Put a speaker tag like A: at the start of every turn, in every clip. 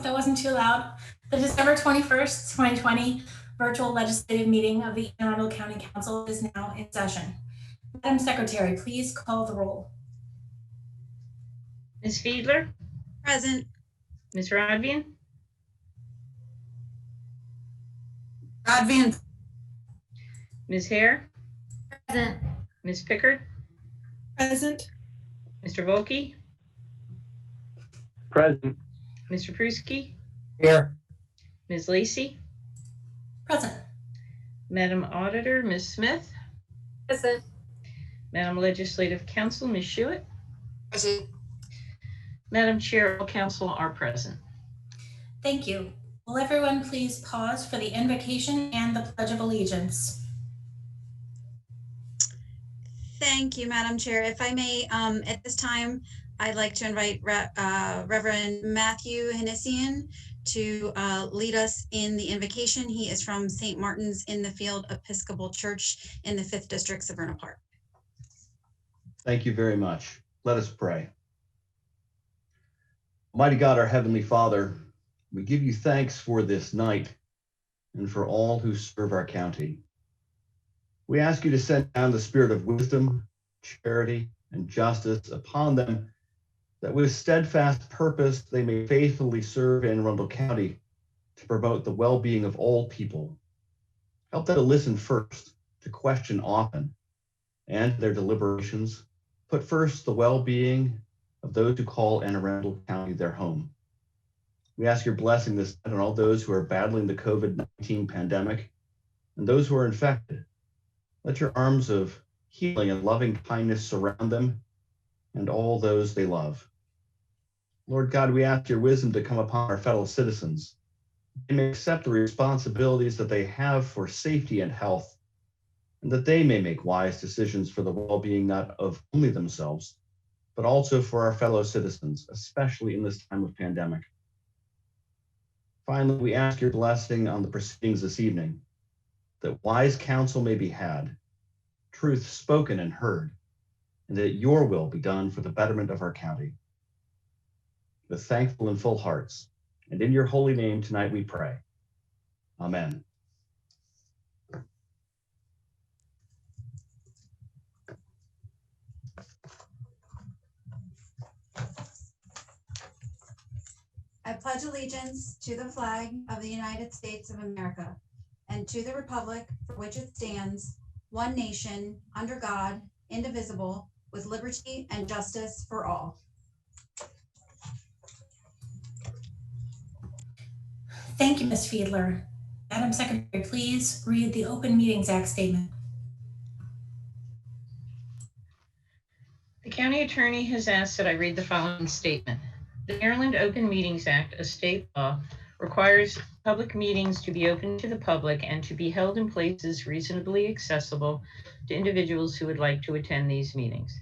A: that wasn't too loud. The December 21st, 2020 virtual legislative meeting of the Arundel County Council is now in session. Madam Secretary, please call the roll.
B: Ms. Fiedler?
C: Present.
B: Ms. Rodvian?
C: Rodvian.
B: Ms. Hare?
A: Present.
B: Ms. Pickard?
C: Present.
B: Mr. Volkey?
D: Present.
B: Mr. Pruski?
D: Here.
B: Ms. Lacey?
A: Present.
B: Madam Auditor, Ms. Smith?
A: Present.
B: Madam Legislative Counsel, Ms. Schuett?
C: Present.
B: Madam Chair, all council are present.
A: Thank you. Will everyone please pause for the invocation and the Pledge of Allegiance?
C: Thank you, Madam Chair. If I may, at this time, I'd like to invite Reverend Matthew Hennessian to lead us in the invocation. He is from St. Martin's in the Field Episcopal Church in the 5th District, Severna Park.
E: Thank you very much. Let us pray. Almighty God, our Heavenly Father, we give you thanks for this night and for all who serve our county. We ask you to send down the spirit of wisdom, charity, and justice upon them, that with steadfast purpose they may faithfully serve in Arundel County to promote the well-being of all people. Help them to listen first, to question often, and their deliberations put first the well-being of those who call Anne Arundel County their home. We ask your blessing this night on all those who are battling the COVID-19 pandemic and those who are infected. Let your arms of healing and loving kindness surround them and all those they love. Lord God, we ask your wisdom to come upon our fellow citizens. They may accept the responsibilities that they have for safety and health, and that they may make wise decisions for the well-being not of only themselves, but also for our fellow citizens, especially in this time of pandemic. Finally, we ask your blessing on the proceedings this evening, that wise counsel may be had, truth spoken and heard, and that your will be done for the betterment of our county. With thankful and full hearts, and in your holy name tonight we pray. Amen.
C: I pledge allegiance to the flag of the United States of America and to the republic for which it stands, one nation, under God, indivisible, with liberty and justice for all.
A: Thank you, Ms. Fiedler. Madam Secretary, please read the Open Meetings Act statement.
B: The county attorney has asked that I read the following statement. The Maryland Open Meetings Act, a state law, requires public meetings to be open to the public and to be held in places reasonably accessible to individuals who would like to attend these meetings.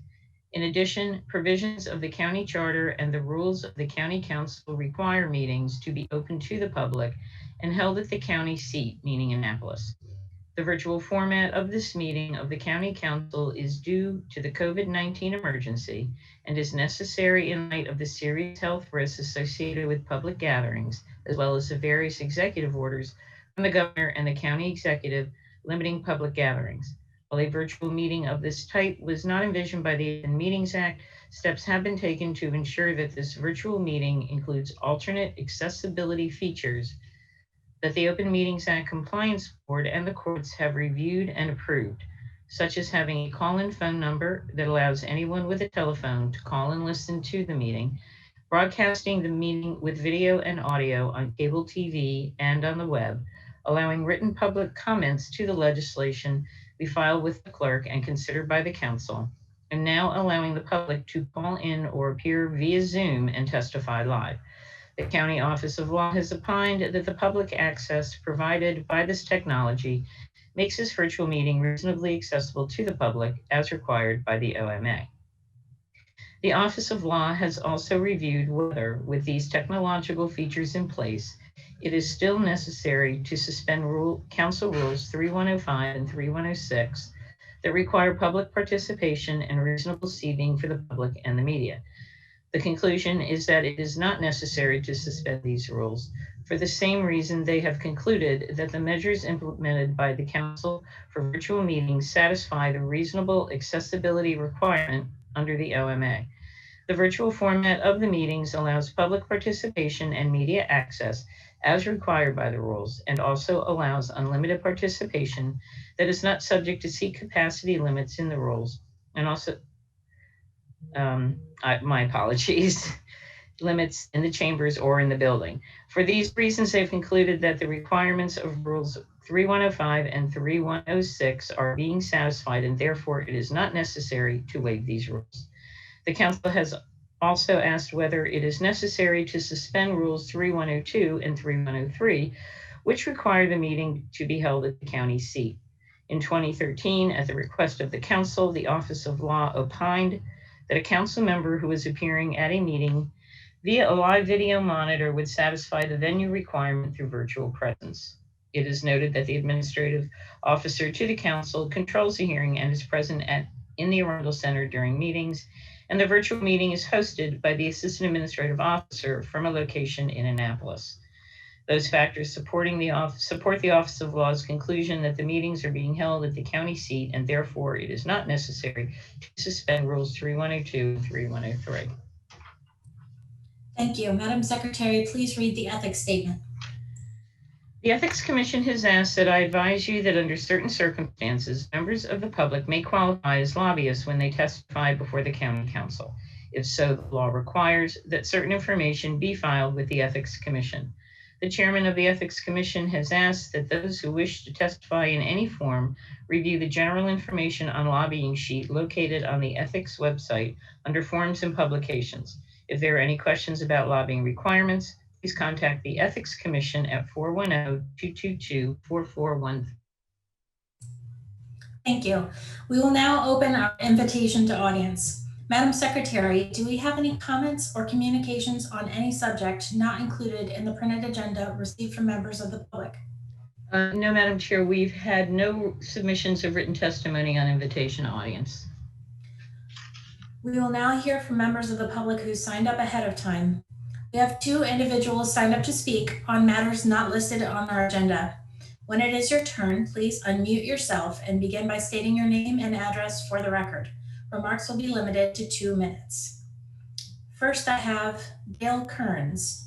B: In addition, provisions of the county charter and the rules of the county council require meetings to be open to the public and held at the county seat, meaning Annapolis. The virtual format of this meeting of the county council is due to the COVID-19 emergency and is necessary in light of the serious health risks associated with public gatherings, as well as the various executive orders from the governor and the county executive limiting public gatherings. While a virtual meeting of this type was not envisioned by the Open Meetings Act, steps have been taken to ensure that this virtual meeting includes alternate accessibility features that the Open Meetings Act Compliance Board and the courts have reviewed and approved, such as having a call-in phone number that allows anyone with a telephone to call and listen to the meeting, broadcasting the meeting with video and audio on cable TV and on the web, allowing written public comments to the legislation be filed with the clerk and considered by the council, and now allowing the public to call in or appear via Zoom and testify live. The County Office of Law has opined that the public access provided by this technology makes this virtual meeting reasonably accessible to the public as required by the OMA. The Office of Law has also reviewed whether, with these technological features in place, it is still necessary to suspend Council Rules 3105 and 3106 that require public participation and reasonable seating for the public and the media. The conclusion is that it is not necessary to suspend these rules. For the same reason, they have concluded that the measures implemented by the Council for virtual meetings satisfy the reasonable accessibility requirement under the OMA. The virtual format of the meetings allows public participation and media access as required by the rules, and also allows unlimited participation that is not subject to seat capacity limits in the rules, and also, my apologies, limits in the chambers or in the building. For these reasons, they've concluded that the requirements of Rules 3105 and 3106 are being satisfied, and therefore it is not necessary to waive these rules. The Council has also asked whether it is necessary to suspend Rules 3102 and 3103, which require the meeting to be held at the county seat. In 2013, at the request of the Council, the Office of Law opined that a council member who is appearing at a meeting via a live video monitor would satisfy the venue requirement through virtual presence. It is noted that the administrative officer to the Council controls the hearing and is present in the Arundel Center during meetings, and the virtual meeting is hosted by the Assistant Administrative Officer from a location in Annapolis. Those factors support the Office of Law's conclusion that the meetings are being held at the county seat, and therefore it is not necessary to suspend Rules 3102 and 3103.
A: Thank you. Madam Secretary, please read the ethics statement.
B: The Ethics Commission has asked that I advise you that under certain circumstances, members of the public may qualify as lobbyists when they testify before the County Council. If so, the law requires that certain information be filed with the Ethics Commission. The Chairman of the Ethics Commission has asked that those who wish to testify in any form review the general information on lobbying sheet located on the Ethics website under Forms and Publications. If there are any questions about lobbying requirements, please contact the Ethics Commission at 410-222-4413.
A: Thank you. We will now open our invitation to audience. Madam Secretary, do we have any comments or communications on any subject not included in the printed agenda received from members of the public?
B: No, Madam Chair, we've had no submissions of written testimony on invitation to audience.
A: We will now hear from members of the public who signed up ahead of time. We have 2 individuals signed up to speak on matters not listed on our agenda. When it is your turn, please unmute yourself and begin by stating your name and address for the record. Remarks will be limited to 2 minutes. First, I have Gail Kearns.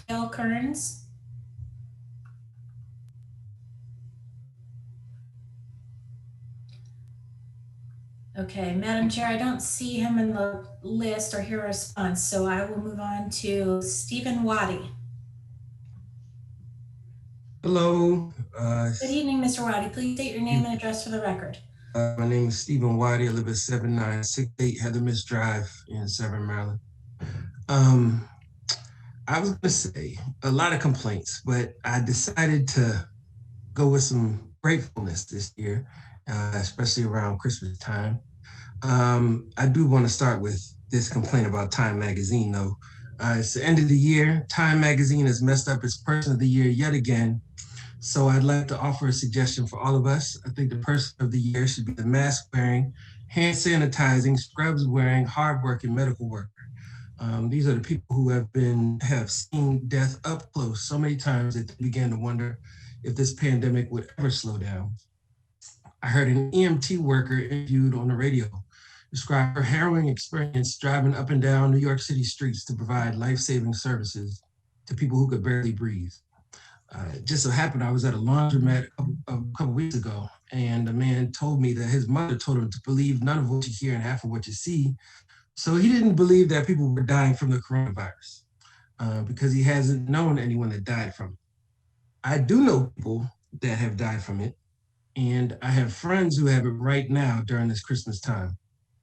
A: Gail Kearns. Okay, Madam Chair, I don't see him in the list or hear a response, so I will move on to Stephen Waddy.
D: Hello.
A: Good evening, Mr. Waddy. Please state your name and address for the record.
D: My name is Stephen Waddy. I live at 7968 Heather Miss Drive in Severn, Maryland. I was going to say a lot of complaints, but I decided to go with some gratefulness this year, especially around Christmas time. I do want to start with this complaint about Time Magazine, though. It's the end of the year. Time Magazine has messed up its Person of the Year yet again. So I'd like to offer a suggestion for all of us. I think the Person of the Year should be the mask-wearing, hand sanitizing, scrubs-wearing, hard-working medical worker. These are the people who have seen death up close so many times that they began to wonder if this pandemic would ever slow down. I heard an EMT worker interviewed on the radio describe her harrowing experience driving up and down New York City streets to provide life-saving services to people who could barely breathe. It just so happened I was at a laundromat a couple weeks ago, and a man told me that his mother told him to believe none of what you hear and half of what you see. So he didn't believe that people were dying from the coronavirus because he hasn't known anyone that died from it. I do know people that have died from it, and I have friends who have it right now during this Christmas time.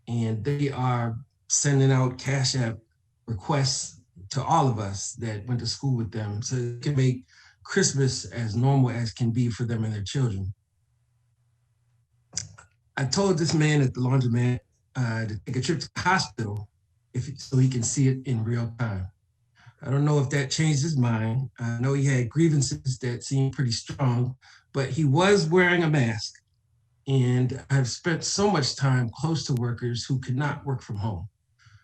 D: And they are sending out Cash App requests to all of us that went to school with them so they can make Christmas as normal as can be for them and their children. I told this man at the laundromat to take a trip to the hospital so he can see it in real time. I don't know if that changed his mind. I know he had grievances that seemed pretty strong, but he was wearing a mask. And I've spent so much time close to workers who could not work from home.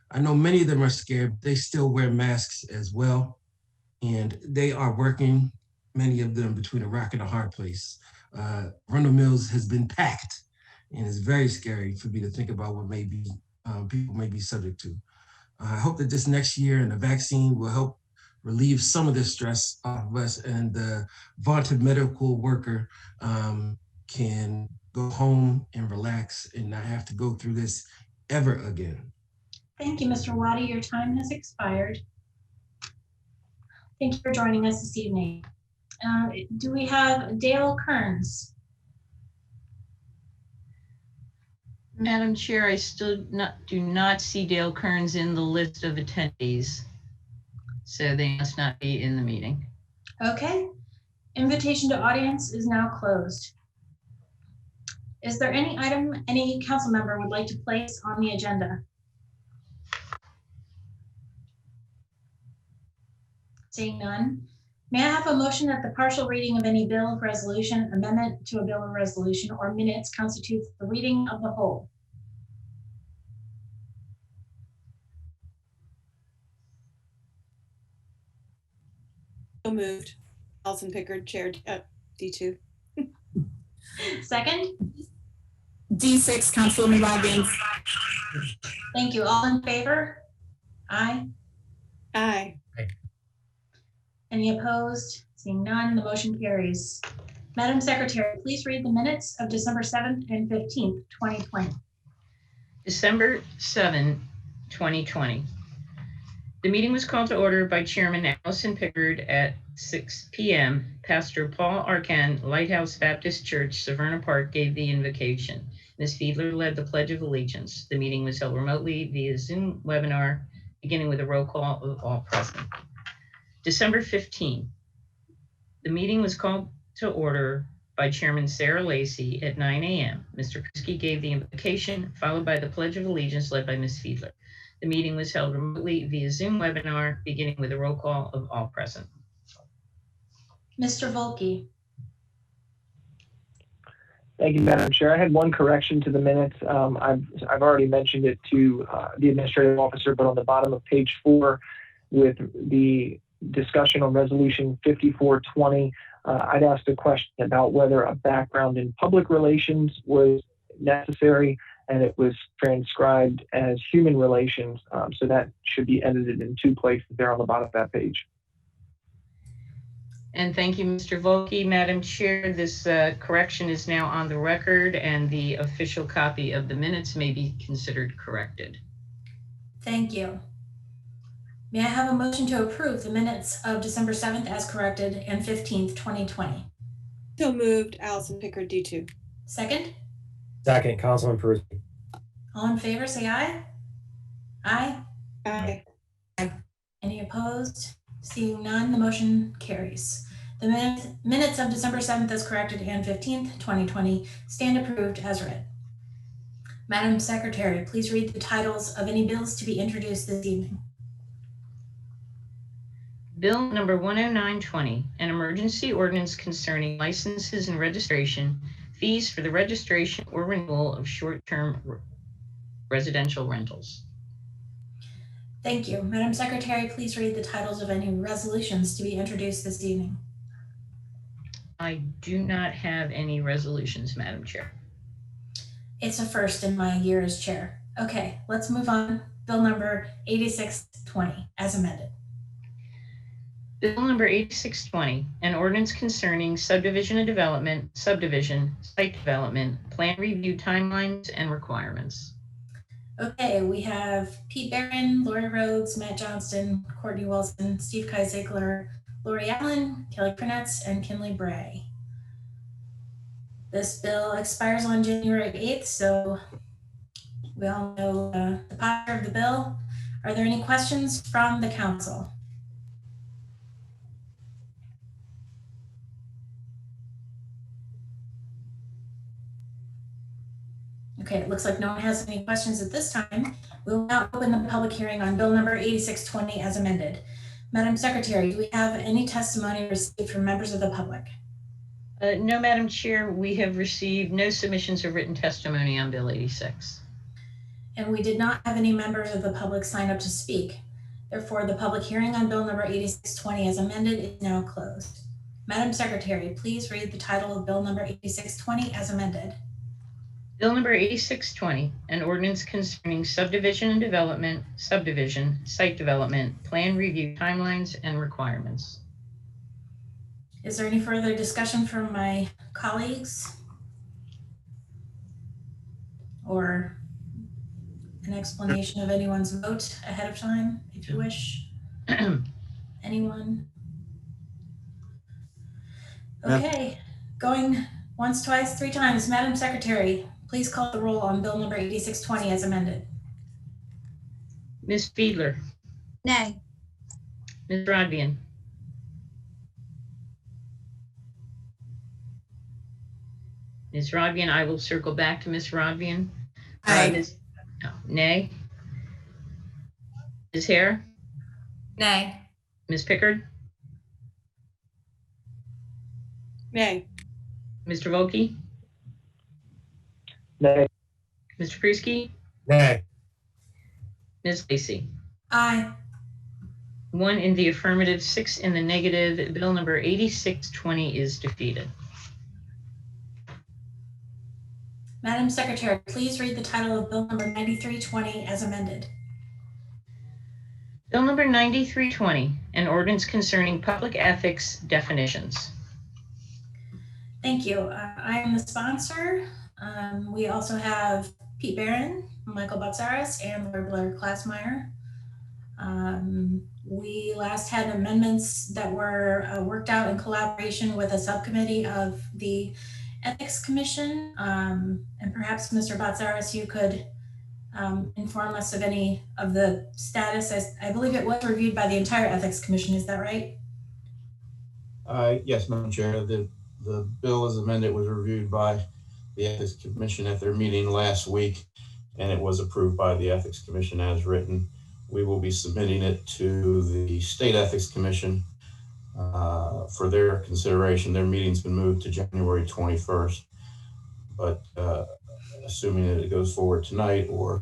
D: I know many of them are scared, but they still wear masks as well. And they are working, many of them, between a rock and a hard place. Arundel Mills has been packed, and it's very scary for me to think about what people may be subject to. I hope that this next year and the vaccine will help relieve some of this stress off of us, and the vaunted medical worker can go home and relax and not have to go through this ever again.
A: Thank you, Mr. Waddy. Your time has expired. Thank you for joining us this evening. Do we have Dale Kearns?
B: Madam Chair, I still do not see Dale Kearns in the list of attendees, so they must not be in the meeting.
A: Okay. Invitation to audience is now closed. Is there any item any council member would like to place on the agenda? Seeing none, may I have a motion that the partial reading of any bill, resolution, amendment to a bill or resolution, or minutes constitutes the reading of the whole?
F: So moved. Allison Pickard, Chair D2.
A: Second?
F: D6, Councilwoman Loggins.
A: Thank you. All in favor? Aye.
F: Aye.
A: Any opposed? Seeing none, the motion carries. Madam Secretary, please read the minutes of December 7th and 15th, 2020.
B: December 7, 2020. The meeting was called to order by Chairman Allison Pickard at 6 p.m. Pastor Paul Arcan, Lighthouse Baptist Church, Severna Park, gave the invocation. Ms. Fiedler led the Pledge of Allegiance. The meeting was held remotely via Zoom webinar, beginning with a roll call of all present. December 15. The meeting was called to order by Chairman Sarah Lacey at 9 a.m. Mr. Kuski gave the invocation, followed by the Pledge of Allegiance led by Ms. Fiedler. The meeting was held remotely via Zoom webinar, beginning with a roll call of all present.
A: Mr. Volkey.
G: Thank you, Madam Chair. I had one correction to the minutes. I've already mentioned it to the administrative officer, but on the bottom of page 4 with the discussion on resolution 5420, I'd asked a question about whether a background in public relations was necessary, and it was transcribed as human relations. So that should be edited in 2 places there on the bottom of that page.
B: And thank you, Mr. Volkey. Madam Chair, this correction is now on the record, and the official copy of the minutes may be considered corrected.
A: Thank you. May I have a motion to approve the minutes of December 7th as corrected and 15th, 2020?
F: So moved. Allison Pickard, D2.
A: Second?
H: Second, Councilman Peruzzi.
A: All in favor, say aye. Aye.
F: Aye.
A: Any opposed? Seeing none, the motion carries. The minutes of December 7th as corrected and 15th, 2020 stand approved as read. Madam Secretary, please read the titles of any bills to be introduced this evening.
B: Bill number 10920, an emergency ordinance concerning licenses and registration, fees for the registration or renewal of short-term residential rentals.
A: Thank you. Madam Secretary, please read the titles of any resolutions to be introduced this evening.
B: I do not have any resolutions, Madam Chair.
A: It's a first in my year as chair. Okay, let's move on. Bill number 8620 as amended.
B: Bill number 8620, an ordinance concerning subdivision and development, subdivision, site development, plan review timelines and requirements.
A: Okay, we have Pete Barron, Lori Rhodes, Matt Johnston, Courtney Wilson, Steve Kai-Ziegler, Lori Allen, Kelly Krenetz, and Kinley Bray. This bill expires on January 8th, so we all know the posture of the bill. Are there any questions from the council? Okay, it looks like no one has any questions at this time. We will now open the public hearing on bill number 8620 as amended. Madam Secretary, do we have any testimony received from members of the public?
B: No, Madam Chair, we have received no submissions of written testimony on Bill 86.
A: And we did not have any members of the public sign up to speak. Therefore, the public hearing on Bill number 8620 as amended is now closed. Madam Secretary, please read the title of Bill number 8620 as amended.
B: Bill number 8620, an ordinance concerning subdivision and development, subdivision, site development, plan review timelines and requirements.
A: Is there any further discussion from my colleagues? Or an explanation of anyone's vote ahead of time, if you wish? Anyone? Okay, going once, twice, three times. Madam Secretary, please call the roll on Bill number 8620 as amended.
B: Ms. Fiedler,
C: Nay.
B: Ms. Rodvian, Ms. Rodvian, I will circle back to Ms. Rodvian.
F: Aye.
B: Nay. Ms. Hare,
A: Nay.
B: Ms. Pickard,
F: Nay.
B: Mr. Volkey,
G: Nay.
B: Mr. Pruski,
H: Nay.
B: Ms. Lacy.
A: Aye.
B: 1 in the affirmative, 6 in the negative. Bill number 8620 is defeated.
A: Madam Secretary, please read the title of Bill number 9320 as amended.
B: Bill number 9320, an ordinance concerning public ethics definitions.
A: Thank you. I am the sponsor. We also have Pete Barron, Michael Botsaris, and Laura Blair Klassmeyer. We last had amendments that were worked out in collaboration with a subcommittee of the Ethics Commission. And perhaps Mr. Botsaris, you could inform us of any of the status. I believe it was reviewed by the entire Ethics Commission. Is that right?
I: Yes, Madam Chair. The bill as amended was reviewed by the Ethics Commission at their meeting last week, and it was approved by the Ethics Commission as written. We will be submitting it to the State Ethics Commission for their consideration. Their meeting's been moved to January 21st, but assuming that it goes forward tonight or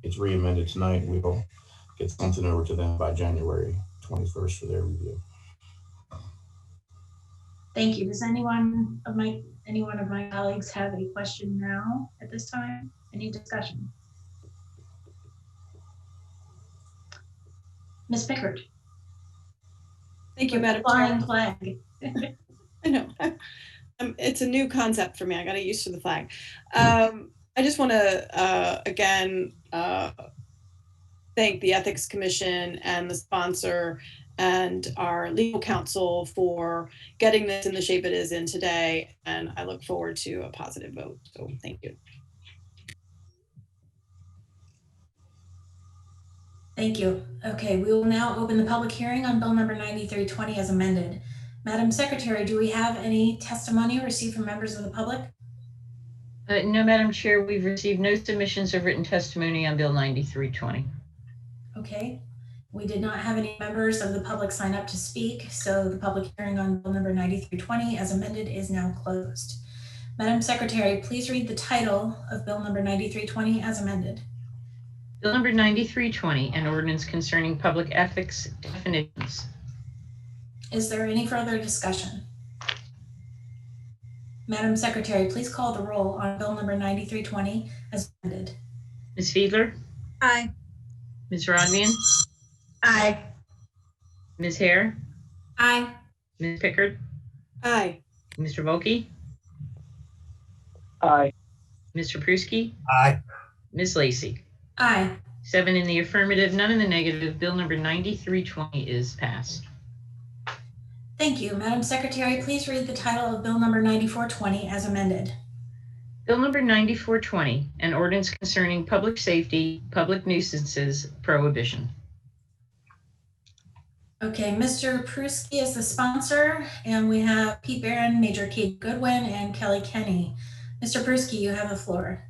I: it's re-amended tonight, we will get something over to them by January 21st for their review.
A: Thank you. Does any one of my colleagues have a question now at this time? Any discussion? Ms. Pickard.
F: Thank you, Madam
A: Flying
F: Chair.
A: flag.
F: I know. It's a new concept for me. I got to get used to the flag. I just want to, again, thank the Ethics Commission and the sponsor and our legal counsel for getting this in the shape it is in today. And I look forward to a positive vote. So thank you.
A: Thank you. Okay, we will now open the public hearing on Bill number 9320 as amended. Madam Secretary, do we have any testimony received from members of the public?
B: No, Madam Chair, we've received no submissions of written testimony on Bill 9320.
A: Okay, we did not have any members of the public sign up to speak, so the public hearing on Bill number 9320 as amended is now closed. Madam Secretary, please read the title of Bill number 9320 as amended.
B: Bill number 9320, an ordinance concerning public ethics definitions.
A: Is there any further discussion? Madam Secretary, please call the roll on Bill number 9320 as amended.
B: Ms. Fiedler,
C: Aye.
B: Ms. Rodvian,
C: Aye.
B: Ms. Hare,
A: Aye.
B: Ms. Pickard,
F: Aye.
B: Mr. Volkey,
G: Aye.
B: Mr. Pruski,
H: Aye.
B: Ms. Lacy.
A: Aye.
B: 7 in the affirmative, none in the negative. Bill number 9320 is passed.
A: Thank you. Madam Secretary, please read the title of Bill number 9420 as amended.
B: Bill number 9420, an ordinance concerning public safety, public nuisances prohibition.
A: Okay, Mr. Pruski is the sponsor, and we have Pete Barron, Major Kate Goodwin, and Kelly Kenny. Mr. Pruski, you have the floor.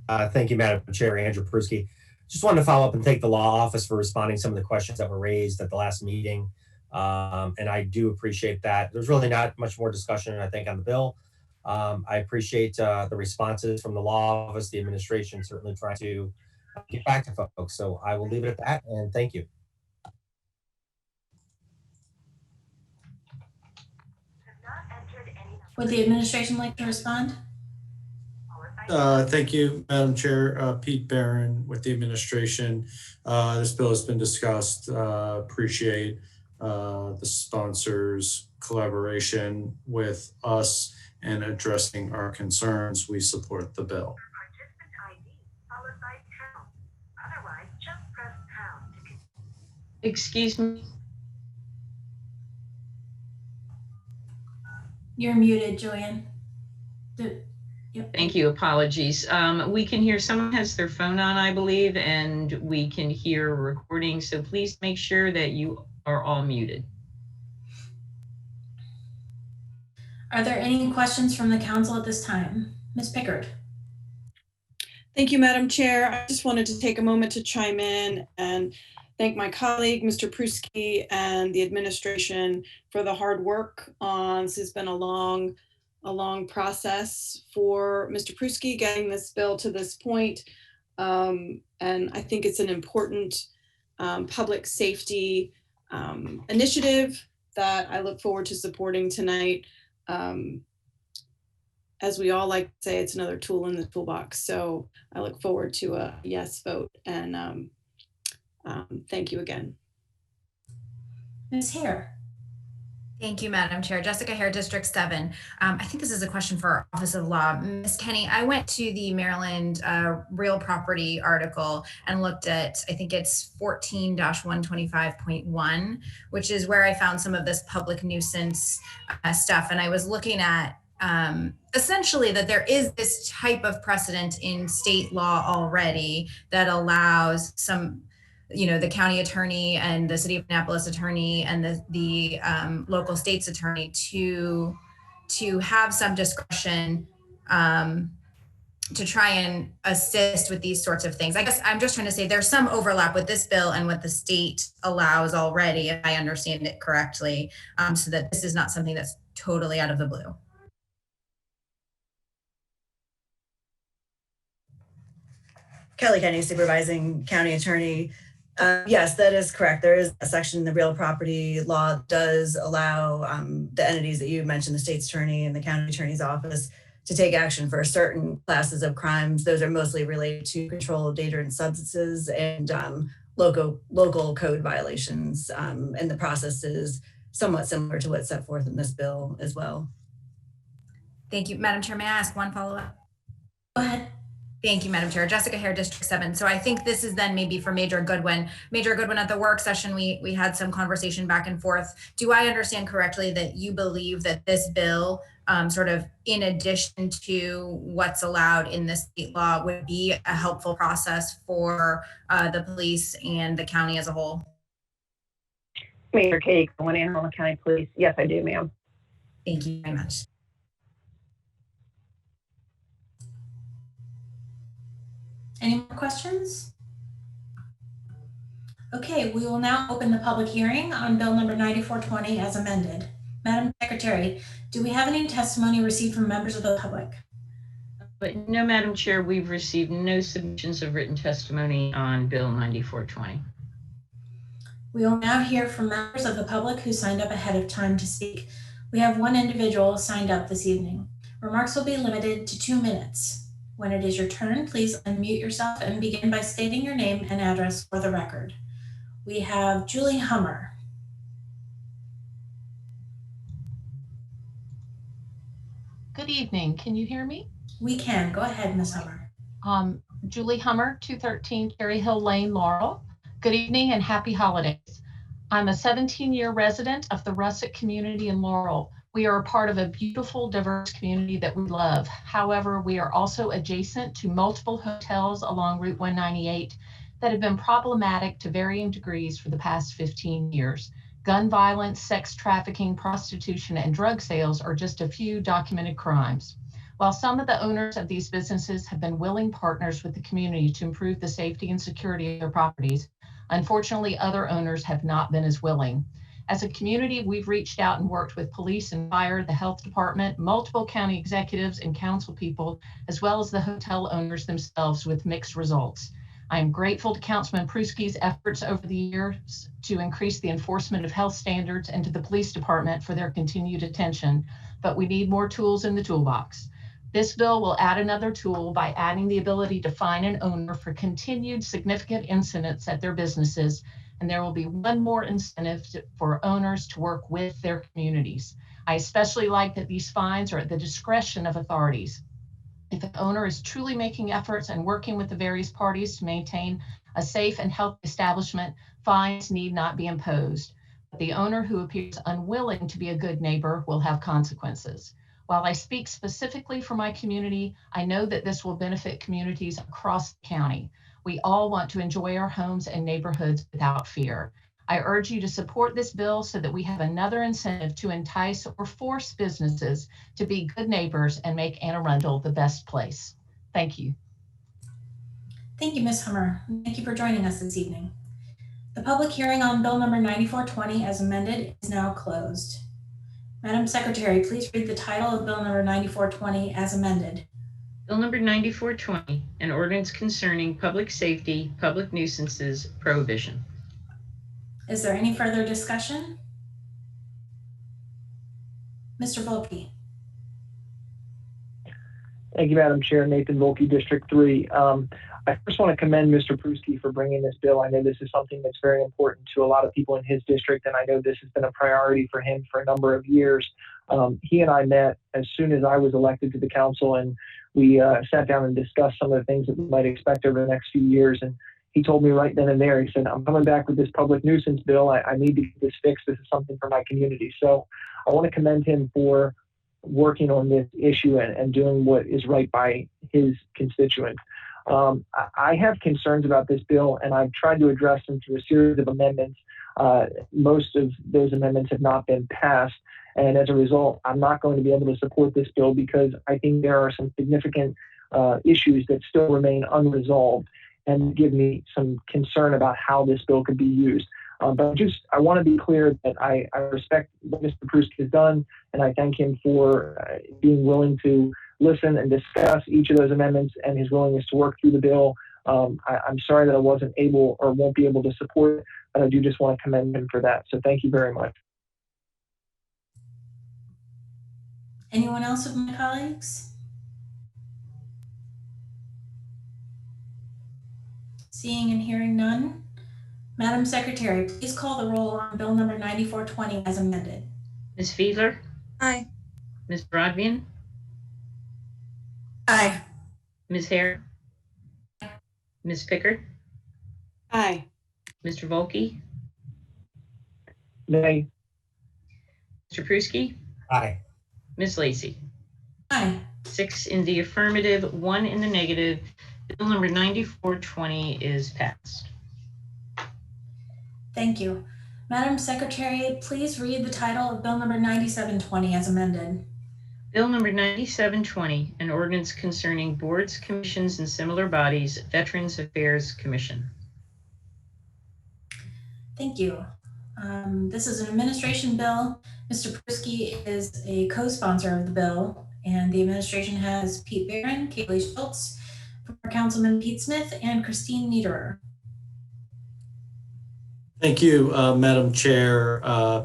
H: Thank you, Madam Chair. Andrew Pruski. Just wanted to follow up and thank the law office for responding to some of the questions that were raised at the last meeting. And I do appreciate that. There's really not much more discussion, I think, on the bill. I appreciate the responses from the law office, the administration certainly trying to get back to folks. So I will leave it at that, and thank you.
A: Would the administration like to respond?
J: Thank you, Madam Chair. Pete Barron with the administration. This bill has been discussed. Appreciate the sponsors' collaboration with us and addressing our concerns. We support the bill.
B: Excuse me.
A: You're muted, Joanne. Yep.
B: Thank you. Apologies. We can hear someone has their phone on, I believe, and we can hear a recording. So please make sure that you are all muted.
A: Are there any questions from the council at this time? Ms. Pickard.
F: Thank you, Madam Chair. I just wanted to take a moment to chime in and thank my colleague, Mr. Pruski, and the administration for the hard work on this. Has been a long process for Mr. Pruski getting this bill to this point. And I think it's an important public safety initiative that I look forward to supporting tonight. As we all like to say, it's another tool in the toolbox. So I look forward to a yes vote, and thank you again.
A: Ms. Hare.
K: Thank you, Madam Chair. Jessica Hare, District 7. I think this is a question for our Office of Law. Ms. Kenny, I went to the Maryland real property article and looked at, I think it's 14-125.1, which is where I found some of this public nuisance stuff. And I was looking at essentially that there is this type of precedent in state law already that allows some, the county attorney and the city of Annapolis attorney and the local state's attorney to have some discretion to try and assist with these sorts of things. I guess I'm just trying to say there's some overlap with this bill and what the state allows already, if I understand it correctly, so that this is not something that's totally out of the blue.
L: Kelly Kenny, Supervising County Attorney. Yes, that is correct. There is a section in the real property law that does allow the entities that you mentioned, the state's attorney and the county attorney's office, to take action for certain classes of crimes. Those are mostly related to control of dangerous substances and local code violations. And the process is somewhat similar to what's set forth in this bill as well.
K: Thank you. Madam Chair, may I ask one follow-up?
A: Go ahead.
K: Thank you, Madam Chair. Jessica Hare, District 7. So I think this is then maybe for Major Goodwin. Major Goodwin, at the work session, we had some conversation back and forth. Do I understand correctly that you believe that this bill, sort of in addition to what's allowed in the state law, would be a helpful process for the police and the county as a whole?
M: Mayor Katie Cohen, Anne Arundel County Police. Yes, I do, ma'am.
K: Thank you very much.
A: Any more questions? Okay, we will now open the public hearing on Bill number 9420 as amended. Madam Secretary, do we have any testimony received from members of the public?
B: But no, Madam Chair, we've received no submissions of written testimony on Bill 9420.
A: We will now hear from members of the public who signed up ahead of time to speak. We have one individual signed up this evening. Remarks will be limited to 2 minutes. When it is your turn, please unmute yourself and begin by stating your name and address for the record. We have Julie Hummer.
N: Good evening. Can you hear me?
A: We can. Go ahead, Ms. Hummer.
N: Julie Hummer, 213 Cherry Hill Lane, Laurel. Good evening and happy holidays. I'm a 17-year resident of the Russet community in Laurel. We are a part of a beautiful, diverse community that we love. However, we are also adjacent to multiple hotels along Route 198 that have been problematic to varying degrees for the past 15 years. Gun violence, sex trafficking, prostitution, and drug sales are just a few documented crimes. While some of the owners of these businesses have been willing partners with the community to improve the safety and security of their properties, unfortunately, other owners have not been as willing. As a community, we've reached out and worked with police and fire, the health department, multiple county executives and council people, as well as the hotel owners themselves with mixed results. I am grateful to Councilman Pruski's efforts over the years to increase the enforcement of health standards and to the police department for their continued attention, but we need more tools in the toolbox. This bill will add another tool by adding the ability to fine an owner for continued significant incidents at their businesses, and there will be one more incentive for owners to work with their communities. I especially like that these fines are at the discretion of authorities. If an owner is truly making efforts and working with the various parties to maintain a safe and healthy establishment, fines need not be imposed. But the owner who appears unwilling to be a good neighbor will have consequences. While I speak specifically for my community, I know that this will benefit communities across the county. We all want to enjoy our homes and neighborhoods without fear. I urge you to support this bill so that we have another incentive to entice or force businesses to be good neighbors and make Anne Arundel the best place. Thank you.
A: Thank you, Ms. Hummer. Thank you for joining us this evening. The public hearing on Bill number 9420 as amended is now closed. Madam Secretary, please read the title of Bill number 9420 as amended.
B: Bill number 9420, an ordinance concerning public safety, public nuisances, prohibition.
A: Is there any further discussion? Mr. Volpe.
G: Thank you, Madam Chair. Nathan Volpe, District 3. I first want to commend Mr. Pruski for bringing this bill. I know this is something that's very important to a lot of people in his district, and I know this has been a priority for him for a number of years. He and I met as soon as I was elected to the council, and we sat down and discussed some of the things that we might expect over the next few years. And he told me right then and there, he said, I'm coming back with this public nuisance bill. I need to get this fixed. This is something for my community. So I want to commend him for working on this issue and doing what is right by his constituents. I have concerns about this bill, and I've tried to address them through a series of amendments. Most of those amendments have not been passed, and as a result, I'm not going to be able to support this bill because I think there are some significant issues that still remain unresolved and give me some concern about how this bill could be used. But I want to be clear that I respect what Mr. Pruski has done, and I thank him for being willing to listen and discuss each of those amendments and his willingness to work through the bill. I'm sorry that I wasn't able or won't be able to support it, but I do just want to commend him for that. So thank you very much.
A: Anyone else of my colleagues? Seeing and hearing none. Madam Secretary, please call the roll on Bill number 9420 as amended.
B: Ms. Fiedler?
C: Aye.
B: Ms. Broadbent?
L: Aye.
B: Ms. Hare? Ms. Pickard?
F: Aye.
B: Mr. Volke?
G: Nay.
B: Mr. Pruski?
H: Aye.
B: Ms. Lacy?
A: Aye.
B: 6 in the affirmative, 1 in the negative. Bill number 9420 is passed.
A: Thank you. Madam Secretary, please read the title of Bill number 9720 as amended.
B: Bill number 9720, an ordinance concerning boards, commissions, and similar bodies, Veterans Affairs Commission.
A: Thank you. This is an administration bill. Mr. Pruski is a co-sponsor of the bill, and the administration has Pete Barron, Kaylee Schultz, former Councilman Pete Smith, and Christine Niederer.
J: Thank you, Madam Chair.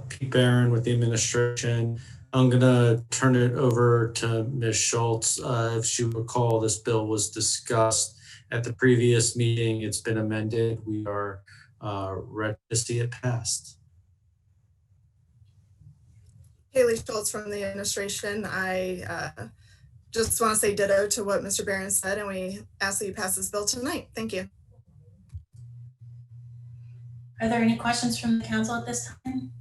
J: Pete Barron with the administration. I'm going to turn it over to Ms. Schultz. If you recall, this bill was discussed at the previous meeting. It's been amended. We are ready to see it passed.
O: Kaylee Schultz from the administration. I just want to say ditto to what Mr. Barron said, and we ask that you pass this bill tonight. Thank you.
A: Are there any questions from the council at this time?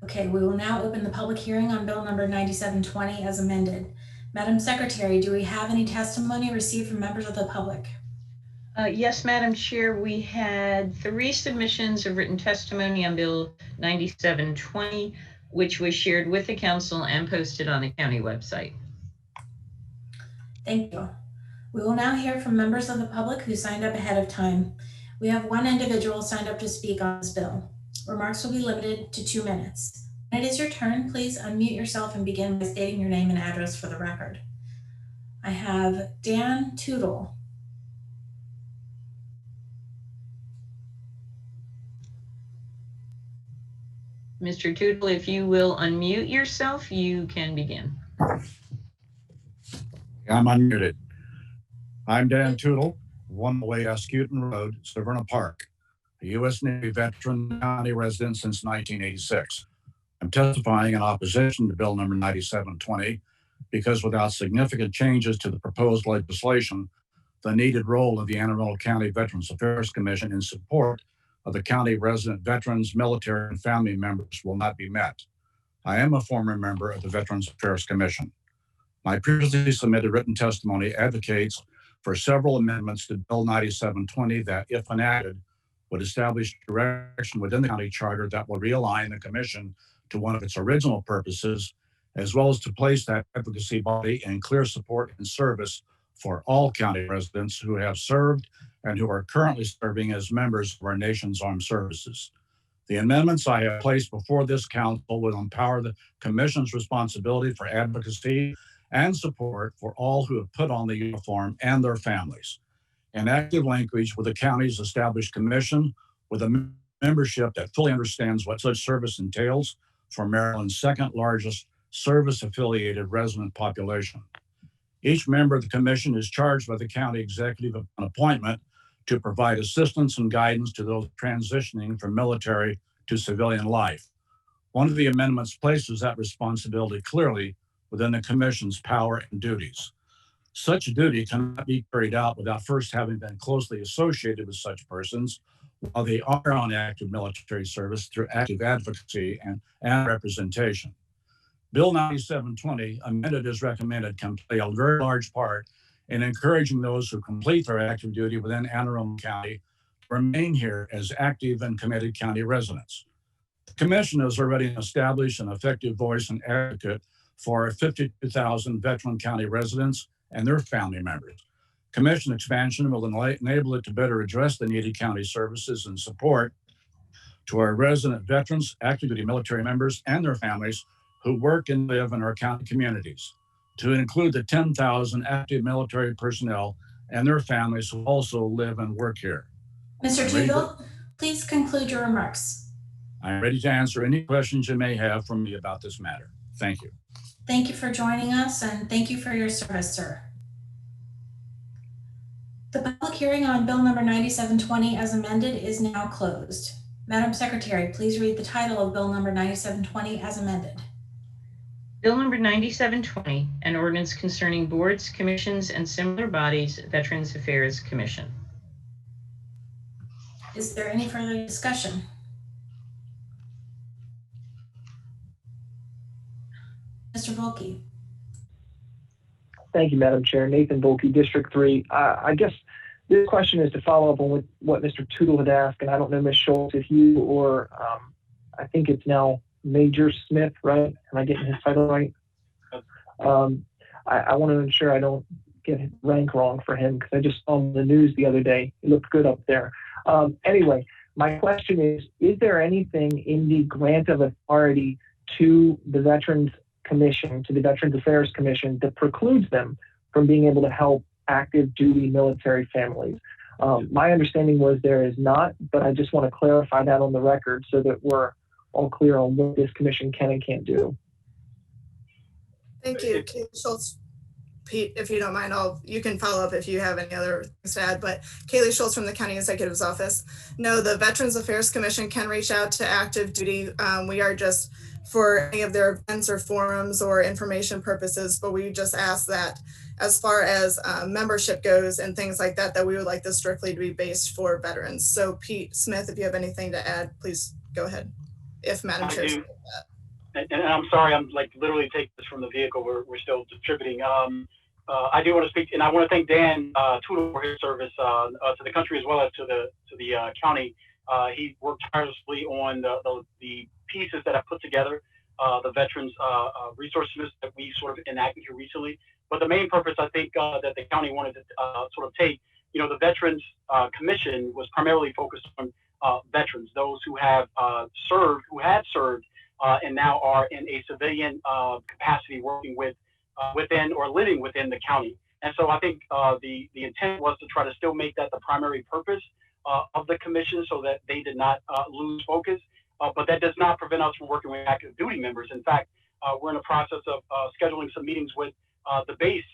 A: Okay, we will now open the public hearing on Bill number 9720 as amended. Madam Secretary, do we have any testimony received from members of the public?
B: Yes, Madam Chair, we had 3 submissions of written testimony on Bill 9720, which was shared with the council and posted on the county website.
A: Thank you. We will now hear from members of the public who signed up ahead of time. We have one individual signed up to speak on this bill. Remarks will be limited to 2 minutes. When it is your turn, please unmute yourself and begin by stating your name and address for the record. I have Dan Tootle.
B: Mr. Tootle, if you will unmute yourself, you can begin.
P: I'm unmuted. I'm Dan Tootle, 108 Ascutin Road, Severna Park, a U.S. Navy veteran, county resident since 1986. I'm testifying in opposition to Bill number 9720 because without significant changes to the proposed legislation, the needed role of the Anne Arundel County Veterans Affairs Commission in support of the county resident veterans, military, and family members will not be met. I am a former member of the Veterans Affairs Commission. My previously submitted written testimony advocates for several amendments to Bill 9720 that, if enacted, would establish direction within the county charter that will realign the commission to one of its original purposes, as well as to place that advocacy body in clear support and service for all county residents who have served and who are currently serving as members of our nation's armed services. The amendments I have placed before this council will empower the commission's responsibility for advocacy and support for all who have put on the uniform and their families. And active language with the county's established commission with a membership that fully understands what such service entails for Maryland's second largest service-affiliated resident population. Each member of the commission is charged by the county executive upon appointment to provide assistance and guidance to those transitioning from military to civilian life. One of the amendments places that responsibility clearly within the commission's power and duties. Such duty cannot be carried out without first having been closely associated with such persons while they are on active military service through active advocacy and representation. Bill 9720, amended as recommended, can play a very large part in encouraging those who complete their active duty within Anne Arundel County to remain here as active and committed county residents. The commission has already established an effective voice and advocate for 52,000 veteran county residents and their family members. Commission expansion will enable it to better address the needed county services and support to our resident veterans, active duty military members, and their families who work and live in our county communities, to include the 10,000 active military personnel and their families who also live and work here.
A: Mr. Tootle, please conclude your remarks.
P: I'm ready to answer any questions you may have for me about this matter. Thank you.
A: Thank you for joining us and thank you for your service, sir. The public hearing on Bill number 9720 as amended is now closed. Madam Secretary, please read the title of Bill number 9720 as amended.
B: Bill number 9720, an ordinance concerning boards, commissions, and similar bodies, Veterans Affairs Commission.
A: Is there any further discussion? Mr. Volkey.
G: Thank you, Madam Chair. Nathan Volkey, District 3. I guess this question is to follow up on what Mr. Tootle had asked, and I don't know, Ms. Schultz, if you or I think it's now Major Smith, right? Am I getting his title right? I want to ensure I don't get his rank wrong for him because I just saw him in the news the other day. He looked good up there. Anyway, my question is there anything in the grant of authority to the Veterans Commission, to the Veterans Affairs Commission, that precludes them from being able to help active duty military families? My understanding was there is not, but I just want to clarify that on the record so that we're all clear on what this commission can and can't do.
O: Thank you, Kaylee Schultz. Pete, if you don't mind, you can follow up if you have any other things to add, but Kaylee Schultz from the County Executive's Office. No, the Veterans Affairs Commission can reach out to active duty. We are just for any of their events or forums or information purposes, but we just ask that as far as membership goes and things like that, that we would like this strictly to be based for veterans. So Pete Smith, if you have anything to add, please go ahead. If Madam Chair.
Q: And I'm sorry, I'm like literally taking this from the vehicle. We're still distributing. I do want to speak, and I want to thank Dan Tootle for his service to the country as well as to the county. He worked tirelessly on the pieces that I put together, the veterans resources that we sort of enacted here recently. But the main purpose, I think, that the county wanted to sort of take the Veterans Commission was primarily focused on veterans, those who have served, and now are in a civilian capacity working within or living within the county. And so I think the intent was to try to still make that the primary purpose of the commission so that they did not lose focus. But that does not prevent us from working with active duty members. In fact, we're in the process of scheduling some meetings with the base,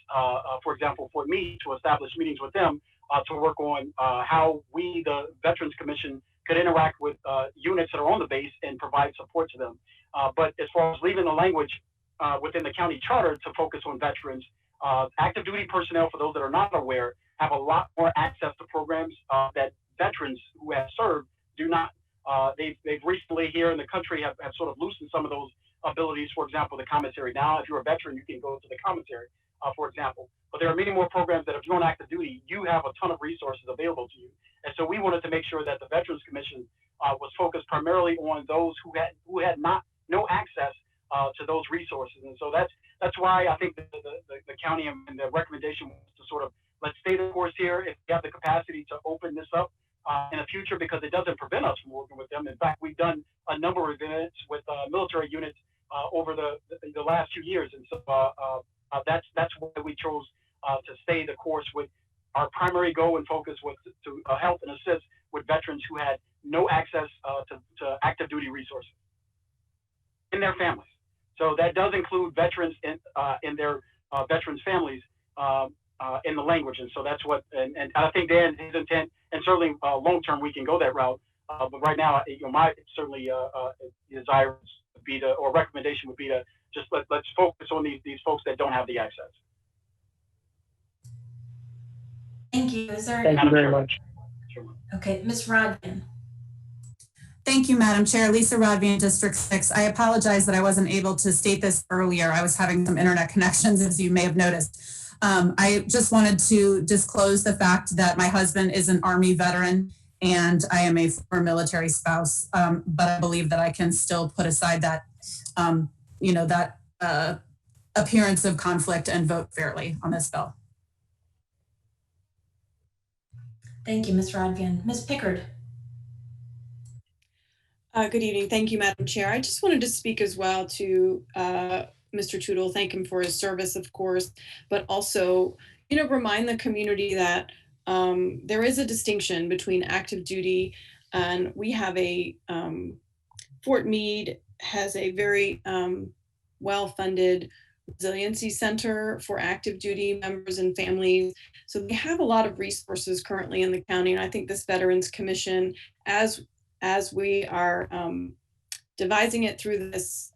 Q: for example, Fort Meade, to establish meetings with them to work on how we, the Veterans Commission, could interact with units that are on the base and provide support to them. But as far as leaving the language within the county charter to focus on veterans, active duty personnel, for those that are not aware, have a lot more access to programs that veterans who have served do not. They've recently here in the country have sort of loosened some of those abilities. For example, the commissary. Now, if you're a veteran, you can go to the commissary, for example. But there are many more programs that if you're on active duty, you have a ton of resources available to you. And so we wanted to make sure that the Veterans Commission was focused primarily on those who had no access to those resources. And so that's why I think the county and the recommendation was to sort of let's stay the course here. If we have the capacity to open this up in the future, because it doesn't prevent us from working with them. In fact, we've done a number of events with military units over the last few years. And so that's why we chose to stay the course with our primary goal and focus was to help and assist with veterans who had no access to active duty resources in their families. So that does include veterans in their veterans' families in the language. And so that's what, and I think Dan, his intent, and certainly long-term we can go that route. But right now, my certainly desire would be or recommendation would be to just let's focus on these folks that don't have the access.
A: Thank you. Is there?
G: Thank you very much.
A: Okay, Ms. Rodman.
R: Thank you, Madam Chair. Lisa Rodvian, District 6. I apologize that I wasn't able to state this earlier. I was having some internet connections, as you may have noticed. I just wanted to disclose the fact that my husband is an Army veteran and I am a former military spouse, but I believe that I can still put aside that, that appearance of conflict and vote fairly on this bill.
A: Thank you, Ms. Rodvian. Ms. Pickard.
F: Good evening. Thank you, Madam Chair. I just wanted to speak as well to Mr. Tootle, thank him for his service, of course, but also, remind the community that there is a distinction between active duty and we have a, Fort Meade has a very well-funded resiliency center for active duty members and families. So they have a lot of resources currently in the county. And I think this Veterans Commission, as we are devising it through this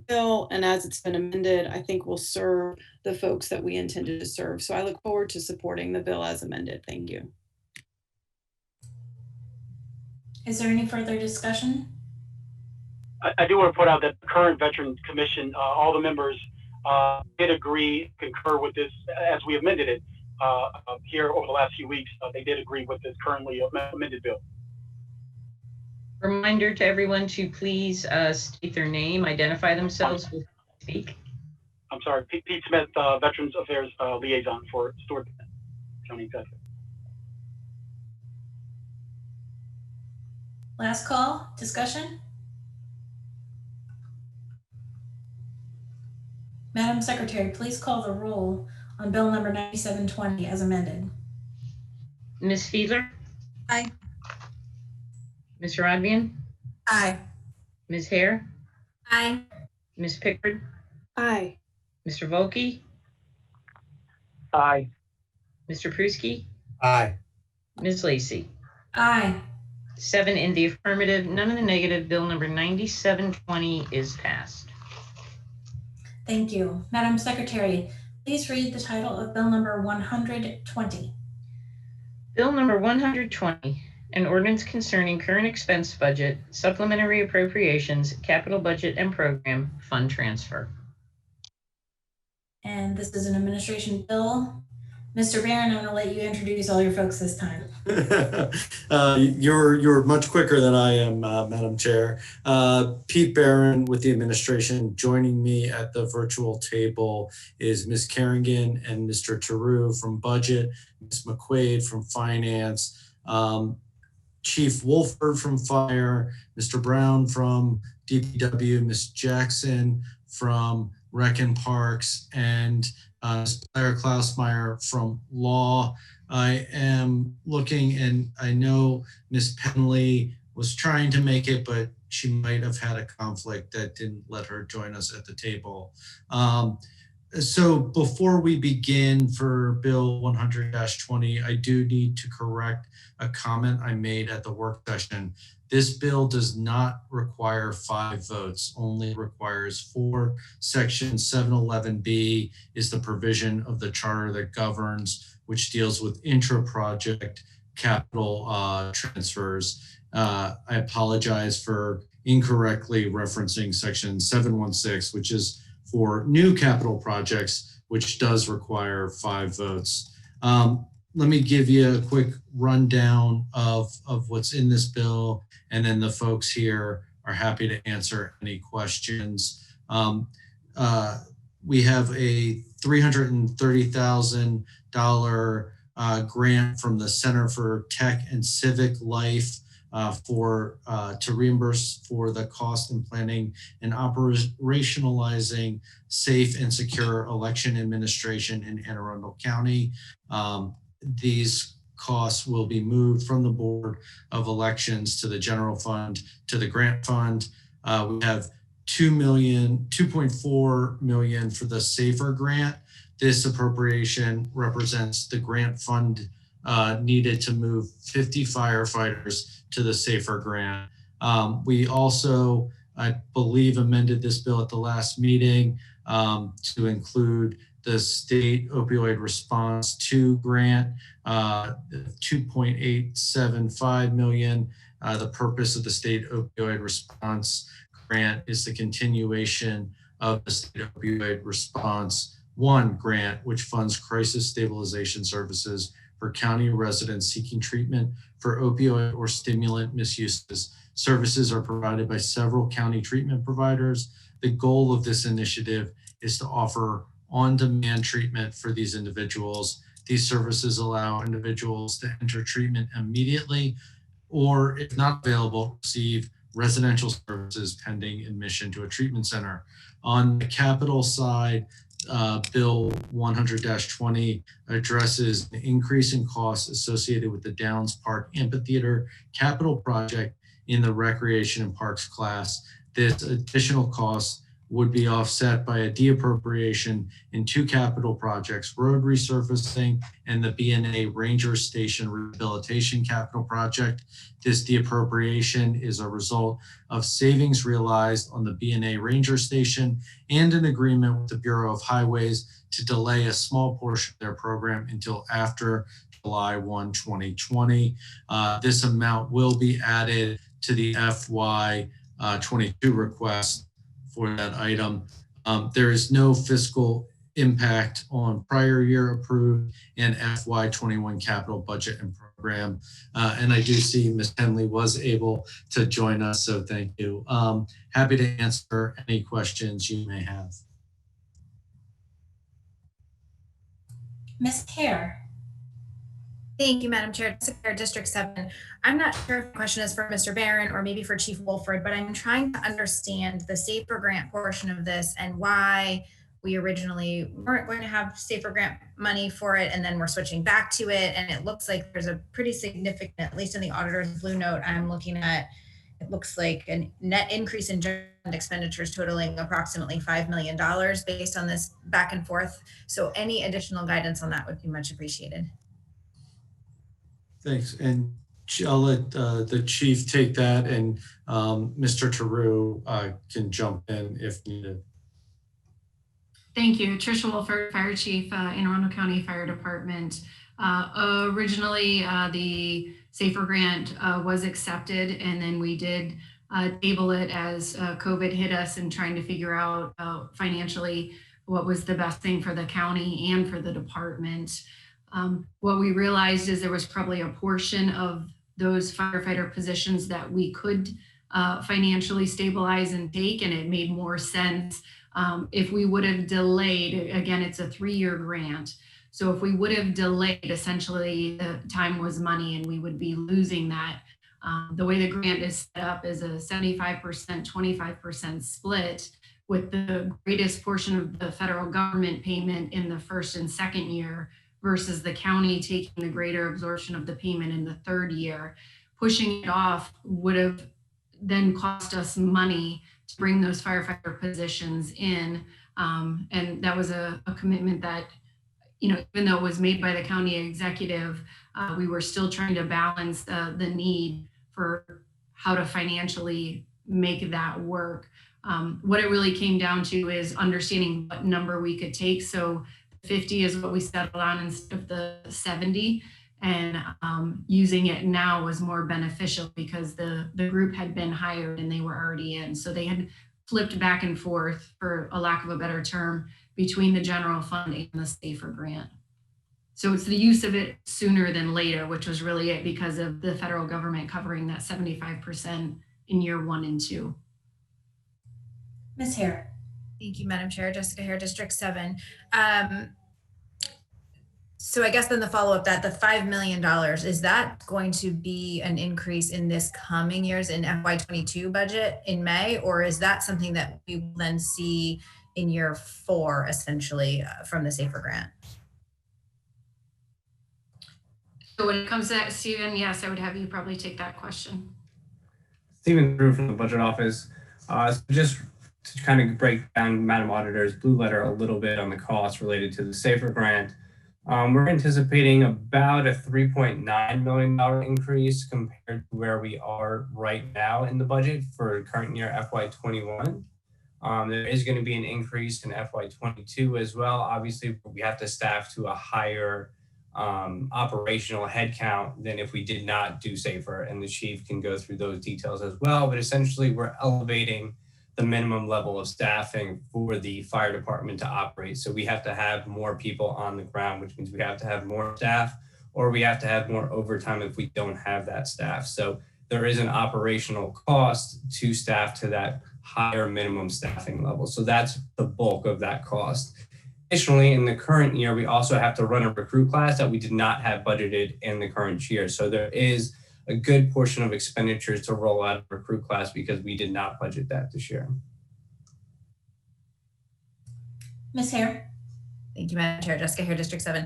F: bill and as it's been amended, I think will serve the folks that we intended to serve. So I look forward to supporting the bill as amended. Thank you.
A: Is there any further discussion?
Q: I do want to put out that the current Veterans Commission, all the members did agree, concur with this as we amended it here over the last few weeks. They did agree with this currently amended bill.
B: Reminder to everyone to please state their name, identify themselves before they speak.
Q: I'm sorry, Pete Smith, Veterans Affairs Liaison for Stewart County Executive.
A: Last call, discussion? Madam Secretary, please call the roll on bill number 9720 as amended.
B: Ms. Fiedler?
C: Aye.
B: Ms. Rodvian?
R: Aye.
B: Ms. Hare?
K: Aye.
B: Ms. Pickard?
F: Aye.
B: Mr. Volkey?
G: Aye.
B: Mr. Pruski?
H: Aye.
B: Ms. Lacy?
A: Aye.
B: 7 in the affirmative, none in the negative. Bill number 9720 is passed.
A: Thank you. Madam Secretary, please read the title of bill number 120.
B: Bill number 120, an ordinance concerning current expense budget, supplementary appropriations, capital budget and program, fund transfer.
A: And this is an administration bill. Mr. Barron, I'm going to let you introduce all your folks this time.
J: You're much quicker than I am, Madam Chair. Pete Barron with the administration. Joining me at the virtual table is Ms. Kerrigan and Mr. Taru from Budget, Ms. McQuaid from Finance, Chief Wolford from Fire, Mr. Brown from DPW, Ms. Jackson from Rec and Parks, and Ms. Claire Klausmeyer from Law. I am looking, and I know Ms. Penley was trying to make it, but she might have had a conflict that didn't let her join us at the table. So before we begin for Bill 100-20, I do need to correct a comment I made at the work session. This bill does not require 5 votes, only requires 4. Section 711B is the provision of the charter that governs, which deals with intra-project capital transfers. I apologize for incorrectly referencing section 716, which is for new capital projects, which does require 5 votes. Let me give you a quick rundown of what's in this bill, and then the folks here are happy to answer any questions. We have a $330,000 grant from the Center for Tech and Civic Life to reimburse for the cost in planning and operationalizing safe and secure election administration in Anne Arundel County. These costs will be moved from the Board of Elections to the general fund to the grant fund. We have $2.4 million for the SAFER grant. This appropriation represents the grant fund needed to move 50 firefighters to the SAFER grant. We also, I believe, amended this bill at the last meeting to include the State Opioid Response 2 grant, $2.875 million. The purpose of the State Opioid Response grant is the continuation of the State Opioid Response 1 grant, which funds crisis stabilization services for county residents seeking treatment for opioid or stimulant misuses. Services are provided by several county treatment providers. The goal of this initiative is to offer on-demand treatment for these individuals. These services allow individuals to enter treatment immediately, or if not available, receive residential services pending admission to a treatment center. On the capital side, Bill 100-20 addresses the increase in costs associated with the Downs Park Amphitheater capital project in the Recreation and Parks class. This additional cost would be offset by a deappropriation in 2 capital projects, road resurfacing and the BNA Ranger Station Rehabilitation Capital Project. This deappropriation is a result of savings realized on the BNA Ranger Station and an agreement with the Bureau of Highways to delay a small portion of their program until after July 1, 2020. This amount will be added to the FY 22 request for that item. There is no fiscal impact on prior year approved and FY 21 capital budget and program. And I do see Ms. Henley was able to join us, so thank you. Happy to answer any questions you may have.
A: Ms. Kerr.
K: Thank you, Madam Chair. District 7. I'm not sure if the question is for Mr. Barron or maybe for Chief Wolford, but I'm trying to understand the SAFER grant portion of this and why we originally weren't going to have SAFER grant money for it, and then we're switching back to it. And it looks like there's a pretty significant, at least in the auditor's blue note I'm looking at, it looks like a net increase in general expenditures totaling approximately $5 million based on this back and forth. So any additional guidance on that would be much appreciated.
J: Thanks, and I'll let the chief take that, and Mr. Taru can jump in if needed.
S: Thank you. Tricia Wolford, Fire Chief in Arundel County Fire Department. Originally, the SAFER grant was accepted, and then we did table it as COVID hit us and trying to figure out financially what was the best thing for the county and for the department. What we realized is there was probably a portion of those firefighter positions that we could financially stabilize and take, and it made more sense if we would have delayed. Again, it's a 3-year grant. So if we would have delayed, essentially the time was money and we would be losing that. The way the grant is set up is a 75%, 25% split, with the greatest portion of the federal government payment in the first and second year versus the county taking the greater absorption of the payment in the third year. Pushing it off would have then cost us money to bring those firefighter positions in. And that was a commitment that, even though it was made by the county executive, we were still trying to balance the need for how to financially make that work. What it really came down to is understanding what number we could take. So 50 is what we settled on instead of the 70. And using it now was more beneficial because the group had been hired and they were already in. So they had flipped back and forth, for a lack of a better term, between the general fund and the SAFER grant. So it's the use of it sooner than later, which was really it because of the federal government covering that 75% in year 1 and 2.
A: Ms. Hare.
K: Thank you, Madam Chair. Jessica Hare, District 7. So I guess then the follow-up, that the $5 million, is that going to be an increase in this coming year's in FY22 budget in May, or is that something that we will then see in year 4, essentially, from the SAFER grant?
S: So when it comes to that, Stephen, yes, I would have you probably take that question.
T: Stephen Drew from the Budget Office. So just to kind of break down Madam Auditor's blue letter a little bit on the costs related to the SAFER grant. We're anticipating about a $3.9 million increase compared to where we are right now in the budget for current year FY21. There is going to be an increase in FY22 as well. Obviously, we have to staff to a higher operational headcount than if we did not do SAFER, and the chief can go through those details as well. But essentially, we're elevating the minimum level of staffing for the fire department to operate. So we have to have more people on the ground, which means we have to have more staff, or we have to have more overtime if we don't have that staff. So there is an operational cost to staff to that higher minimum staffing level. So that's the bulk of that cost. Additionally, in the current year, we also have to run a recruit class that we did not have budgeted in the current year. So there is a good portion of expenditures to roll out a recruit class because we did not budget that this year.
A: Ms. Hare.
K: Thank you, Madam Chair. Jessica Hare, District 7.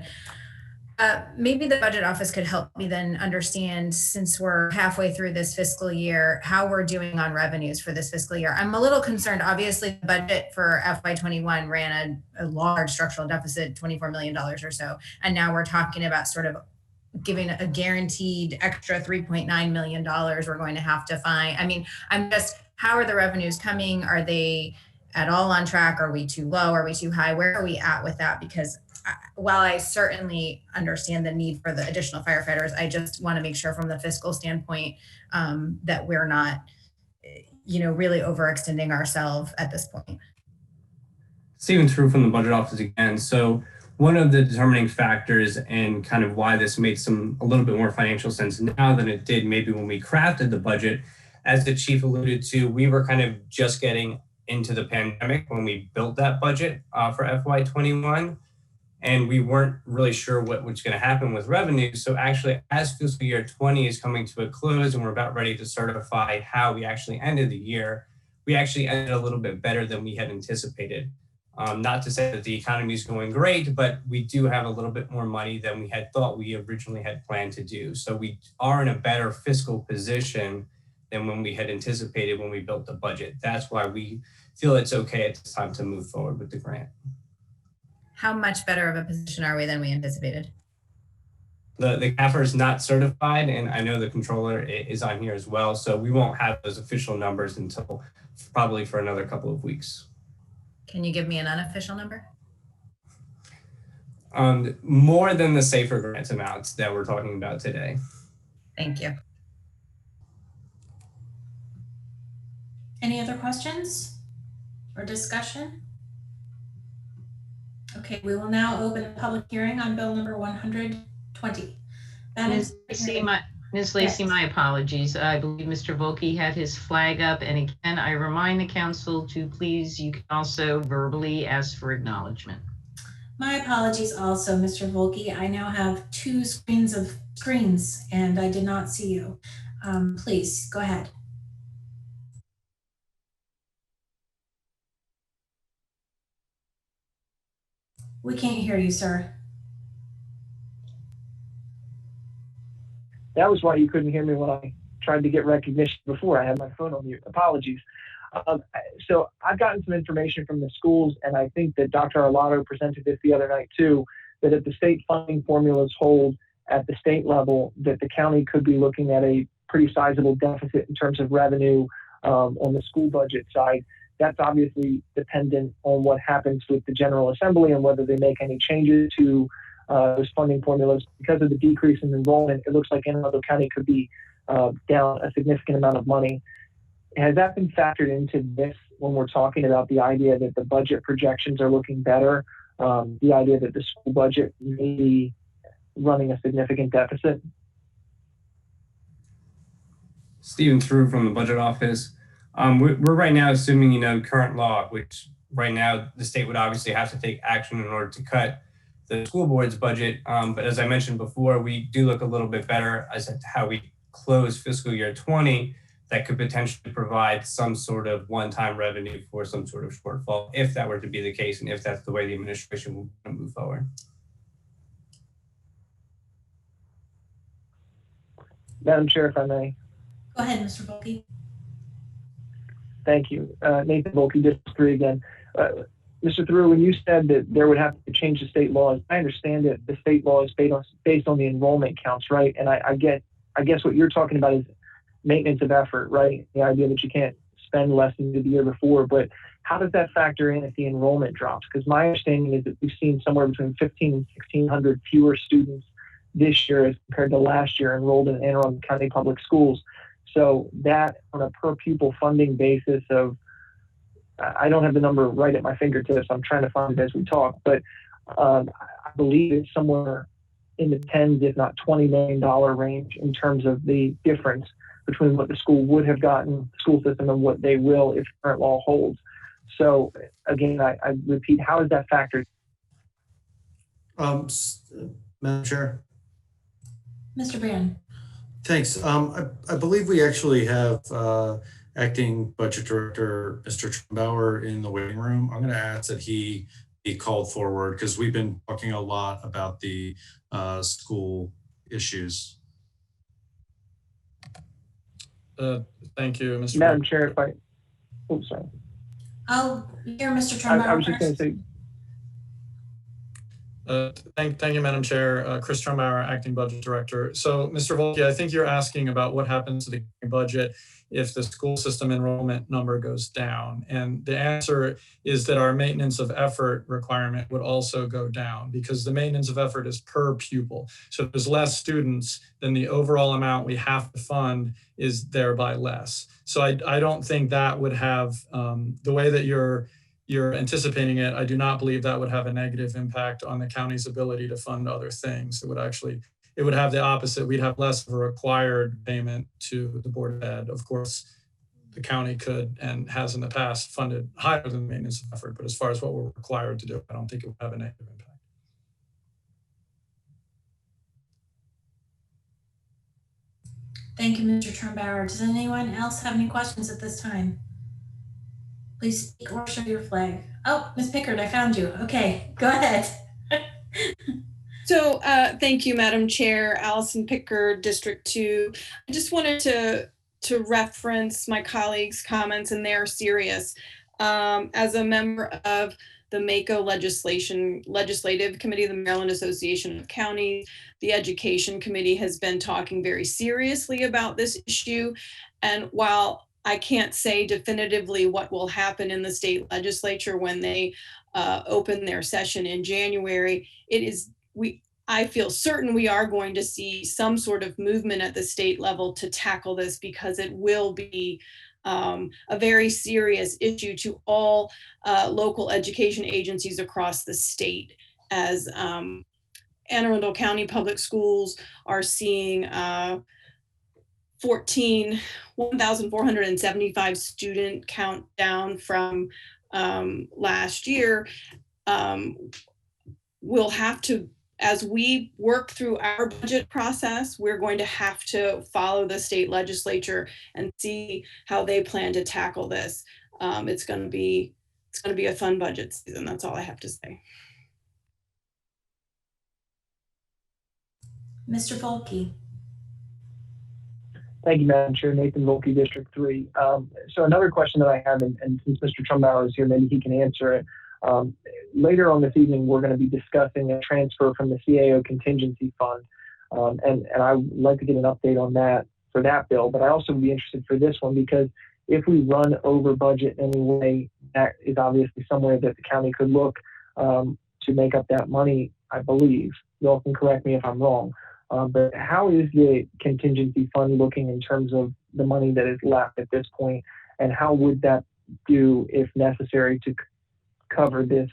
K: Maybe the Budget Office could help me then understand, since we're halfway through this fiscal year, how we're doing on revenues for this fiscal year. I'm a little concerned. Obviously, the budget for FY21 ran a large structural deficit, $24 million or so. And now we're talking about sort of giving a guaranteed extra $3.9 million we're going to have to find. I mean, how are the revenues coming? Are they at all on track? Are we too low? Are we too high? Where are we at with that? Because while I certainly understand the need for the additional firefighters, I just want to make sure from the fiscal standpoint that we're not, really overextending ourselves at this point.
T: Stephen True from the Budget Office again. So one of the determining factors and kind of why this made a little bit more financial sense now than it did maybe when we crafted the budget, as the chief alluded to, we were kind of just getting into the pandemic when we built that budget for FY21. And we weren't really sure what was going to happen with revenue. So actually, as fiscal year 20 is coming to a close and we're about ready to certify how we actually ended the year, we actually ended a little bit better than we had anticipated. Not to say that the economy is going great, but we do have a little bit more money than we had thought we originally had planned to do. So we are in a better fiscal position than when we had anticipated when we built the budget. That's why we feel it's okay at this time to move forward with the grant.
K: How much better of a position are we than we anticipated?
T: The CAFR is not certified, and I know the controller is on here as well. So we won't have those official numbers until probably for another couple of weeks.
K: Can you give me an unofficial number?
T: More than the SAFER grants amounts that we're talking about today.
K: Thank you.
A: Any other questions or discussion? Okay, we will now open a public hearing on bill number 120.
B: Ms. Lacy, my apologies. I believe Mr. Volkey had his flag up. And again, I remind the council to please, you can also verbally ask for acknowledgement.
A: My apologies also, Mr. Volkey. I now have two screens and I did not see you. Please go ahead. We can't hear you, sir.
G: That was why you couldn't hear me when I tried to get recognition before. I had my phone on mute. Apologies. So I've gotten some information from the schools, and I think that Dr. Arlotto presented this the other night too, that if the state funding formulas hold at the state level, that the county could be looking at a pretty sizable deficit in terms of revenue on the school budget side. That's obviously dependent on what happens with the General Assembly and whether they make any changes to those funding formulas. Because of the decrease in enrollment, it looks like Anne Arundel County could be down a significant amount of money. Has that been factored into this when we're talking about the idea that the budget projections are looking better, the idea that the school budget may be running a significant deficit?
T: Stephen Through from the budget office. We're right now assuming, current law, which right now the state would obviously have to take action in order to cut the school board's budget. But as I mentioned before, we do look a little bit better as to how we close fiscal year 20. That could potentially provide some sort of one-time revenue for some sort of shortfall, if that were to be the case, and if that's the way the administration will move forward.
G: Madam Chair, if I may.
A: Go ahead, Mr. Volkey.
G: Thank you. Nathan Volkey, District 3 again. Mr. Through, when you said that there would have to change the state laws, I understand that the state law is based on the enrollment counts, right? And I guess what you're talking about is maintenance of effort, right? The idea that you can't spend less than you did the year before, but how does that factor in if the enrollment drops? Because my understanding is that we've seen somewhere between 1,500 and 1,600 fewer students this year as compared to last year enrolled in Anne Arundel County Public Schools. So that on a per pupil funding basis of, I don't have the number right at my fingertips, I'm trying to find it as we talk, but I believe it's somewhere in the tens, if not $20 million range in terms of the difference between what the school would have gotten, school system, and what they will if current law holds. So again, I repeat, how is that factored?
J: Madam Chair.
A: Mr. Brand.
J: Thanks. I believe we actually have Acting Budget Director Mr. Trumbauer in the waiting room. I'm going to ask that he be called forward because we've been talking a lot about the school issues.
U: Thank you, Mr.
G: Madam Chair, if I, oops, sorry.
A: I'll hear Mr. Trumbauer.
G: I was just going to say.
U: Thank you, Madam Chair. Chris Trumbauer, Acting Budget Director. So, Mr. Volkey, I think you're asking about what happens to the budget if the school system enrollment number goes down. And the answer is that our maintenance of effort requirement would also go down because the maintenance of effort is per pupil. So if there's less students, then the overall amount we have to fund is thereby less. So I don't think that would have, the way that you're anticipating it, I do not believe that would have a negative impact on the county's ability to fund other things. It would have the opposite. We'd have less of a required payment to the Board of Ed. Of course, the county could and has in the past funded higher than the maintenance of effort, but as far as what we're required to do, I don't think it would have a negative impact.
A: Thank you, Mr. Trumbauer. Does anyone else have any questions at this time? Please speak or show your flag. Oh, Ms. Pickard, I found you. Okay, go ahead.
F: So thank you, Madam Chair. Allison Pickard, District 2. I just wanted to reference my colleagues' comments, and they're serious. As a member of the MACO Legislative Committee of the Maryland Association of Counties, the Education Committee has been talking very seriously about this issue. And while I can't say definitively what will happen in the state legislature when they open their session in January, I feel certain we are going to see some sort of movement at the state level to tackle this because it will be a very serious issue to all local education agencies across the state, as Anne Arundel County Public Schools are seeing 1,475 student count down from last year. We'll have to, as we work through our budget process, we're going to have to follow the state legislature and see how they plan to tackle this. It's going to be a fun budget season. That's all I have to say.
A: Mr. Volkey.
G: Thank you, Madam Chair. Nathan Volkey, District 3. So another question that I have, and since Mr. Trumbauer is here, maybe he can answer it. Later on this evening, we're going to be discussing a transfer from the CAO contingency fund. And I would like to get an update on that for that bill, but I also would be interested for this one, because if we run over budget in any way, that is obviously somewhere that the county could look to make up that money, I believe. You all can correct me if I'm wrong. But how is the contingency fund looking in terms of the money that is left at this point, and how would that do if necessary to cover this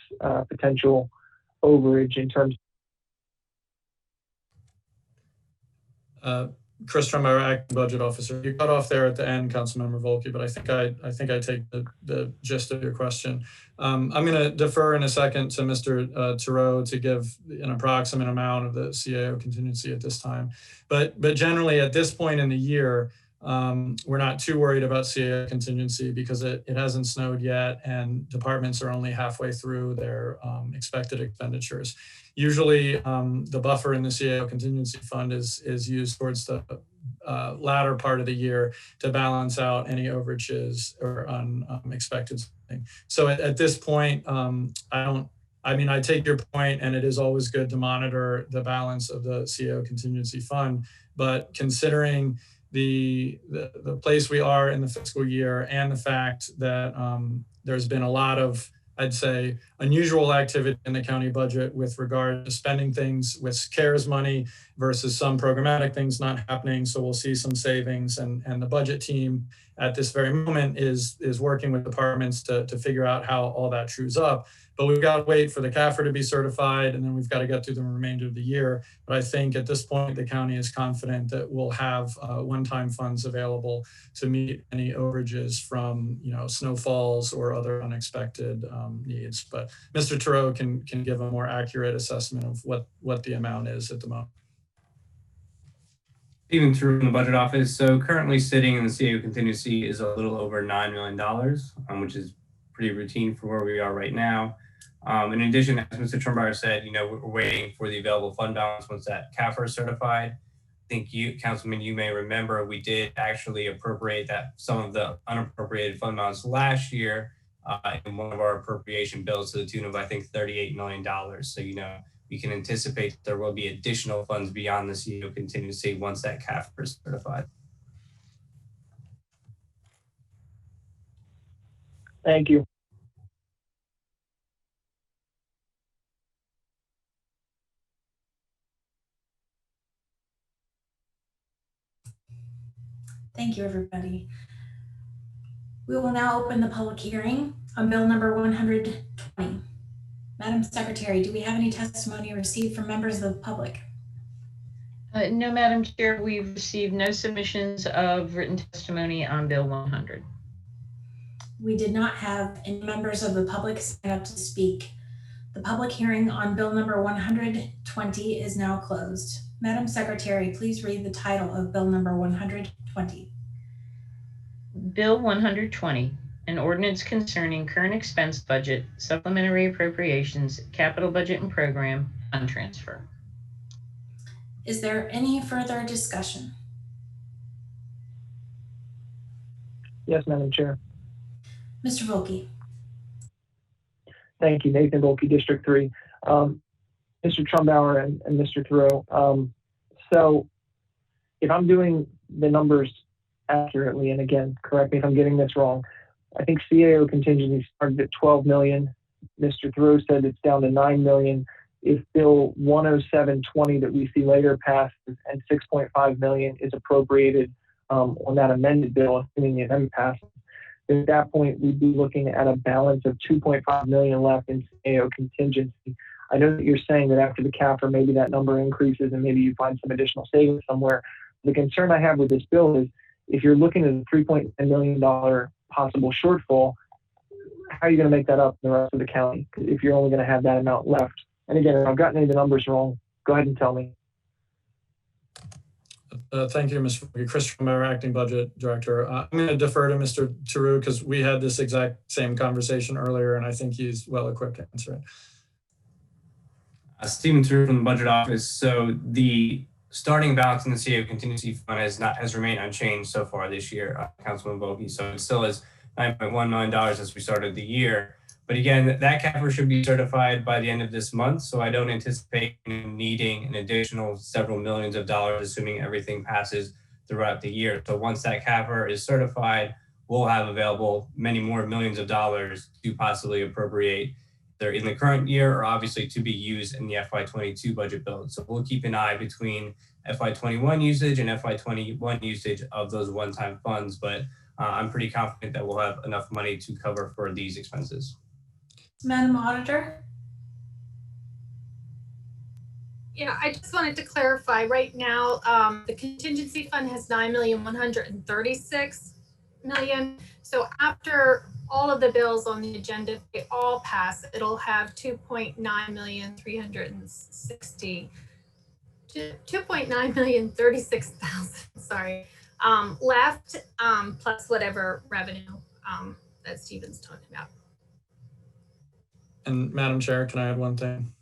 G: potential overage in terms
U: Chris Trumbauer, Acting Budget Officer. You cut off there at the end, Councilmember Volkey, but I think I take the gist of your question. I'm going to defer in a second to Mr. Thoreau to give an approximate amount of the CAO contingency at this time. But generally at this point in the year, we're not too worried about CAO contingency because it hasn't snowed yet and departments are only halfway through their expected expenditures. Usually the buffer in the CAO contingency fund is used towards the latter part of the year to balance out any overages or unexpected spending. So at this point, I take your point, and it is always good to monitor the balance of the CAO contingency fund, but considering the place we are in the fiscal year and the fact that there's been a lot of, I'd say, unusual activity in the county budget with regard to spending things with CARES money versus some programmatic things not happening. So we'll see some savings, and the budget team at this very moment is working with departments to figure out how all that trues up. But we've got to wait for the CAFR to be certified, and then we've got to get through the remainder of the year. But I think at this point, the county is confident that we'll have one-time funds available to meet any overages from, snowfalls or other unexpected needs. But Mr. Thoreau can give a more accurate assessment of what the amount is at the moment.
T: Even through the budget office. So currently sitting in the CAO contingency is a little over $9 million, which is pretty routine for where we are right now. In addition, as Mr. Trumbauer said, we're waiting for the available fund balance once that CAFR is certified. I think you, Councilman, you may remember we did actually appropriate some of the unappropriated fund balance last year in one of our appropriation bills to the tune of, I think, $38 million. So, we can anticipate there will be additional funds beyond the CAO contingency once that CAFR is certified.
G: Thank you.
A: Thank you, everybody. We will now open the public hearing on Bill number 120. Madam Secretary, do we have any testimony received from members of the public?
B: No, Madam Chair, we've received no submissions of written testimony on Bill 100.
A: We did not have any members of the public sign up to speak. The public hearing on Bill number 120 is now closed. Madam Secretary, please read the title of Bill number 120.
B: Bill 120, an ordinance concerning current expense budget, supplementary appropriations, capital budget and program, fund transfer.
A: Is there any further discussion?
G: Yes, Madam Chair.
A: Mr. Volkey.
G: Thank you, Nathan Volkey, District 3. Mr. Trumbauer and Mr. Thoreau. So if I'm doing the numbers accurately, and again, correct me if I'm getting this wrong, I think CAO contingency started at 12 million. Mr. Thoreau said it's down to 9 million. If Bill 10720 that we see later passes and 6.5 million is appropriated on that amended bill, assuming the amendment passes, At that point, we'd be looking at a balance of 2.5 million left in CAO contingency. I know that you're saying that after the CAFR, maybe that number increases and maybe you find some additional savings somewhere. The concern I have with this bill is if you're looking at a $3.9 million possible shortfall, how are you going to make that up in the rest of the county if you're only going to have that amount left? And again, if I've gotten any of the numbers wrong, go ahead and tell me.
U: Thank you, Mr. Volke. Chris Trummer, Acting Budget Director. I'm going to defer to Mr. Theroux because we had this exact same conversation earlier, and I think he's well equipped to answer it.
T: Stephen Theroux from the Budget Office. So the starting balance in the CAO contingency fund has remained unchanged so far this year, Councilman Volke. So it still is $9.1 million as we started the year. But again, that CAFR should be certified by the end of this month. So I don't anticipate needing an additional several millions of dollars, assuming everything passes throughout the year. So once that CAFR is certified, we'll have available many more millions of dollars to possibly appropriate either in the current year or obviously to be used in the FY22 budget bill. So we'll keep an eye between FY21 usage and FY21 usage of those one-time funds. But I'm pretty confident that we'll have enough money to cover for these expenses.
A: Madam Auditor?
E: Yeah, I just wanted to clarify right now, the contingency fund has $9,136,000. So after all of the bills on the agenda, if they all pass, it'll have 2.9,36,000, sorry, left, plus whatever revenue that Stephen's talking about.
U: And Madam Chair, can I add one thing?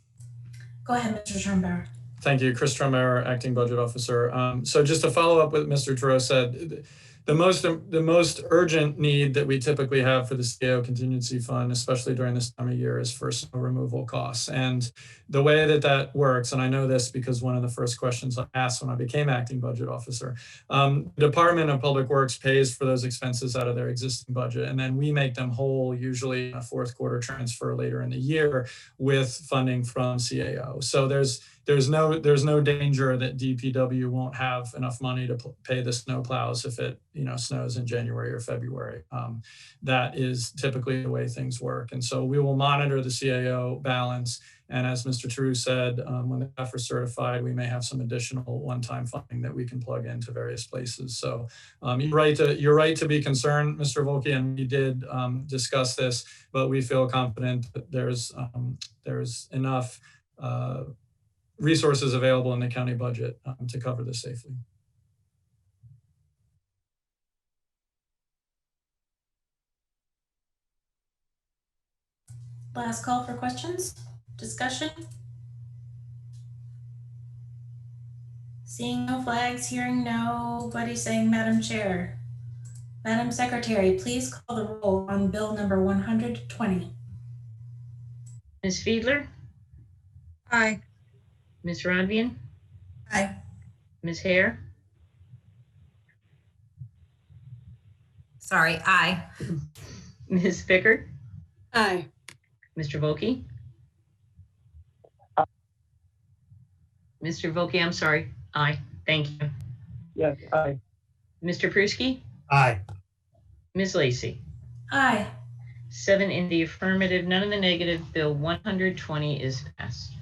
A: Go ahead, Mr. Schirmbauer.
U: Thank you, Chris Trummer, Acting Budget Officer. So just to follow up what Mr. Theroux said, the most urgent need that we typically have for the CAO contingency fund, especially during this time of year, is for snow removal costs. And the way that works, and I know this because one of the first questions I asked when I became Acting Budget Officer, the Department of Public Works pays for those expenses out of their existing budget, and then we make them whole, usually in a fourth quarter transfer later in the year with funding from CAO. So there's no danger that DPW won't have enough money to pay the snow plows if it snows in January or February. That is typically the way things work. And so we will monitor the CAO balance. And as Mr. Theroux said, when the CAFR is certified, we may have some additional one-time funding that we can plug into various places. So you're right to be concerned, Mr. Volke, and we did discuss this, but we feel confident that there's enough resources available in the county budget to cover this safely.
A: Last call for questions, discussion. Seeing no flags, hearing nobody saying Madam Chair. Madam Secretary, please call the roll on bill number 120.
B: Ms. Fiedler?
C: Aye.
B: Ms. Rodvian?
C: Aye.
B: Ms. Hare?
K: Sorry, aye.
B: Ms. Pickard?
F: Aye.
B: Mr. Volke? Mr. Volke, I'm sorry. Aye. Thank you.
G: Yes, aye.
B: Mr. Pruski?
H: Aye.
B: Ms. Lacy?
A: Aye.
B: 7 in the affirmative, none in the negative. Bill 120 is passed.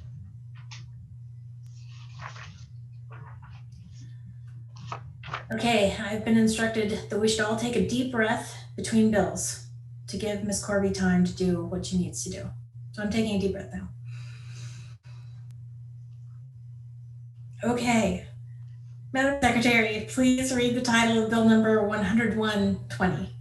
A: Okay, I've been instructed that we should all take a deep breath between bills to give Ms. Corby time to do what she needs to do. So I'm taking a deep breath now. Okay, Madam Secretary, please read the title of bill number 10120.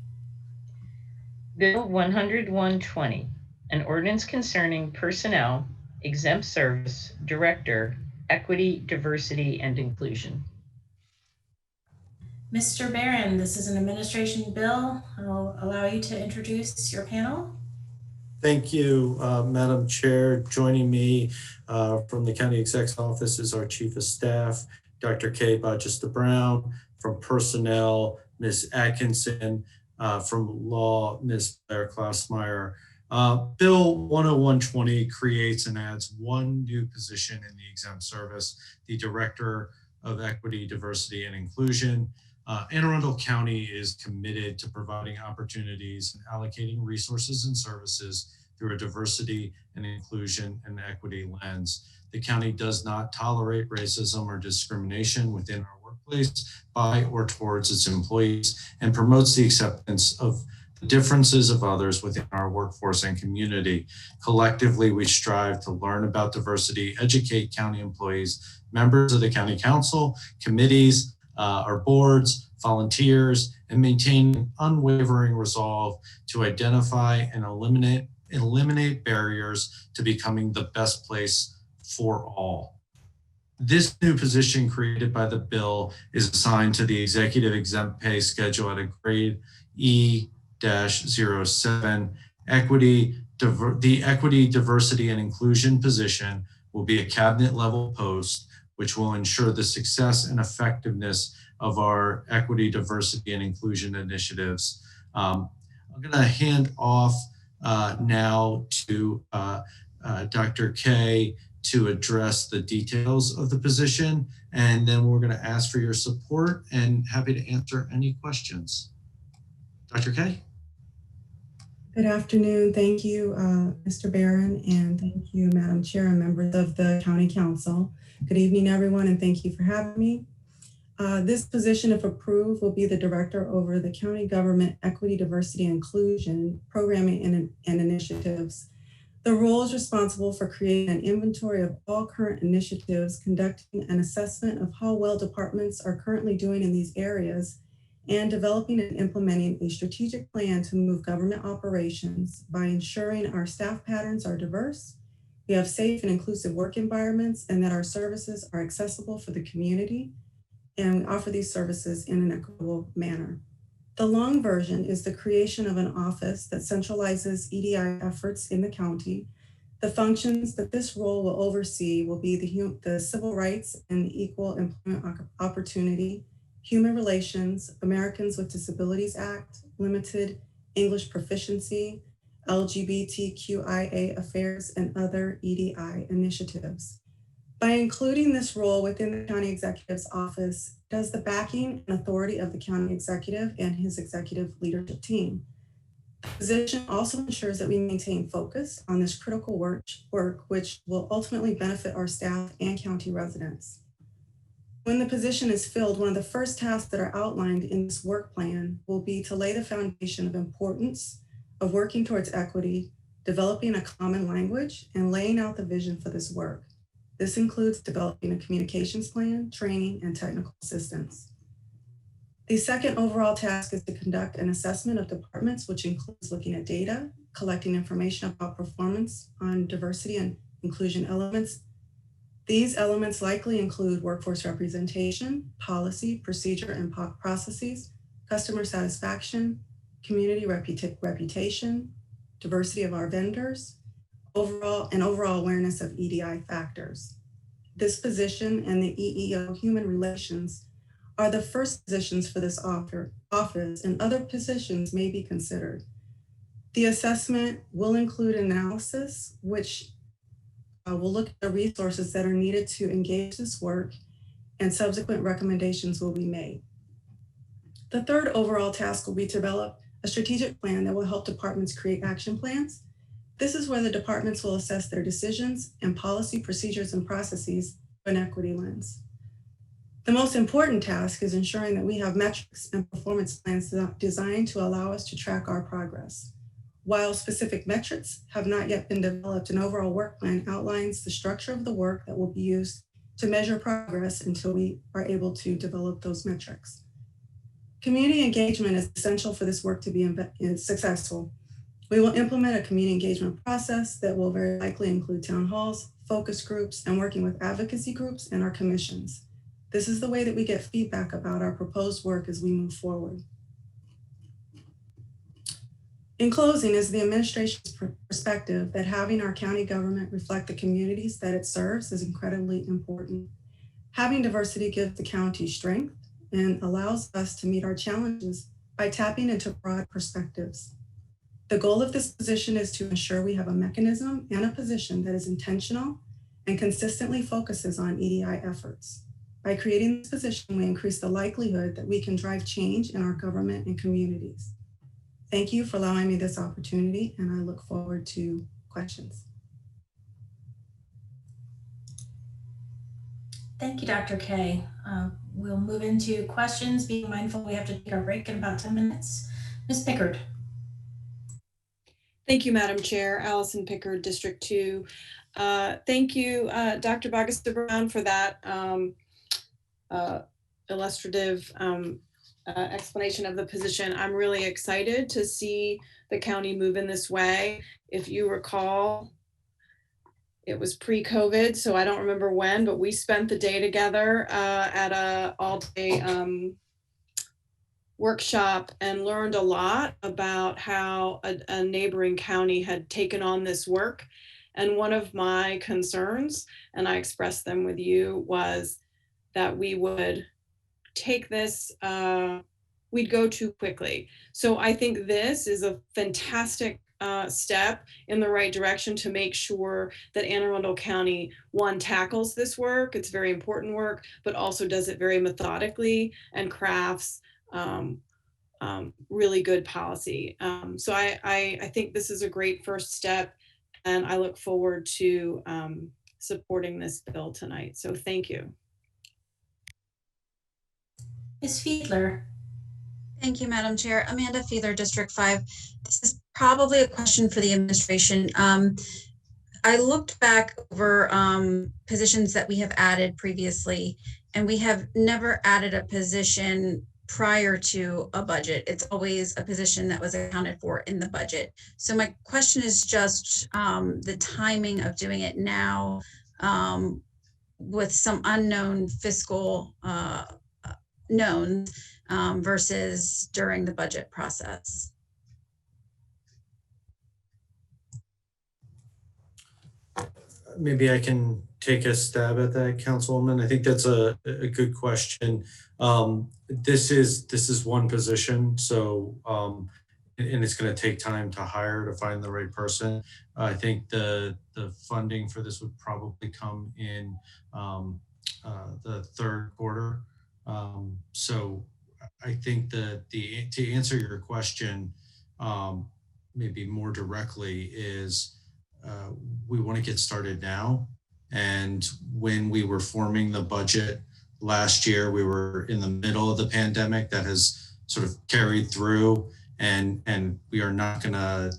B: Bill 10120, an ordinance concerning personnel, exempt service, director, equity, diversity, and inclusion.
A: Mr. Barron, this is an administration bill. I'll allow you to introduce your panel.
J: Thank you, Madam Chair. Joining me from the County Exec's Office is our Chief of Staff, Dr. Kay Bajesta Brown, from Personnel, Ms. Atkinson, from Law, Ms. Claire Klausmeyer. Bill 10120 creates and adds one new position in the exempt service, the Director of Equity, Diversity, and Inclusion. Anne Arundel County is committed to providing opportunities and allocating resources and services through a diversity and inclusion and equity lens. The county does not tolerate racism or discrimination within our workplace by or towards its employees, and promotes the acceptance of the differences of others within our workforce and community. Collectively, we strive to learn about diversity, educate county employees, members of the county council, committees, our boards, volunteers, and maintain an unwavering resolve to identify and eliminate barriers to becoming the best place for all. This new position created by the bill is assigned to the executive exempt pay schedule at a grade E-07. The equity, diversity, and inclusion position will be a cabinet level post, which will ensure the success and effectiveness of our equity, diversity, and inclusion initiatives. I'm gonna hand off now to Dr. K to address the details of the position, and then we're gonna ask for your support and happy to answer any questions. Dr. K?
D: Good afternoon. Thank you, Mr. Barron, and thank you, Madam Chair and members of the County Council. Good evening, everyone, and thank you for having me. This position, if approved, will be the Director over the County Government Equity, Diversity, and Inclusion Programming and Initiatives. The role is responsible for creating an inventory of all current initiatives, conducting an assessment of how well departments are currently doing in these areas, and developing and implementing a strategic plan to move government operations by ensuring our staff patterns are diverse, we have safe and inclusive work environments, and that our services are accessible for the community, and we offer these services in an equitable manner. The long version is the creation of an office that centralizes EDI efforts in the county. The functions that this role will oversee will be the civil rights and equal employment opportunity, human relations, Americans with Disabilities Act, limited English proficiency, LGBTQIA affairs, and other EDI initiatives. By including this role within the county executive's office, does the backing and authority of the county executive and his executive leadership team. The position also ensures that we maintain focus on this critical work which will ultimately benefit our staff and county residents. When the position is filled, one of the first tasks that are outlined in this work plan will be to lay the foundation of importance of working towards equity, developing a common language, and laying out the vision for this work. This includes developing a communications plan, training, and technical assistance. The second overall task is to conduct an assessment of departments, which includes looking at data, collecting information about performance on diversity and inclusion elements. These elements likely include workforce representation, policy, procedure, and processes, customer satisfaction, community reputation, diversity of our vendors, overall awareness of EDI factors. This position and the EEO Human Relations are the first positions for this office, and other positions may be considered. The assessment will include analysis, which will look at the resources that are needed to engage this work, and subsequent recommendations will be made. The third overall task will be to develop a strategic plan that will help departments create action plans. This is where the departments will assess their decisions and policy, procedures, and processes through an equity lens. The most important task is ensuring that we have metrics and performance plans designed to allow us to track our progress. While specific metrics have not yet been developed, an overall work plan outlines the structure of the work that will be used to measure progress until we are able to develop those metrics. Community engagement is essential for this work to be successful. We will implement a community engagement process that will very likely include town halls, focus groups, and working with advocacy groups and our commissions. This is the way that we get feedback about our proposed work as we move forward. In closing, is the administration's perspective that having our county government reflect the communities that it serves is incredibly important. Having diversity gives the county strength and allows us to meet our challenges by tapping into broad perspectives. The goal of this position is to ensure we have a mechanism and a position that is intentional and consistently focuses on EDI efforts. By creating this position, we increase the likelihood that we can drive change in our government and communities. Thank you for allowing me this opportunity, and I look forward to questions.
A: Thank you, Dr. K. We'll move into questions, being mindful we have to take our break in about 10 minutes. Ms. Pickard.
F: Thank you, Madam Chair. Allison Pickard, District 2. Thank you, Dr. Bagasta Brown, for that illustrative explanation of the position. I'm really excited to see the county move in this way. If you recall, it was pre-COVID, so I don't remember when, but we spent the day together at a all-day workshop and learned a lot about how a neighboring county had taken on this work. And one of my concerns, and I expressed them with you, was that we would take this, we'd go too quickly. So I think this is a fantastic step in the right direction to make sure that Anne Arundel County, one, tackles this work, it's very important work, but also does it very methodically and crafts really good policy. So I think this is a great first step, and I look forward to supporting this bill tonight. So thank you.
A: Ms. Fiedler.
C: Thank you, Madam Chair. Amanda Fiedler, District 5. This is probably a question for the administration. I looked back over positions that we have added previously, and we have never added a position prior to a budget. It's always a position that was accounted for in the budget. So my question is just the timing of doing it now with some unknown fiscal knowns versus during the budget process.
J: Maybe I can take a stab at that, Councilwoman. I think that's a good question. This is one position, so and it's going to take time to hire to find the right person. I think the funding for this would probably come in the third quarter. So I think that to answer your question, maybe more directly, is we want to get started now. And when we were forming the budget last year, we were in the middle of the pandemic that has sort of carried through, and we are not going to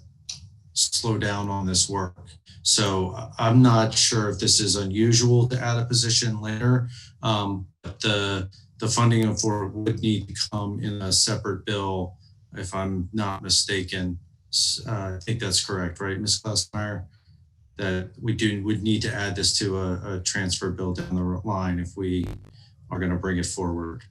J: slow down on this work. So I'm not sure if this is unusual to add a position later, but the funding for it would need to come in a separate bill, if I'm not mistaken. I think that's correct, right, Ms. Klausmeier? That would need to add this to a transfer bill down the line if we are going to bring it forward.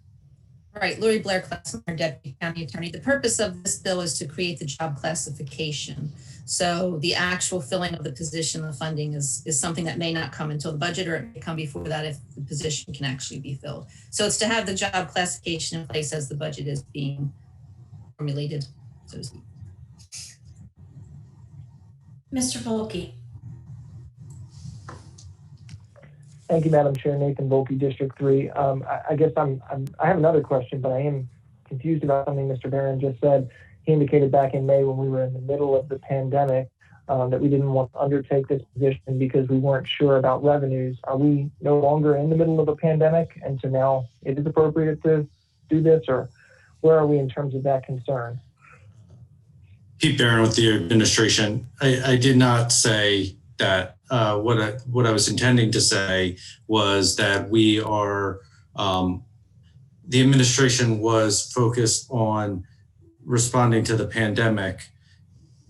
I: Right, Lori Blair, Klausmeier, Deputy County Attorney. The purpose of this bill is to create the job classification. So the actual filling of the position, the funding is something that may not come until the budget, or it may come before that if the position can actually be filled. So it's to have the job classification in place as the budget is being formulated, so to speak.
A: Mr. Volke.
G: Thank you, Madam Chair. Nathan Volpe, District 3. I guess I have another question, but I am confused about something Mr. Barron just said. He indicated back in May, when we were in the middle of the pandemic, that we didn't want to undertake this position because we weren't sure about revenues. Are we no longer in the middle of a pandemic, and so now it is appropriate to do this, or where are we in terms of that concern?
J: Pete Barron with the administration. I did not say that. What I was intending to say was that we are, the administration was focused on responding to the pandemic.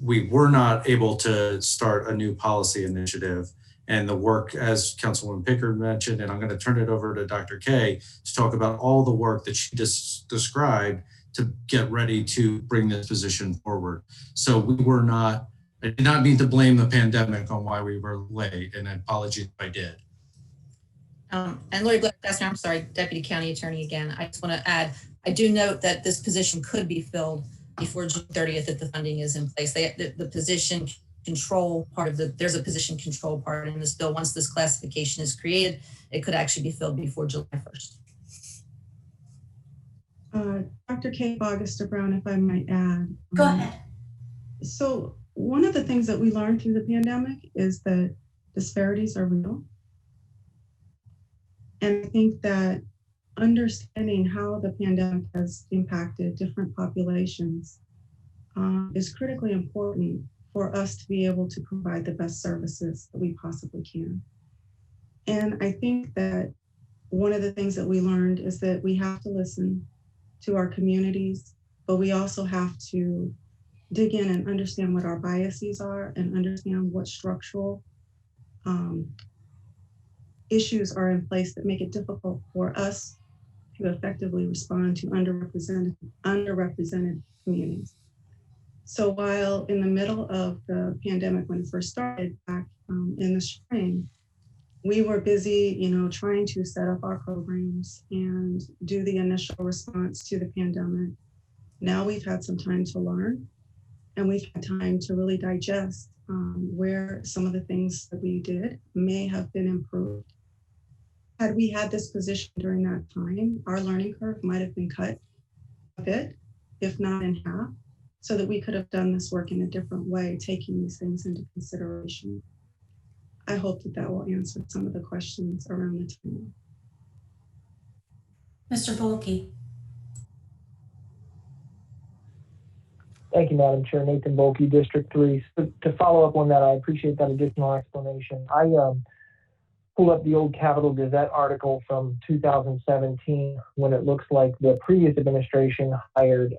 J: We were not able to start a new policy initiative, and the work, as Councilwoman Pickard mentioned, and I'm going to turn it over to Dr. K to talk about all the work that she just described to get ready to bring this position forward. So I did not mean to blame the pandemic on why we were late, and I apologize if I did.
I: And Lori Blair, I'm sorry, Deputy County Attorney again. I just want to add, I do note that this position could be filled before June 30th if the funding is in place. The position control part of there's a position control part in this bill. Once this classification is created, it could actually be filled before July 1st.
D: Dr. Kate Augusta Brown, if I might add.
A: Go ahead.
D: So one of the things that we learned through the pandemic is that disparities are real. And I think that understanding how the pandemic has impacted different populations is critically important for us to be able to provide the best services that we possibly can. And I think that one of the things that we learned is that we have to listen to our communities, but we also have to dig in and understand what our biases are and understand what structural issues are in place that make it difficult for us to effectively respond to underrepresented communities. So while in the middle of the pandemic, when it first started back in the spring, we were busy, trying to set up our programs and do the initial response to the pandemic. Now we've had some time to learn, and we've had time to really digest where some of the things that we did may have been improved. Had we had this position during that time, our learning curve might have been cut a bit, if not in half, so that we could have done this work in a different way, taking these things into consideration. I hope that will answer some of the questions around the time.
A: Mr. Volkey.
G: Thank you, Madam Chair. Nathan Volkey, District 3. So to follow up on that, I appreciate that additional explanation. I pulled up the old Capitol Gazette article from 2017 when it looks like the previous administration hired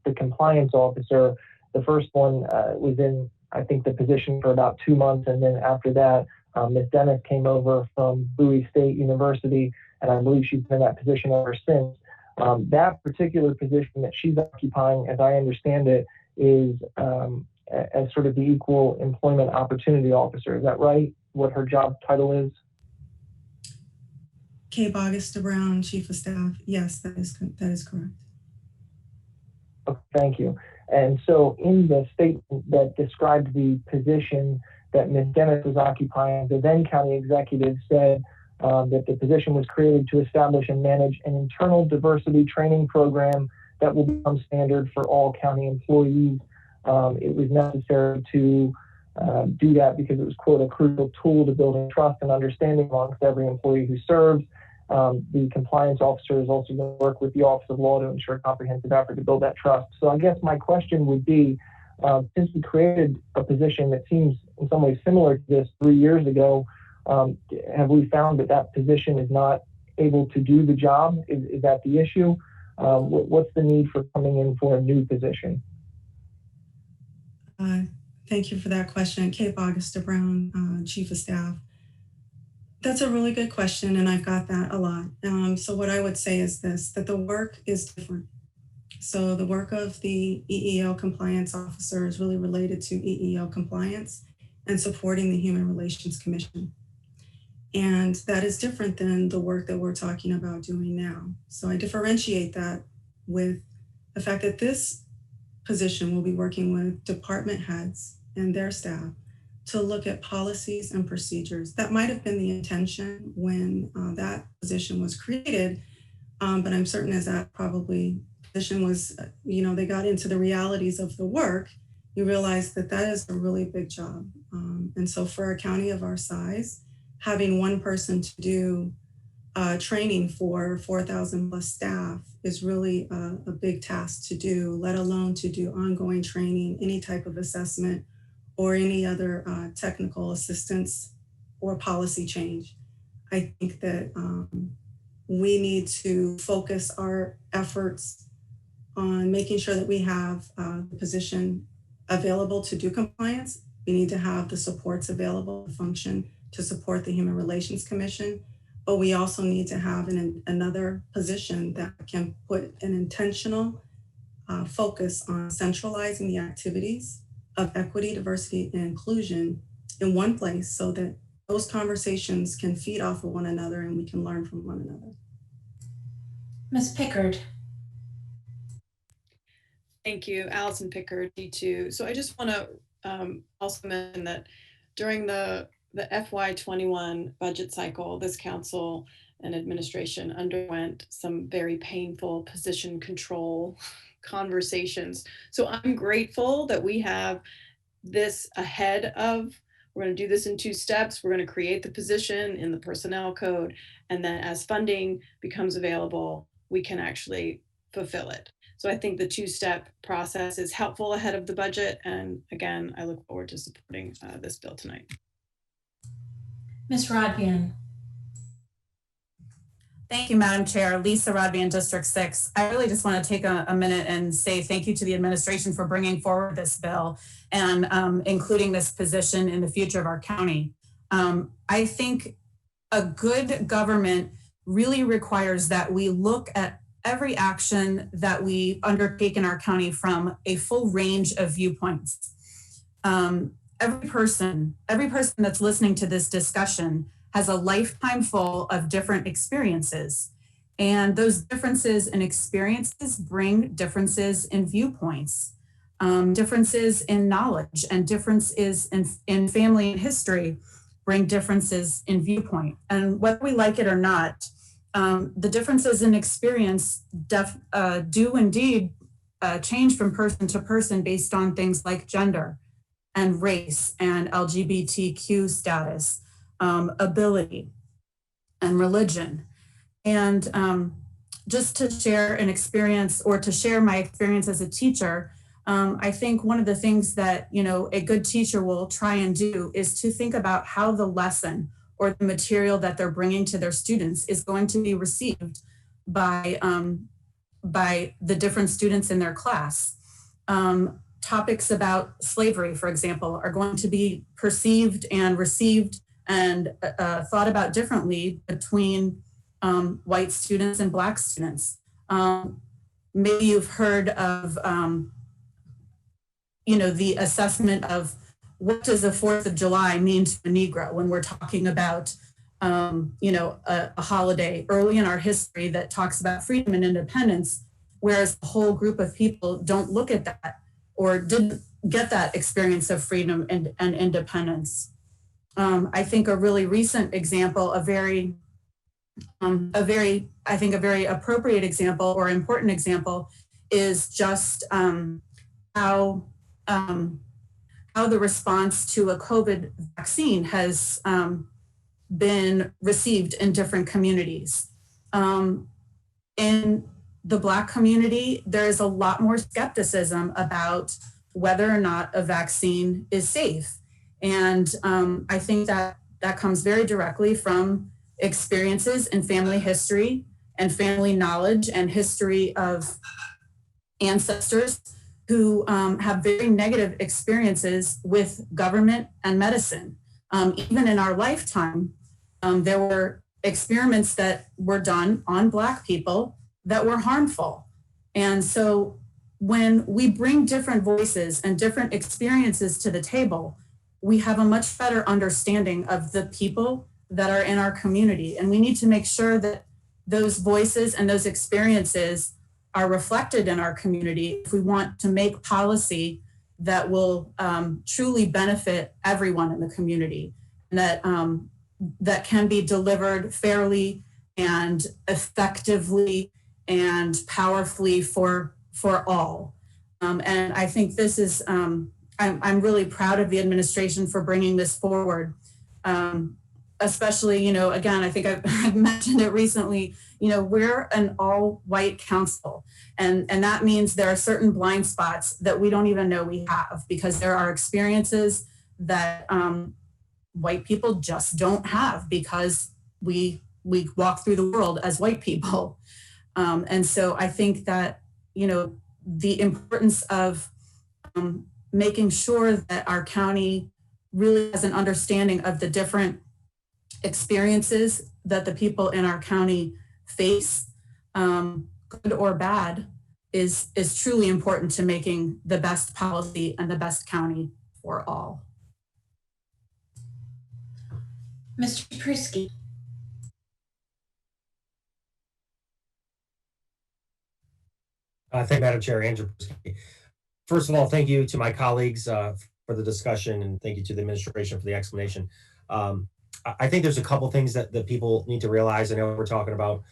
G: the compliance officer. The first one was in, I think, the position for about 2 months. And then after that, Ms. Dennis came over from Bowie State University, and I believe she's been in that position ever since. That particular position that she's occupying, as I understand it, is as sort of the Equal Employment Opportunity Officer. Is that right? What her job title is?
D: Kate Augusta Brown, Chief of Staff. Yes, that is correct.
G: Okay, thank you. And so in the statement that described the position that Ms. Dennis was occupying, the then county executive said that the position was created to establish and manage an internal diversity training program that will become standard for all county employees. It was necessary to do that because it was, quote, a crucial tool to building trust and understanding amongst every employee who serves. The compliance officer is also going to work with the Office of Law to ensure a comprehensive effort to build that trust. So I guess my question would be, since we created a position that seems in some ways similar to this 3 years ago, have we found that that position is not able to do the job? Is that the issue? What's the need for coming in for a new position?
D: Thank you for that question. Kate Augusta Brown, Chief of Staff. That's a really good question, and I've got that a lot. So what I would say is this, that the work is different. So the work of the EEO compliance officer is really related to EEO compliance and supporting the Human Relations Commission. And that is different than the work that we're talking about doing now. So I differentiate that with the fact that this position will be working with department heads and their staff to look at policies and procedures. That might have been the intention when that position was created, but I'm certain as that probably position was, they got into the realities of the work, you realize that that is a really big job. And so for a county of our size, having one person to do training for 4,000 plus staff is really a big task to do, let alone to do ongoing training, any type of assessment, or any other technical assistance or policy change. I think that we need to focus our efforts on making sure that we have the position available to do compliance. We need to have the supports available to function to support the Human Relations Commission, but we also need to have another position that can put an intentional focus on centralizing the activities of equity, diversity, and inclusion in one place so that those conversations can feed off of one another and we can learn from one another.
A: Ms. Pickard.
F: Thank you, Allison Pickard, D2. So I just want to also mention that during the FY21 budget cycle, this council and administration underwent some very painful position control conversations. So I'm grateful that we have this ahead of, we're going to do this in 2 steps. We're going to create the position in the personnel code. And then as funding becomes available, we can actually fulfill it. So I think the 2-step process is helpful ahead of the budget. And again, I look forward to supporting this bill tonight.
A: Ms. Rodvian.
R: Thank you, Madam Chair. Lisa Rodvian, District 6. I really just want to take a minute and say thank you to the administration for bringing forward this bill and including this position in the future of our county. I think a good government really requires that we look at every action that we undertake in our county from a full range of viewpoints. Every person that's listening to this discussion has a lifetime full of different experiences. And those differences in experiences bring differences in viewpoints, differences in knowledge, and differences in family and history bring differences in viewpoint. And whether we like it or not, the differences in experience do indeed change from person to person based on things like gender and race and LGBTQ status, ability and religion. And just to share an experience or to share my experience as a teacher, I think one of the things that, a good teacher will try and do is to think about how the lesson or the material that they're bringing to their students is going to be received by the different students in their class. Topics about slavery, for example, are going to be perceived and received and thought about differently between white students and Black students. Maybe you've heard of, the assessment of what does the 4th of July mean to a Negro when we're talking about, a holiday early in our history that talks about freedom and independence, whereas a whole group of people don't look at that or didn't get that experience of freedom and independence. I think a really recent example, a very appropriate example or important example is just how the response to a COVID vaccine has been received in different communities. In the Black community, there is a lot more skepticism about whether or not a vaccine is safe. And I think that comes very directly from experiences in family history and family knowledge and history of ancestors who have very negative experiences with government and medicine. Even in our lifetime, there were experiments that were done on Black people that were harmful. And so when we bring different voices and different experiences to the table, we have a much better understanding of the people that are in our community. And we need to make sure that those voices and those experiences are reflected in our community if we want to make policy that will truly benefit everyone in the community, and that can be delivered fairly and effectively and powerfully for all. And I think this is, I'm really proud of the administration for bringing this forward. Especially, again, I think I've mentioned it recently, we're an all-white council. And that means there are certain blind spots that we don't even know we have, because there are experiences that white people just don't have because we walk through the world as white people. And so I think that, the importance of making sure that our county really has an understanding of the different experiences that the people in our county face, good or bad, is truly important to making the best policy and the best county for all.
A: Mr. Pruski.
H: Thank you, Madam Chair, Andrew Pruski. First of all, thank you to my colleagues for for the discussion, and thank you to the administration for the explanation. I think there's a couple things that people need to realize. I know we're talking about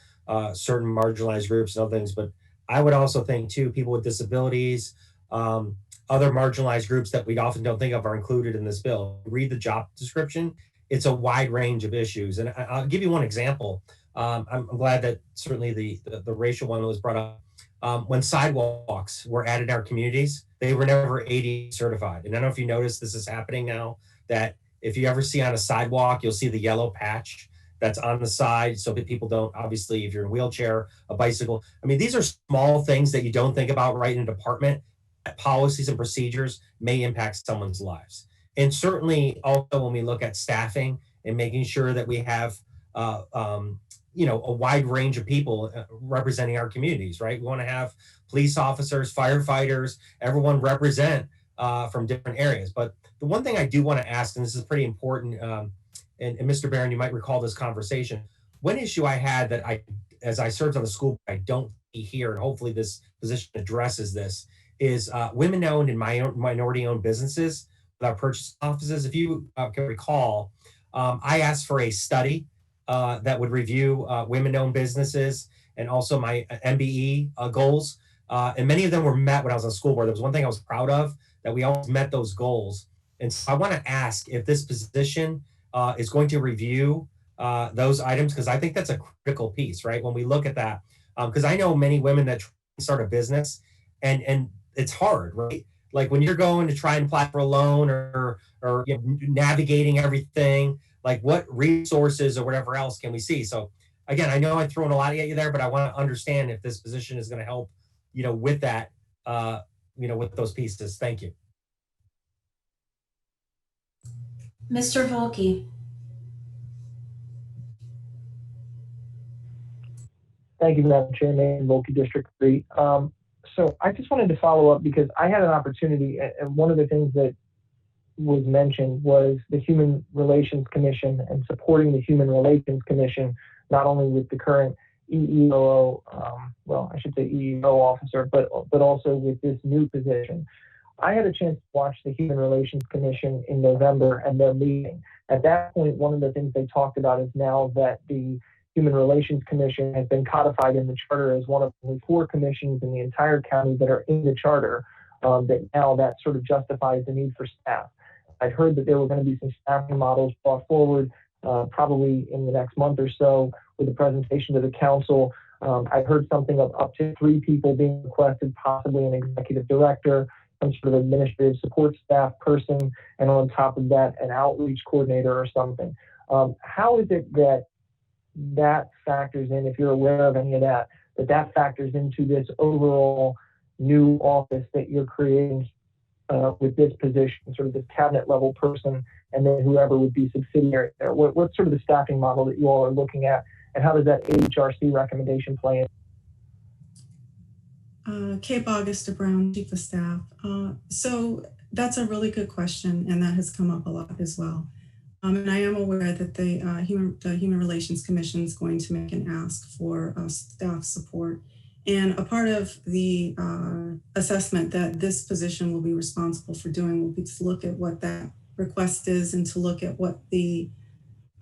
H: certain marginalized groups and other things, but I would also think too, people with disabilities, other marginalized groups that we often don't think of are included in this bill. Read the job description. It's a wide range of issues. And I'll give you one example. I'm glad that certainly the racial one was brought up. When sidewalks were added in our communities, they were never ADA certified. And I don't know if you notice this is happening now, that if you ever see on a sidewalk, you'll see the yellow patch that's on the side so that people don't, obviously, if you're in a wheelchair, a bicycle. I mean, these are small things that you don't think about right in a department. Policies and procedures may impact someone's lives. And certainly also when we look at staffing and making sure that we have, a wide range of people representing our communities, right? We want to have police officers, firefighters, everyone represent from different areas. But the one thing I do want to ask, and this is pretty important, and Mr. Barron, you might recall this conversation. One issue I had that as I served on the school, I don't see here, and hopefully this position addresses this, is women-owned and minority-owned businesses with our purchase offices. If you can recall, I asked for a study that would review women-owned businesses and also my MBE goals. And many of them were met when I was on the school board. There was one thing I was proud of, that we always met those goals. And so I want to ask if this position is going to review those items, because I think that's a critical piece, right? When we look at that, because I know many women that try to start a business and it's hard, right? Like when you're going to try and apply for a loan or navigating everything, like what resources or whatever else can we see? So again, I know I'm throwing a lot at you there, but I want to understand if this position is going to help, with that, with those pieces. Thank you.
A: Mr. Volkey.
G: Thank you, Madam Chair, Mayor Volkey, District 3. So I just wanted to follow up because I had an opportunity, and one of the things that was mentioned was the Human Relations Commission and supporting the Human Relations Commission, not only with the current EEO, EEO officer, but also with this new position. I had a chance to watch the Human Relations Commission in November and their meeting. At that point, one of the things they talked about is now that the Human Relations Commission has been codified in the charter as one of the 4 commissions in the entire county that are in the charter, that now that sort of justifies the need for staff. I'd heard that there were going to be some staffing models brought forward probably in the next month or so with a presentation to the council. I heard something of up to 3 people being requested, possibly an executive director, some sort of administrative support staff person, and on top of that, an outreach coordinator or something. How is it that factors in, if you're aware of any of that factors into this overall new office that you're creating with this position, sort of this cabinet level person, and then whoever would be subsidiary there? What's sort of the staffing model that you all are looking at, and how does that AHRC recommendation play in?
D: Cape Augusta Brown, Chief of Staff. So that's a really good question, and that has come up a lot as well. And I am aware that the Human Relations Commission is going to make an ask for staff support. And a part of the assessment that this position will be responsible for doing will be to look at what that request is and to look at what the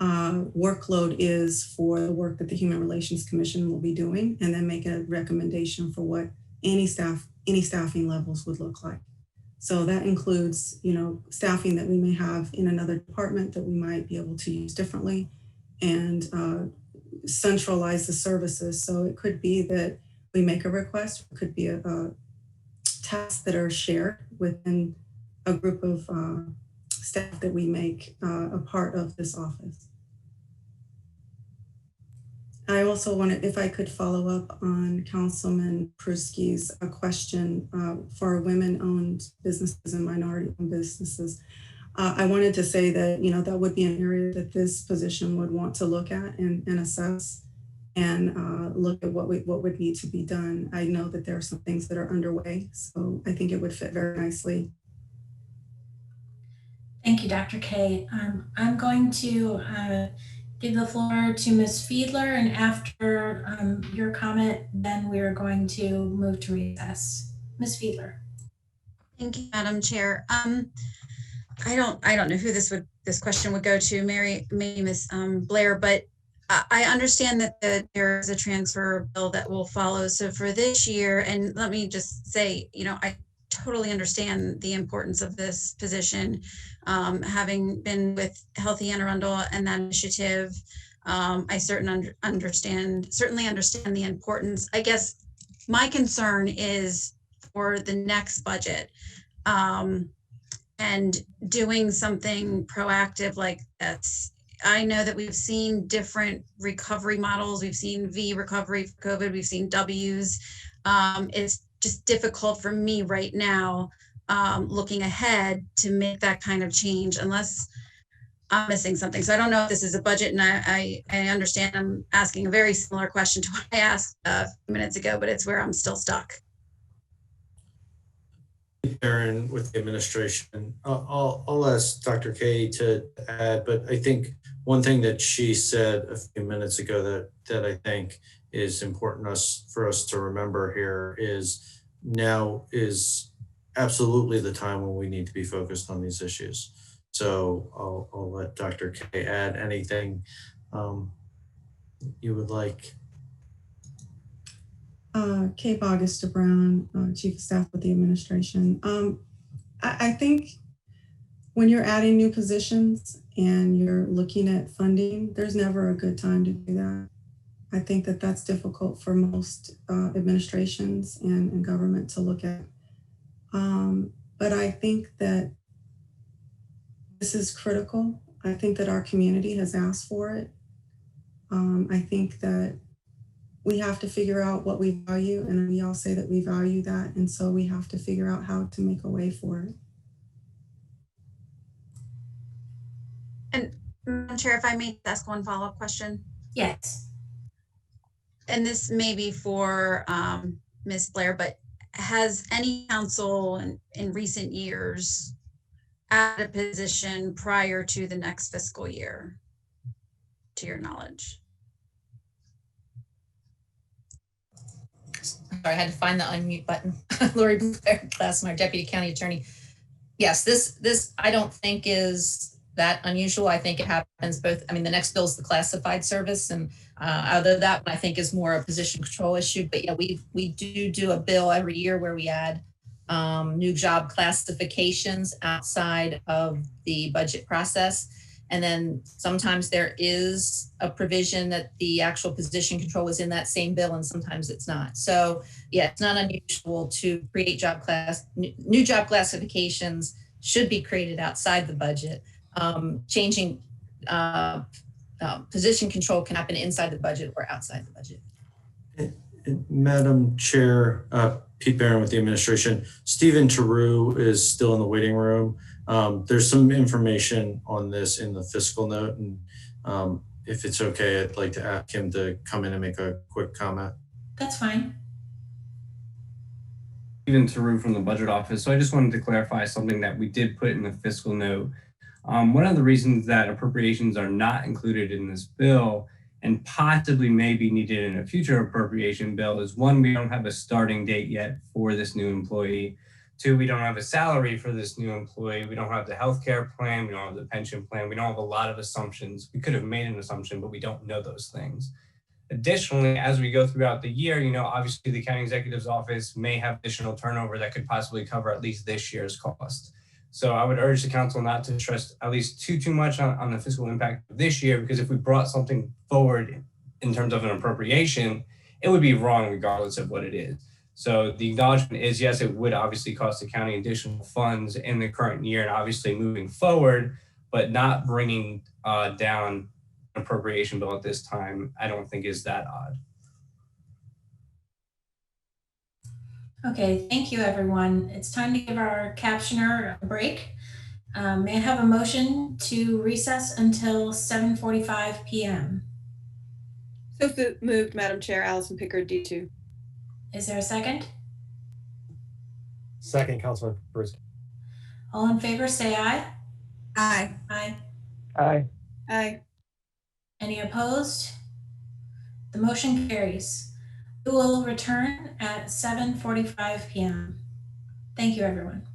D: workload is for the work that the Human Relations Commission will be doing, and then make a recommendation for what any staffing levels would look like. So that includes, staffing that we may have in another department that we might be able to use differently, and centralize the services. So it could be that we make a request, it could be a tasks that are shared within a group of staff that we make a part of this office. I also wanted, if I could follow up on Councilman Pruski's question for women-owned businesses and minority-owned businesses. I wanted to say that, that would be an area that this position would want to look at and assess, and look at what would need to be done. I know that there are some things that are underway, so I think it would fit very nicely.
A: Thank you, Dr. K. I'm going to give the floor to Ms. Fiedler, and after your comment, then we're going to move to recess. Ms. Fiedler.
C: Thank you, Madam Chair. I don't know who this question would go to, maybe Ms. Blair, but I understand that there is a transfer bill that will follow. So for this year, and let me just say, I totally understand the importance of this position. Having been with Healthy Anne Arundel and that initiative, I certainly understand the importance. I guess my concern is for the next budget. And doing something proactive like that's, I know that we've seen different recovery models. We've seen V recovery for COVID. We've seen W's. It's just difficult for me right now, looking ahead, to make that kind of change unless I'm missing something. So I don't know if this is a budget, and I understand I'm asking a very similar question to what I asked a few minutes ago, but it's where I'm still stuck.
J: Aaron with the administration. I'll ask Dr. K to add, but I think one thing that she said a few minutes ago that I think is important for us to remember here is now is absolutely the time when we need to be focused on these issues. So I'll let Dr. K add anything you would like.
D: Kay Augusta Brown, Chief of Staff with the administration. I think when you're adding new positions and you're looking at funding, there's never a good time to do that. I think that that's difficult for most administrations and government to look at. But I think that this is critical. I think that our community has asked for it. I think that we have to figure out what we value, and we all say that we value that. And so we have to figure out how to make a way for it.
C: And Madam Chair, if I may ask one follow-up question.
A: Yes.
C: And this may be for Ms. Blair, but has any council in recent years added a position prior to the next fiscal year, to your knowledge?
I: Sorry, I had to find the unmute button. Lori Blair, Glassmeyer, Deputy County Attorney. Yes, this I don't think is that unusual. I think it happens both. I mean, the next bill is the classified service, and although that one I think is more a position control issue. But yeah, we do a bill every year where we add new job classifications outside of the budget process. And then sometimes there is a provision that the actual position control is in that same bill, and sometimes it's not. So yeah, it's not unusual to create new job classifications should be created outside the budget. Changing position control can happen inside the budget or outside the budget.
J: Madam Chair, Pete Barron with the administration. Stephen Tarou is still in the waiting room. There's some information on this in the fiscal note, and if it's okay, I'd like to ask him to come in and make a quick comment.
A: That's fine.
T: Stephen Tarou from the budget office. So I just wanted to clarify something that we did put in the fiscal note. One of the reasons that appropriations are not included in this bill and possibly may be needed in a future appropriation bill is, one, we don't have a starting date yet for this new employee. Two, we don't have a salary for this new employee. We don't have the healthcare plan. We don't have the pension plan. We don't have a lot of assumptions. We could have made an assumption, but we don't know those things. Additionally, as we go throughout the year, obviously the county executive's office may have additional turnover that could possibly cover at least this year's cost. So I would urge the council not to trust at least too much on the fiscal impact of this year, because if we brought something forward in terms of an appropriation, it would be wrong regardless of what it is. So the acknowledgement is, yes, it would obviously cost the county additional funds in the current year and obviously moving forward, but not bringing down an appropriation bill at this time, I don't think is that odd.
A: Okay, thank you, everyone. It's time to give our captioner a break. May I have a motion to recess until 7:45 p.m.?
F: So moved, Madam Chair. Allison Pickard, D2.
A: Is there a second?
H: Second, Councilman Bruce.
A: All in favor, say aye.
C: Aye.
A: Aye.
G: Aye.
F: Aye.
A: Any opposed? The motion carries. We will return at 7:45 p.m. Thank you, everyone.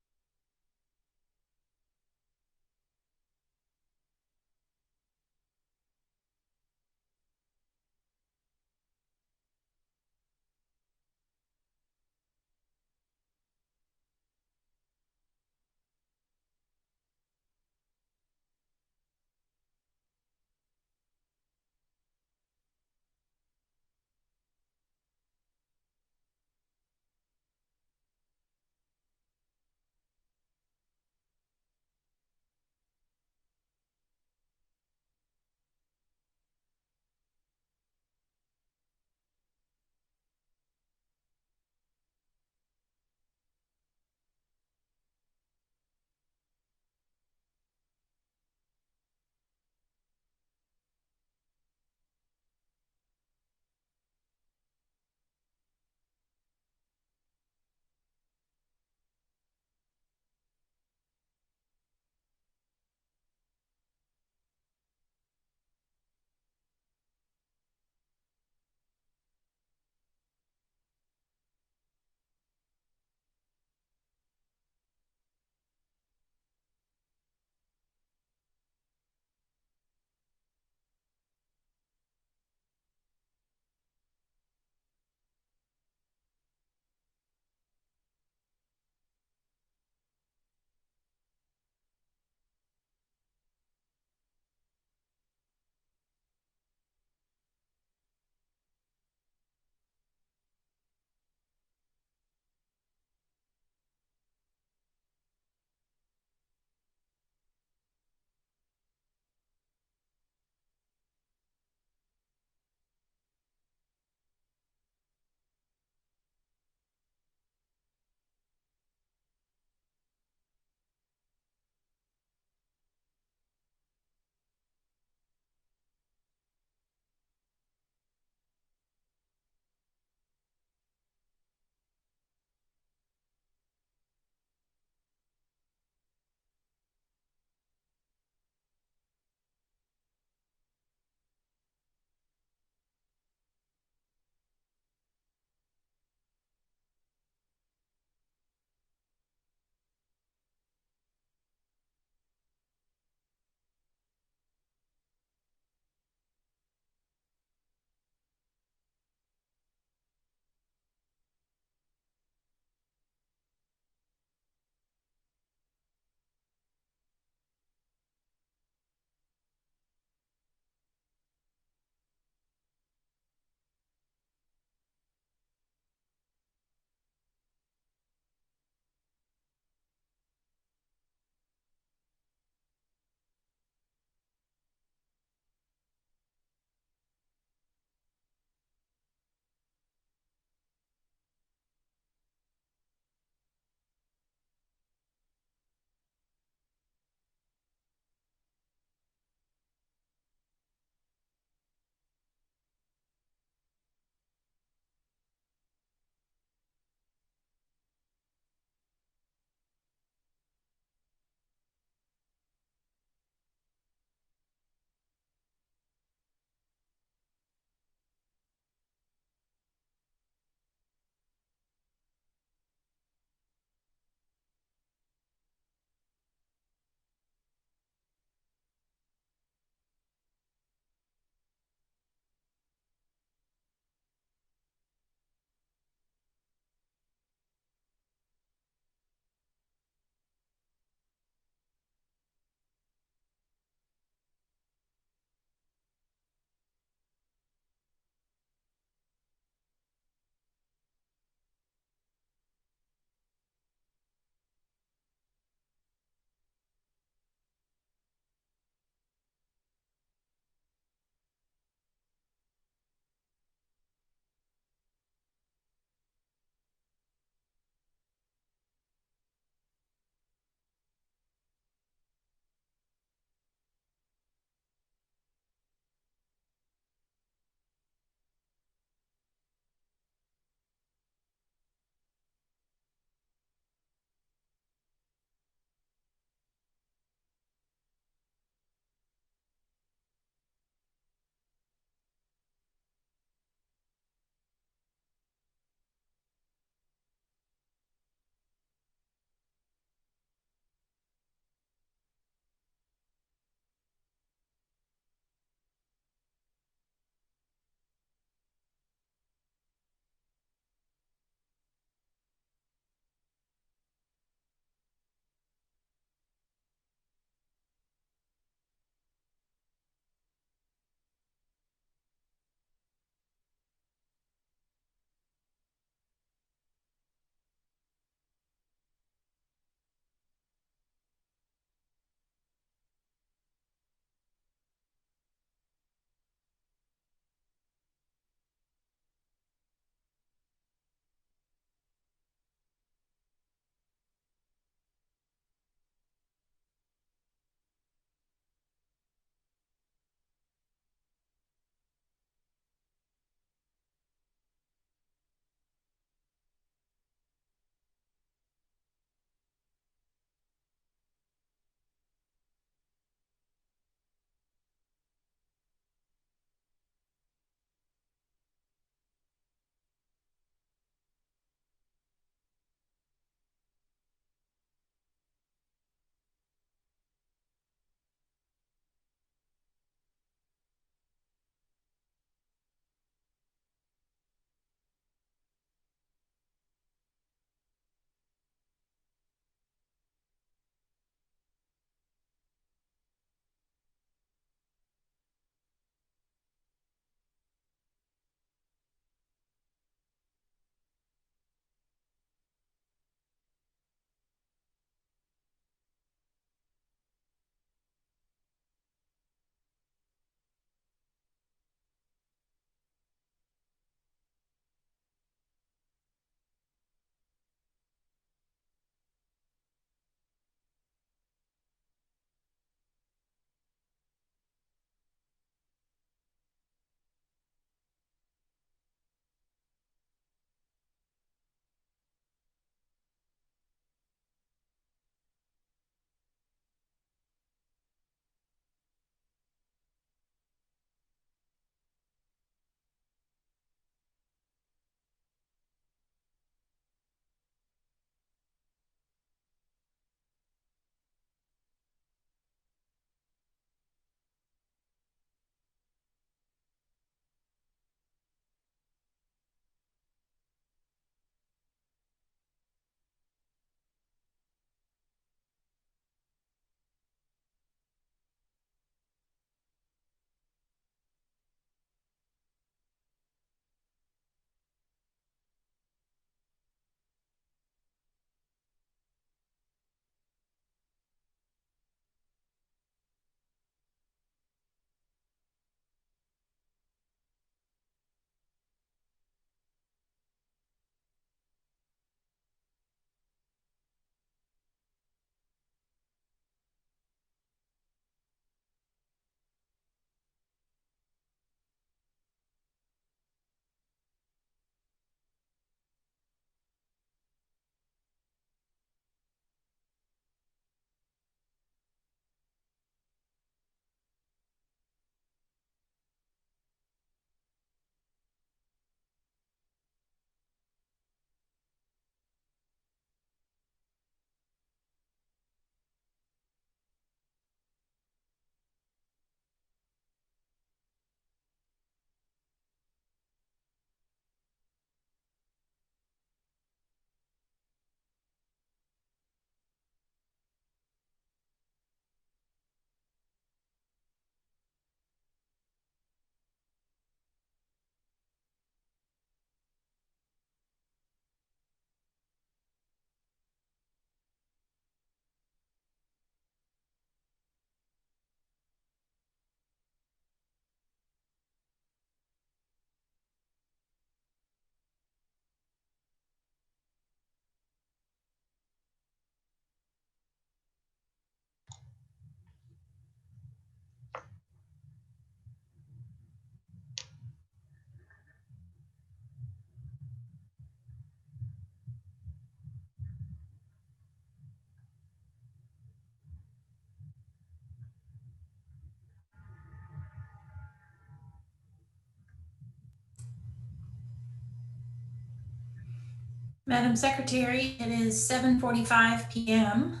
A: Madam Secretary, it is 7:45 p.m.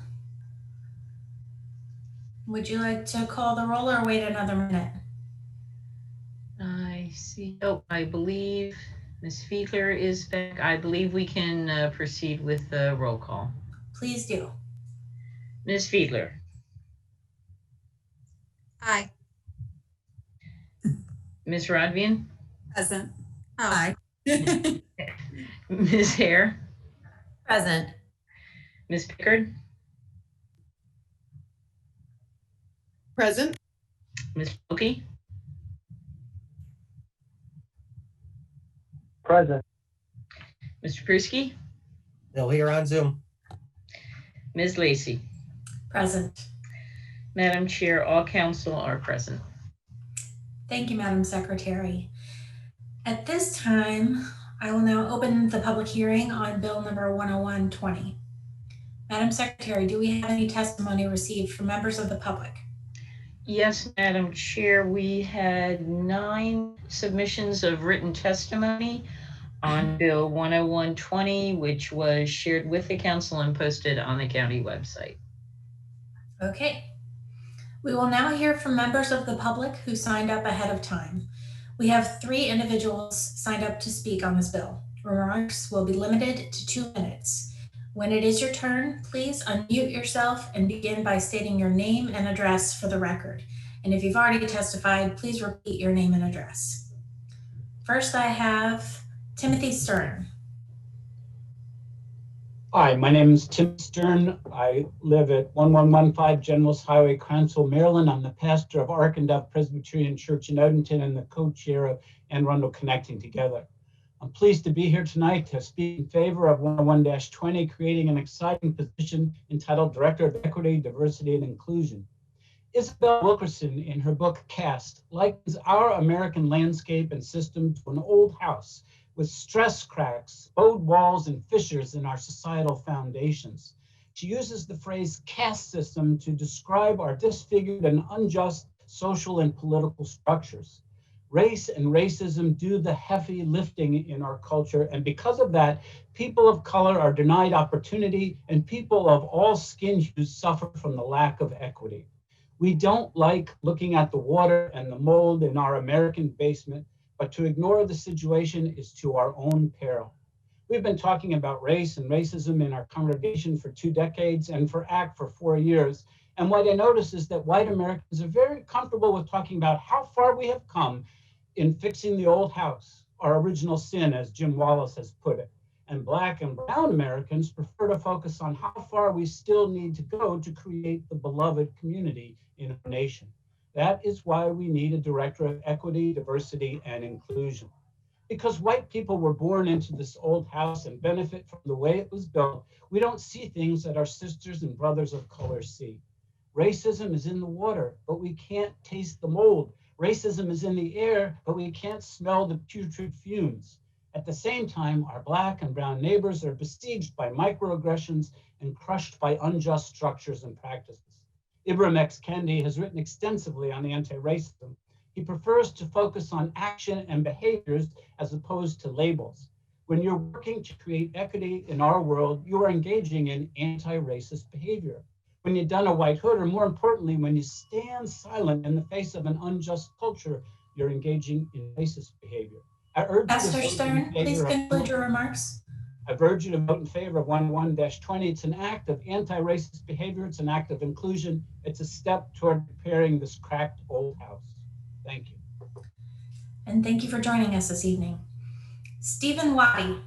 A: Would you like to call the roll or wait another minute?
B: I see. Oh, I believe Ms. Fiedler is back. I believe we can proceed with the roll call.
A: Please do.
B: Ms. Fiedler.
C: Aye.
B: Ms. Rodvian.
R: Present.
C: Oh.
R: Aye.
B: Ms. Hare.
K: Present.
B: Ms. Pickard.
F: Present.
B: Ms. Wilkie.
G: Present.
B: Mr. Pruski.
H: Still here on Zoom.
B: Ms. Lacy.
A: Present.
B: Madam Chair, all council are present.
A: Thank you, Madam Secretary. At this time, I will now open the public hearing on Bill number 10120. Madam Secretary, do we have any testimony received from members of the public?
B: Yes, Madam Chair, we had 9 submissions of written testimony on Bill 10120, which was shared with the council and posted on the county website.
A: Okay. We will now hear from members of the public who signed up ahead of time. We have 3 individuals signed up to speak on this bill. Remarks will be limited to 2 minutes. When it is your turn, please unmute yourself and begin by stating your name and address for the record. And if you've already testified, please repeat your name and address. First, I have Timothy Stern.
M: Hi, my name is Tim Stern. I live at 1115 Generals Highway, Crownsville, Maryland. I'm the pastor of Arundel Presbyterian Church in Odenton and the co-chair of Arundel Connecting Together. I'm pleased to be here tonight to speak in favor of 101-20, creating an exciting position entitled Director of Equity, Diversity, and Inclusion. Isabel Wilkerson, in her book Cast, likens our American landscape and system to an old house with stress cracks, bowed walls, and fissures in our societal foundations. She uses the phrase caste system to describe our disfigured and unjust social and political structures. Race and racism do the heavy lifting in our culture, and because of that, people of color are denied opportunity, and people of all skin hues suffer from the lack of equity. We don't like looking at the water and the mold in our American basement, but to ignore the situation is to our own peril. We've been talking about race and racism in our congregation for 2 decades and for ACT for 4 years. And what I notice is that white Americans are very comfortable with talking about how far we have come in fixing the old house, our original sin, as Jim Wallace has put it. And Black and brown Americans prefer to focus on how far we still need to go to create the beloved community in our nation. That is why we need a director of equity, diversity, and inclusion. Because white people were born into this old house and benefit from the way it was built, we don't see things that our sisters and brothers of color see. Racism is in the water, but we can't taste the mold. Racism is in the air, but we can't smell the putrid fumes. At the same time, our Black and brown neighbors are besieged by microaggressions and crushed by unjust structures and practices. Ibram X. Kendi has written extensively on anti-racism. He prefers to focus on action and behaviors as opposed to labels. When you're working to create equity in our world, you are engaging in anti-racist behavior. When you don a white hood, or more importantly, when you stand silent in the face of an unjust culture, you're engaging in racist behavior. I urge
A: Pastor Stern, please conclude your remarks.
M: I urge you to vote in favor of 101-20. It's an act of anti-racist behavior. It's an act of inclusion. It's a step toward repairing this cracked old house. Thank you.
A: And thank you for joining us this evening. Stephen Waddy.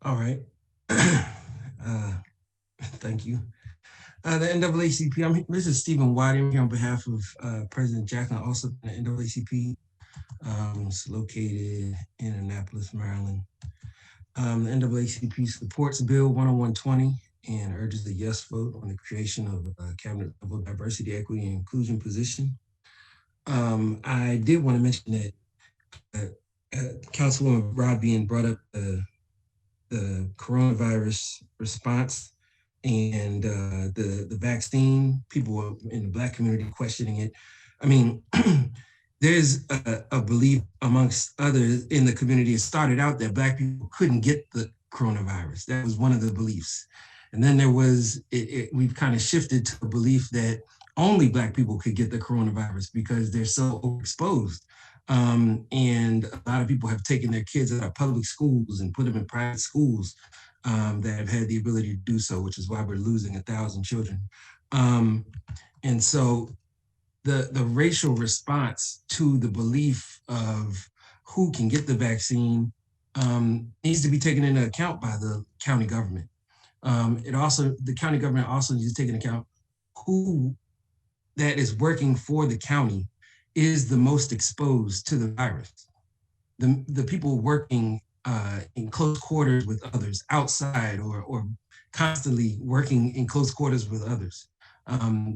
V: All right. Thank you. The NAACP, this is Stephen White. I'm here on behalf of President Jacqueline, also the NAACP. It's located in Annapolis, Maryland. The NAACP supports Bill 101-20 and urges a yes vote on the creation of a cabinet level diversity, equity, and inclusion position. I did want to mention that Councilwoman Rodvian brought up the coronavirus response and the vaccine. People in the Black community questioning it. I mean, there's a belief amongst others in the community. It started out that Black people couldn't get the coronavirus. That was one of the beliefs. And then there was, we've kind of shifted to a belief that only Black people could get the coronavirus because they're so overexposed. And a lot of people have taken their kids out of public schools and put them in private schools that have had the ability to do so, which is why we're losing 1,000 children. And so the racial response to the belief of who can get the vaccine needs to be taken into account by the county government. The county government also needs to take into account who that is working for the county is the most exposed to the virus. The people working in close quarters with others outside or constantly working in close quarters with others,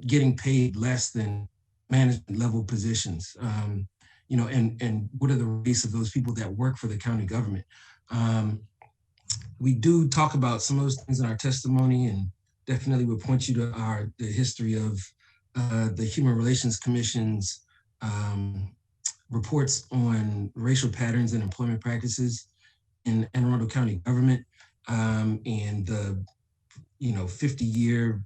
V: getting paid less than management level positions, and what are the race of those people that work for the county government? We do talk about some of those things in our testimony, and definitely would point you to the history of the Human Relations Commission's reports on racial patterns and employment practices in Anne Arundel County government, and the 50-year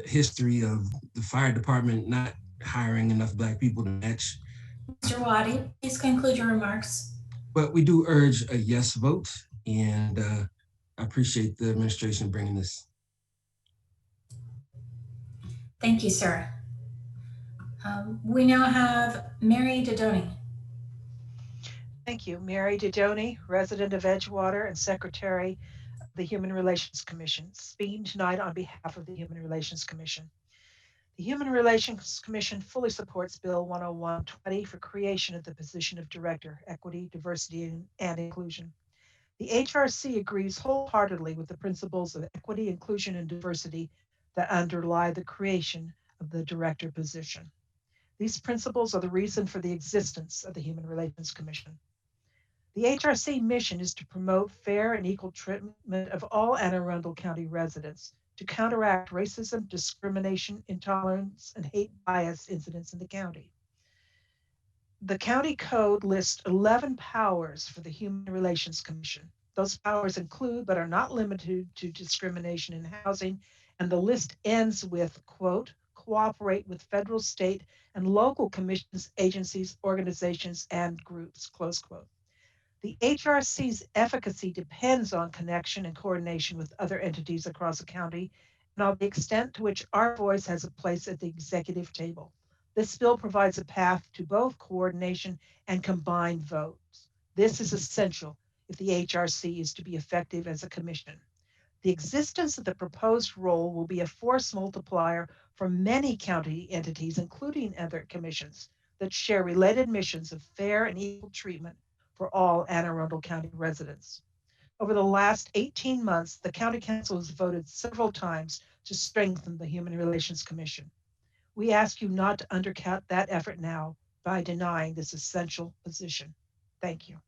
V: history of the fire department not hiring enough Black people to match.
A: Mr. Wadi, please conclude your remarks.
V: But we do urge a yes vote, and I appreciate the administration bringing this.
A: Thank you, sir. We now have Mary Dodoni.
L: Thank you. Mary Dodoni, resident of Edgewater and Secretary of the Human Relations Commission, speaking tonight on behalf of the Human Relations Commission. The Human Relations Commission fully supports Bill 10120 for creation of the position of Director, Equity, Diversity, and Inclusion. The HRC agrees wholeheartedly with the principles of equity, inclusion, and diversity that underlie the creation of the Director position. These principles are the reason for the existence of the Human Relations Commission. The HRC mission is to promote fair and equal treatment of all Anne Arundel County residents, to counteract racism, discrimination, intolerance, and hate bias incidents in the county. The county code lists 11 powers for the Human Relations Commission. Those powers include, but are not limited to, discrimination in housing, and the list ends with, quote, cooperate with federal, state, and local commissions, agencies, organizations, and groups, close quote. The HRC's efficacy depends on connection and coordination with other entities across the county and on the extent to which our voice has a place at the executive table. This bill provides a path to both coordination and combined votes. This is essential if the HRC is to be effective as a commission. The existence of the proposed role will be a force multiplier for many county entities, including other commissions that share related missions of fair and equal treatment for all Anne Arundel County residents. Over the last 18 months, the County Council has voted several times to strengthen the Human Relations Commission. We ask you not to undercut that effort now by denying this essential position. Thank you.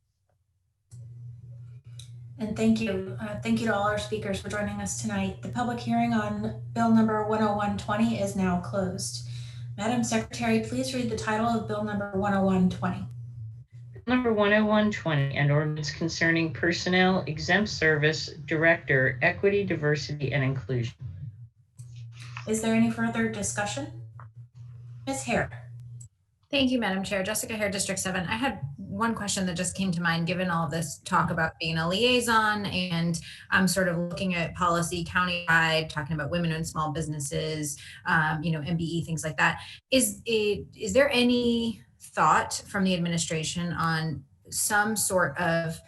A: And thank you. Thank you to all our speakers for joining us tonight. The public hearing on Bill number 10120 is now closed. Madam Secretary, please read the title of Bill number 10120.
B: Number 10120, an ordinance concerning personnel exempt service director, equity, diversity, and inclusion.
A: Is there any further discussion? Ms. Hare.
K: Thank you, Madam Chair. Jessica Hare, District 7. I had one question that just came to mind, given all this talk about being a liaison and I'm sort of looking at policy countywide, talking about women and small businesses, MBE, things like that. Is there any thought from the administration on some sort of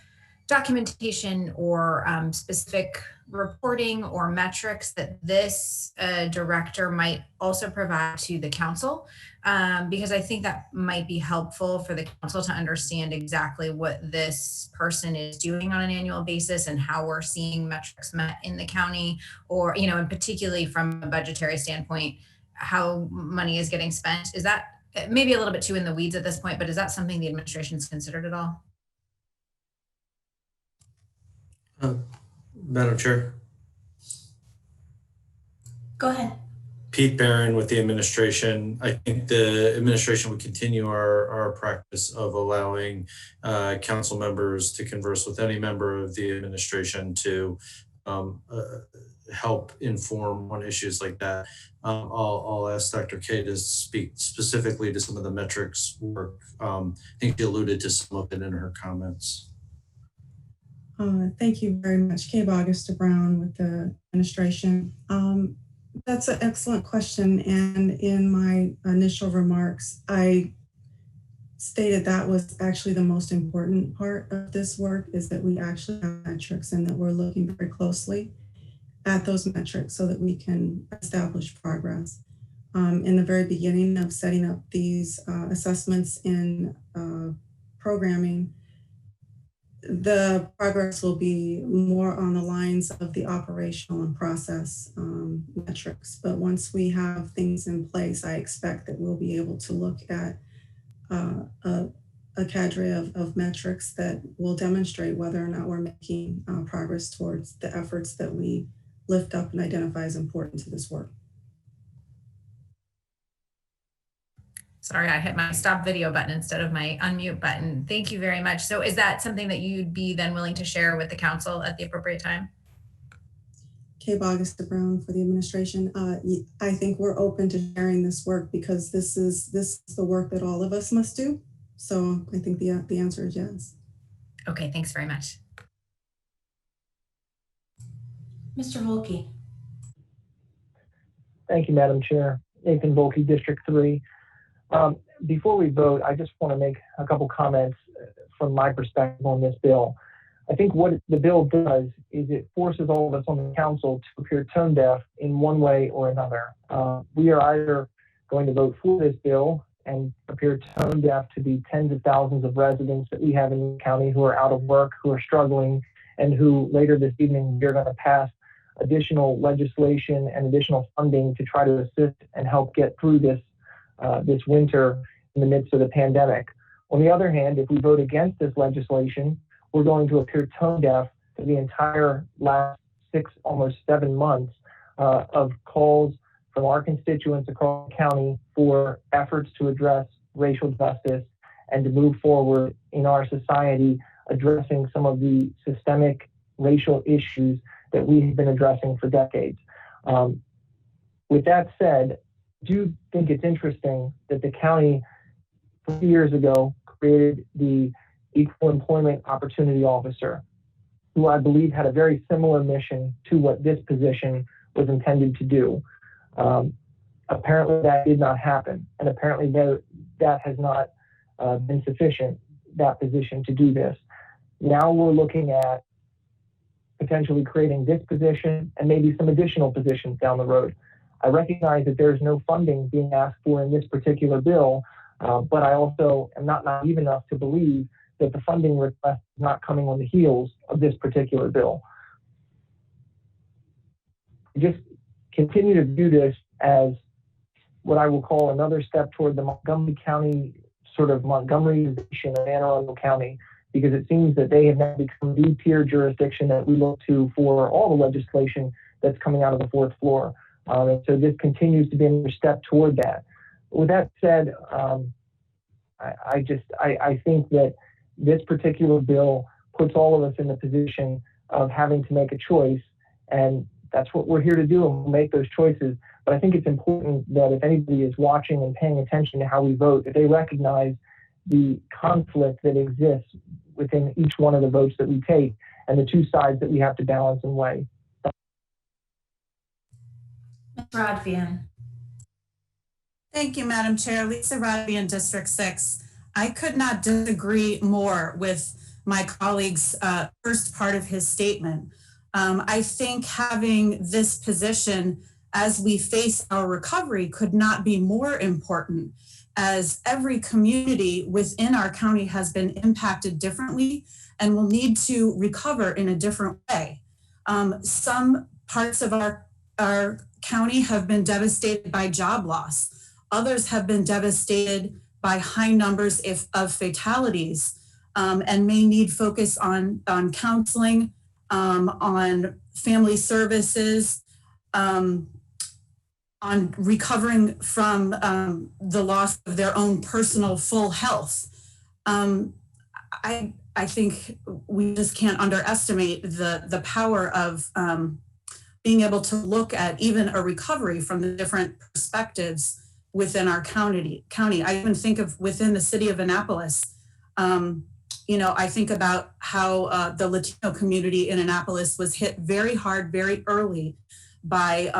K: documentation or specific reporting or metrics that this director might also provide to the council? Because I think that might be helpful for the council to understand exactly what this person is doing on an annual basis and how we're seeing metrics met in the county, or, and particularly from a budgetary standpoint, how money is getting spent. Is that maybe a little bit too in the weeds at this point, but is that something the administration's considered at all?
J: Madam Chair.
A: Go ahead.
J: Pete Barron with the administration. I think the administration would continue our practice of allowing council members to converse with any member of the administration to help inform on issues like that. I'll ask Dr. K to speak specifically to some of the metrics work. I think she alluded to some of it in her comments.
D: Thank you very much. Kay Augusta Brown with the administration. That's an excellent question. And in my initial remarks, I stated that was actually the most important part of this work, is that we actually have metrics and that we're looking very closely at those metrics so that we can establish progress. In the very beginning of setting up these assessments in programming, the progress will be more on the lines of the operational and process metrics. But once we have things in place, I expect that we'll be able to look at a cadre of metrics that will demonstrate whether or not we're making progress towards the efforts that we lift up and identify as important to this work.
K: Sorry, I hit my stop video button instead of my unmute button. Thank you very much. So is that something that you'd be then willing to share with the council at the appropriate time?
D: Kay Augusta Brown for the administration. I think we're open to sharing this work because this is the work that all of us must do. So I think the answer is yes.
K: Okay, thanks very much.
A: Mr. Volke.
G: Thank you, Madam Chair. Nathan Volke, District 3. Before we vote, I just want to make a couple comments from my perspective on this bill. I think what the bill does is it forces all of us on the council to appear tone deaf in one way or another. We are either going to vote for this bill and appear tone deaf to the tens of thousands of residents that we have in the county who are out of work, who are struggling, and who later this evening we're going to pass additional legislation and additional funding to try to assist and help get through this winter in the midst of the pandemic. On the other hand, if we vote against this legislation, we're going to appear tone deaf to the entire last 6, almost 7 months of calls from our constituents across the county for efforts to address racial justice and to move forward in our society, addressing some of the systemic racial issues that we've been addressing for decades. With that said, I do think it's interesting that the county 3 years ago created the Equal Employment Opportunity Officer, who I believe had a very similar mission to what this position was intended to do. Apparently that did not happen, and apparently that has not been sufficient, that position, to do this. Now we're looking at potentially creating this position and maybe some additional positions down the road. I recognize that there's no funding being asked for in this particular bill, but I also am not naive enough to believe that the funding request is not coming on the heels of this particular bill. Just continue to view this as what I will call another step toward the Montgomery County, sort of Montgomeryization of Anne Arundel County, because it seems that they have now become the peer jurisdiction that we look to for all the legislation that's coming out of the fourth floor. And so this continues to be another step toward that. With that said, I think that this particular bill puts all of us in the position of having to make a choice, and that's what we're here to do, and we'll make those choices. But I think it's important that if anybody is watching and paying attention to how we vote, that they recognize the conflict that exists within each one of the votes that we take and the two sides that we have to balance and weigh.
A: Ms. Rodvian.
R: Thank you, Madam Chair. Lisa Rodvian, District 6. I could not disagree more with my colleague's first part of his statement. I think having this position as we face our recovery could not be more important, as every community within our county has been impacted differently and will need to recover in a different way. Some parts of our county have been devastated by job loss. Others have been devastated by high numbers of fatalities and may need focus on counseling, on family services, on recovering from the loss of their own personal full health. I think we just can't underestimate the power of being able to look at even a recovery from the different perspectives within our county. I even think of within the city of Annapolis. You know, I think about how the Latino community in Annapolis was hit very hard, very early by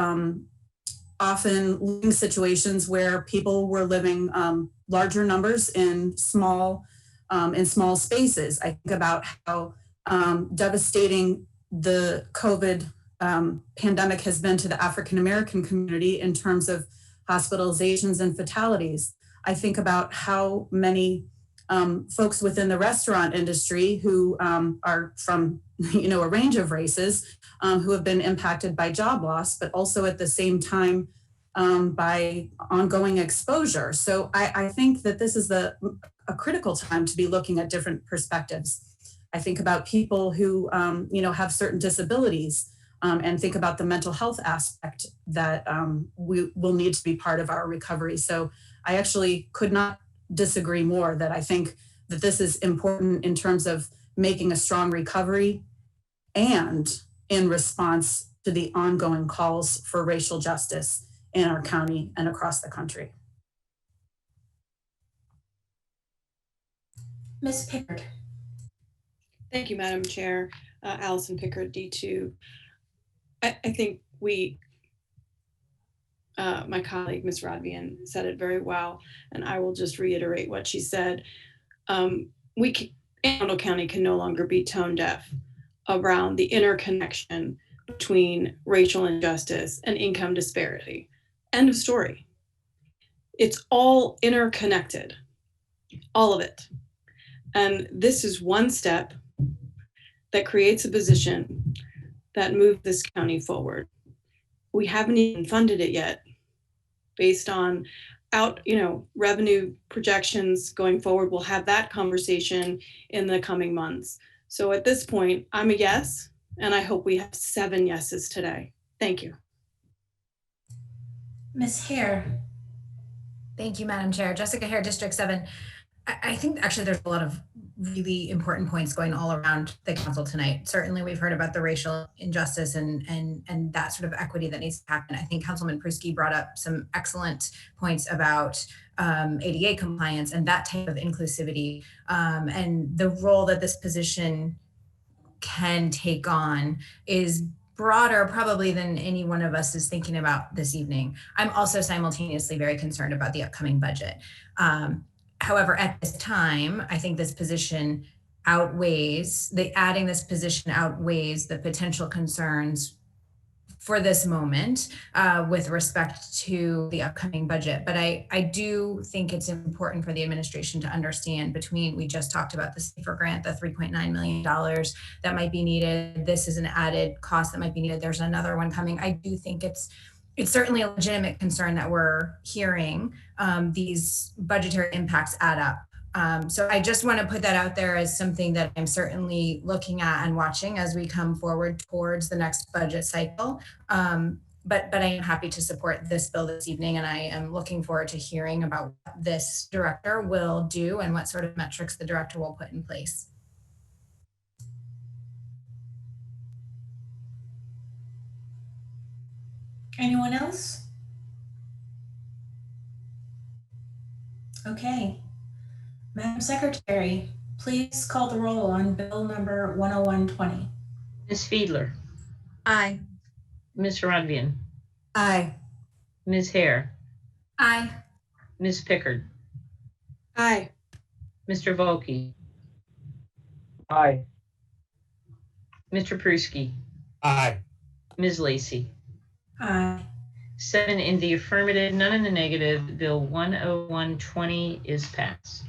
R: often living situations where people were living larger numbers in small spaces. I think about how devastating the COVID pandemic has been to the African-American community in terms of hospitalizations and fatalities. I think about how many folks within the restaurant industry who are from, you know, a range of races who have been impacted by job loss, but also at the same time by ongoing exposure. So I think that this is a critical time to be looking at different perspectives. I think about people who, you know, have certain disabilities and think about the mental health aspect that we will need to be part of our recovery. So I actually could not disagree more that I think that this is important in terms of making a strong recovery and in response to the ongoing calls for racial justice in our county and across the country.
A: Ms. Pickard.
F: Thank you, Madam Chair. Allison Pickard, D2. I think my colleague, Ms. Rodvian, said it very well, and I will just reiterate what she said. Arundel County can no longer be tone deaf around the interconnection between racial injustice and income disparity. End of story. It's all interconnected, all of it. And this is one step that creates a position that moved this county forward. We haven't even funded it yet based on revenue projections going forward. We'll have that conversation in the coming months. So at this point, I'm a yes, and I hope we have 7 yeses today. Thank you.
A: Ms. Hare.
K: Thank you, Madam Chair. Jessica Hare, District 7. I think actually there's a lot of really important points going all around the council tonight. Certainly we've heard about the racial injustice and that sort of equity that needs to happen. I think Councilman Pruski brought up some excellent points about ADA compliance and that type of inclusivity and the role that this position can take on is broader probably than any one of us is thinking about this evening. I'm also simultaneously very concerned about the upcoming budget. However, at this time, I think this position adding this position outweighs the potential concerns for this moment with respect to the upcoming budget. But I do think it's important for the administration to understand we just talked about the SAFER grant, the $3.9 million that might be needed. This is an added cost that might be needed. There's another one coming. I do think it's certainly a legitimate concern that we're hearing these budgetary impacts add up. So I just want to put that out there as something that I'm certainly looking at and watching as we come forward towards the next budget cycle. But I am happy to support this bill this evening, and I am looking forward to hearing about what this director will do and what sort of metrics the director will put in place.
A: Anyone else? Okay. Madam Secretary, please call the roll on bill number 10120.
B: Ms. Fiedler.
C: Aye.
B: Ms. Rodvian.
R: Aye.
B: Ms. Hare.
E: Aye.
B: Ms. Pickard.
F: Aye.
B: Mr. Volkey.
G: Aye.
B: Mr. Pruski.
H: Aye.
B: Ms. Lacy.
A: Aye.
B: 7 in the affirmative, none in the negative. Bill 10120 is passed.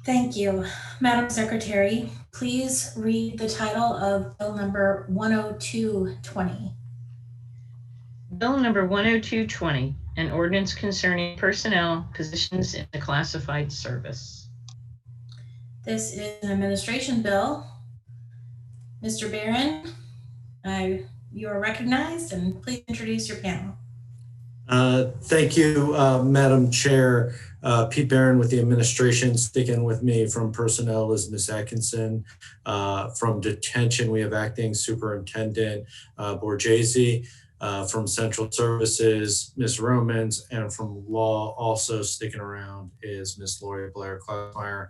A: Thank you. Madam Secretary, please read the title of bill number 10220.
B: Bill number 10220, an ordinance concerning personnel positions in the classified service.
A: This is an administration bill. Mr. Barron, I You are recognized, and please introduce your panel.
J: Thank you, Madam Chair. Pete Barron with the administration. Sticking with me from personnel is Ms. Atkinson. From detention, we have Acting Superintendent Borghese. From Central Services, Ms. Romans, and from Law, also sticking around, is Ms. Lori Blair Klausmeyer.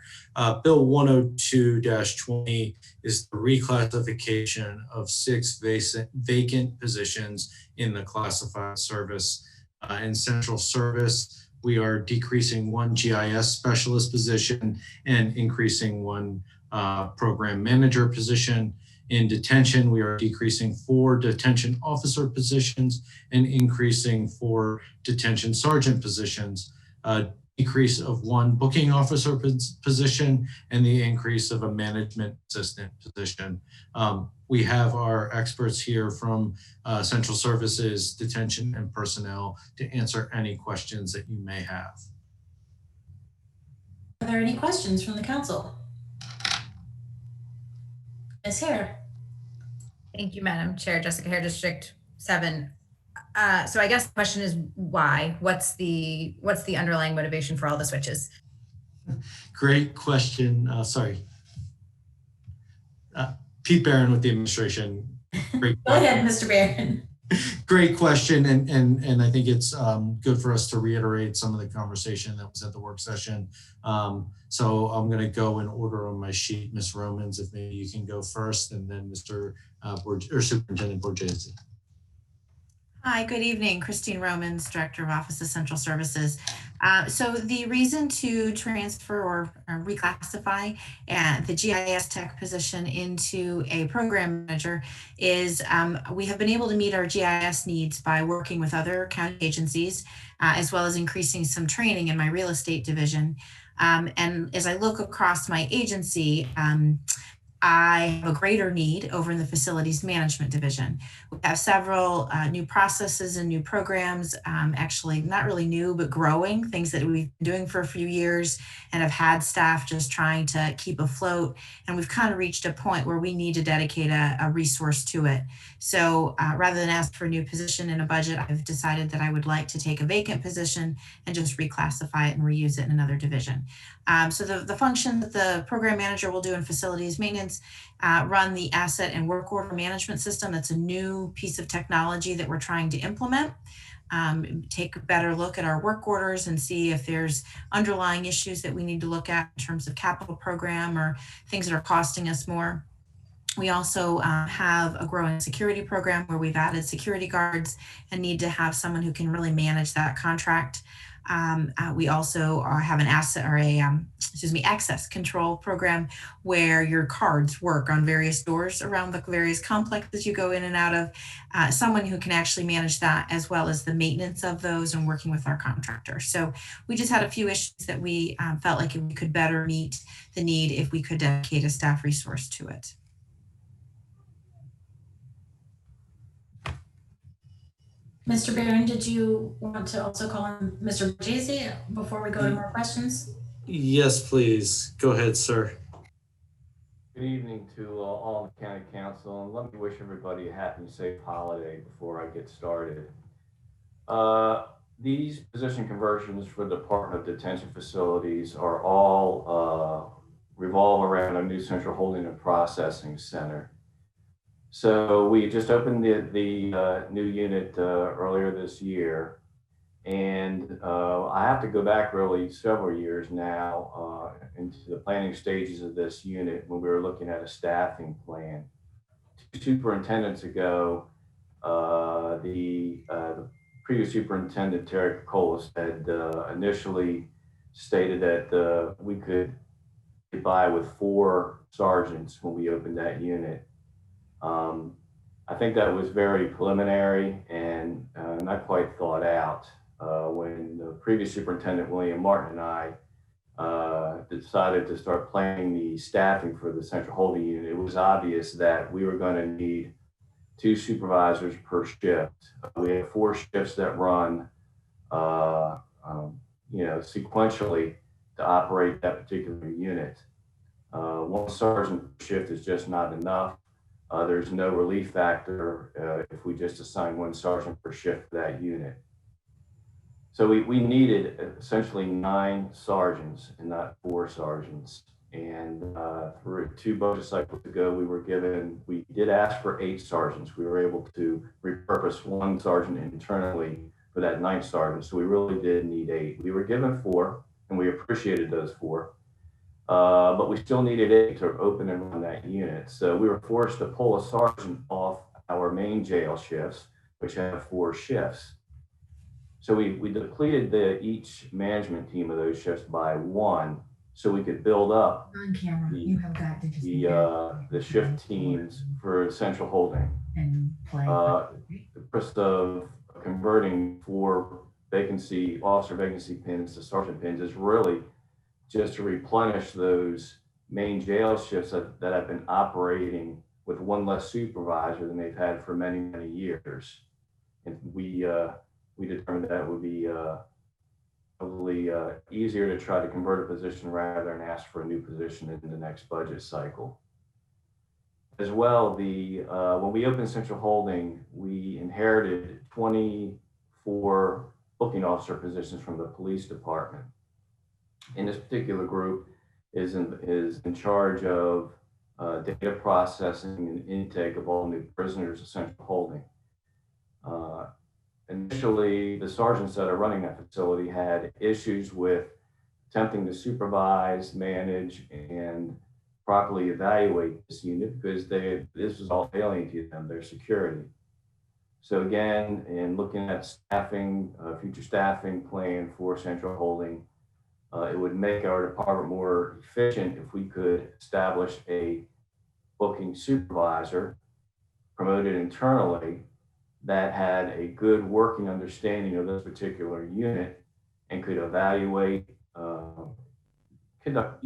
J: Bill 102-20 is the reclassification of 6 vacant positions in the classified service. In Central Service, we are decreasing 1 GIS specialist position and increasing 1 program manager position. In detention, we are decreasing 4 detention officer positions and increasing 4 detention sergeant positions, a decrease of 1 booking officer position, and the increase of a management assistant position. We have our experts here from Central Services, Detention, and Personnel to answer any questions that you may have.
A: Are there any questions from the council? Ms. Hare.
K: Thank you, Madam Chair. Jessica Hare, District 7. So I guess the question is why? What's the underlying motivation for all the switches?
J: Great question. Sorry. Pete Barron with the administration. Great
A: Go ahead, Mr. Barron.
J: Great question, and I think it's good for us to reiterate some of the conversation that was at the work session. So I'm going to go in order on my sheet. Ms. Romans, if maybe you can go first, and then Mr. Superintendent Borghese.
N: Hi, good evening. Christine Romans, Director of Office of Central Services. So the reason to transfer or reclassify the GIS tech position into a program manager is we have been able to meet our GIS needs by working with other county agencies, as well as increasing some training in my real estate division. And as I look across my agency, I have a greater need over in the facilities management division. We have several new processes and new programs, actually not really new, but growing, things that we've been doing for a few years and have had staff just trying to keep afloat. And we've kind of reached a point where we need to dedicate a resource to it. So rather than ask for a new position in a budget, I've decided that I would like to take a vacant position and just reclassify it and reuse it in another division. So the function that the program manager will do in facilities maintenance, run the asset and work order management system. That's a new piece of technology that we're trying to implement. Take a better look at our work orders and see if there's underlying issues that we need to look at in terms of capital program or things that are costing us more. We also have a growing security program where we've added security guards and need to have someone who can really manage that contract. We also have an asset or access control program where your cards work on various doors around the various complexes you go in and out of. Someone who can actually manage that, as well as the maintenance of those and working with our contractor. So we just had a few issues that we felt like we could better meet the need if we could dedicate a staff resource to it.
A: Mr. Barron, did you want to also call on Mr. Borghese before we go to more questions?
J: Yes, please. Go ahead, sir.
P: Good evening to all the county council, and let me wish everybody a happy and safe holiday before I get started. These position conversions for the Department of Detention Facilities are all revolve around a new central holding and processing center. So we just opened the new unit earlier this year, and I have to go back really several years now into the planning stages of this unit when we were looking at a staffing plan. 2 superintendents ago, the previous superintendent, Terry Colas, had initially stated that we could get by with 4 sergeants when we opened that unit. I think that was very preliminary and not quite thought out. When the previous superintendent, William Martin, and I decided to start planning the staffing for the central holding unit, it was obvious that we were going to need 2 supervisors per shift. We have 4 shifts that run, sequentially to operate that particular unit. 1 sergeant shift is just not enough. There's no relief factor if we just assign one sergeant per shift for that unit. So we needed essentially 9 sergeants and not 4 sergeants. And through 2 budget cycles ago, we did ask for 8 sergeants. We were able to repurpose 1 sergeant internally for that 9th sergeant. So we really did need 8. We were given 4 and we appreciated those 4. But we still needed 8 to open and run that unit. So we were forced to pull a sergeant off our main jail shifts, which have 4 shifts. So we depleted each management team of those shifts by 1, so we could build up
O: On camera, you have got to just
P: the shift teams for central holding.
O: and play.
P: The process of converting 4 officer vacancy pins to sergeant pins is really just to replenish those main jail shifts that have been operating with 1 less supervisor than they've had for many, many years. And we determined that it would be probably easier to try to convert a position rather than ask for a new position in the next budget cycle. As well, when we opened Central Holding, we inherited 24 booking officer positions from the police department. And this particular group is in charge of data processing and intake of all new prisoners at Central Holding. Initially, the sergeants that are running that facility had issues with attempting to supervise, manage, and properly evaluate this unit because this was all alien to them, their security. So again, in looking at staffing, future staffing plan for Central Holding, it would make our department more efficient if we could establish a booking supervisor promoted internally that had a good working understanding of this particular unit and could evaluate, conduct,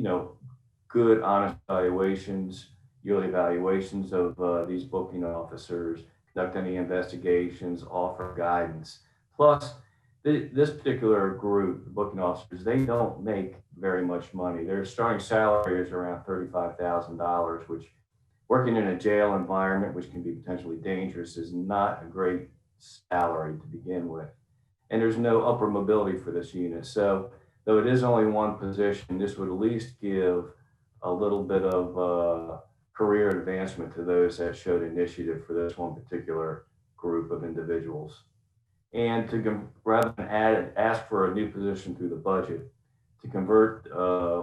P: good, honest evaluations, yearly evaluations of these booking officers, conduct any investigations, offer guidance. Plus, this particular group, the booking officers, they don't make very much money. Their starting salary is around $35,000, which working in a jail environment, which can be potentially dangerous, is not a great salary to begin with. And there's no upward mobility for this unit. So though it is only 1 position, this would at least give a little bit of career advancement to those that showed initiative for this one particular group of individuals. And rather than ask for a new position through the budget, to convert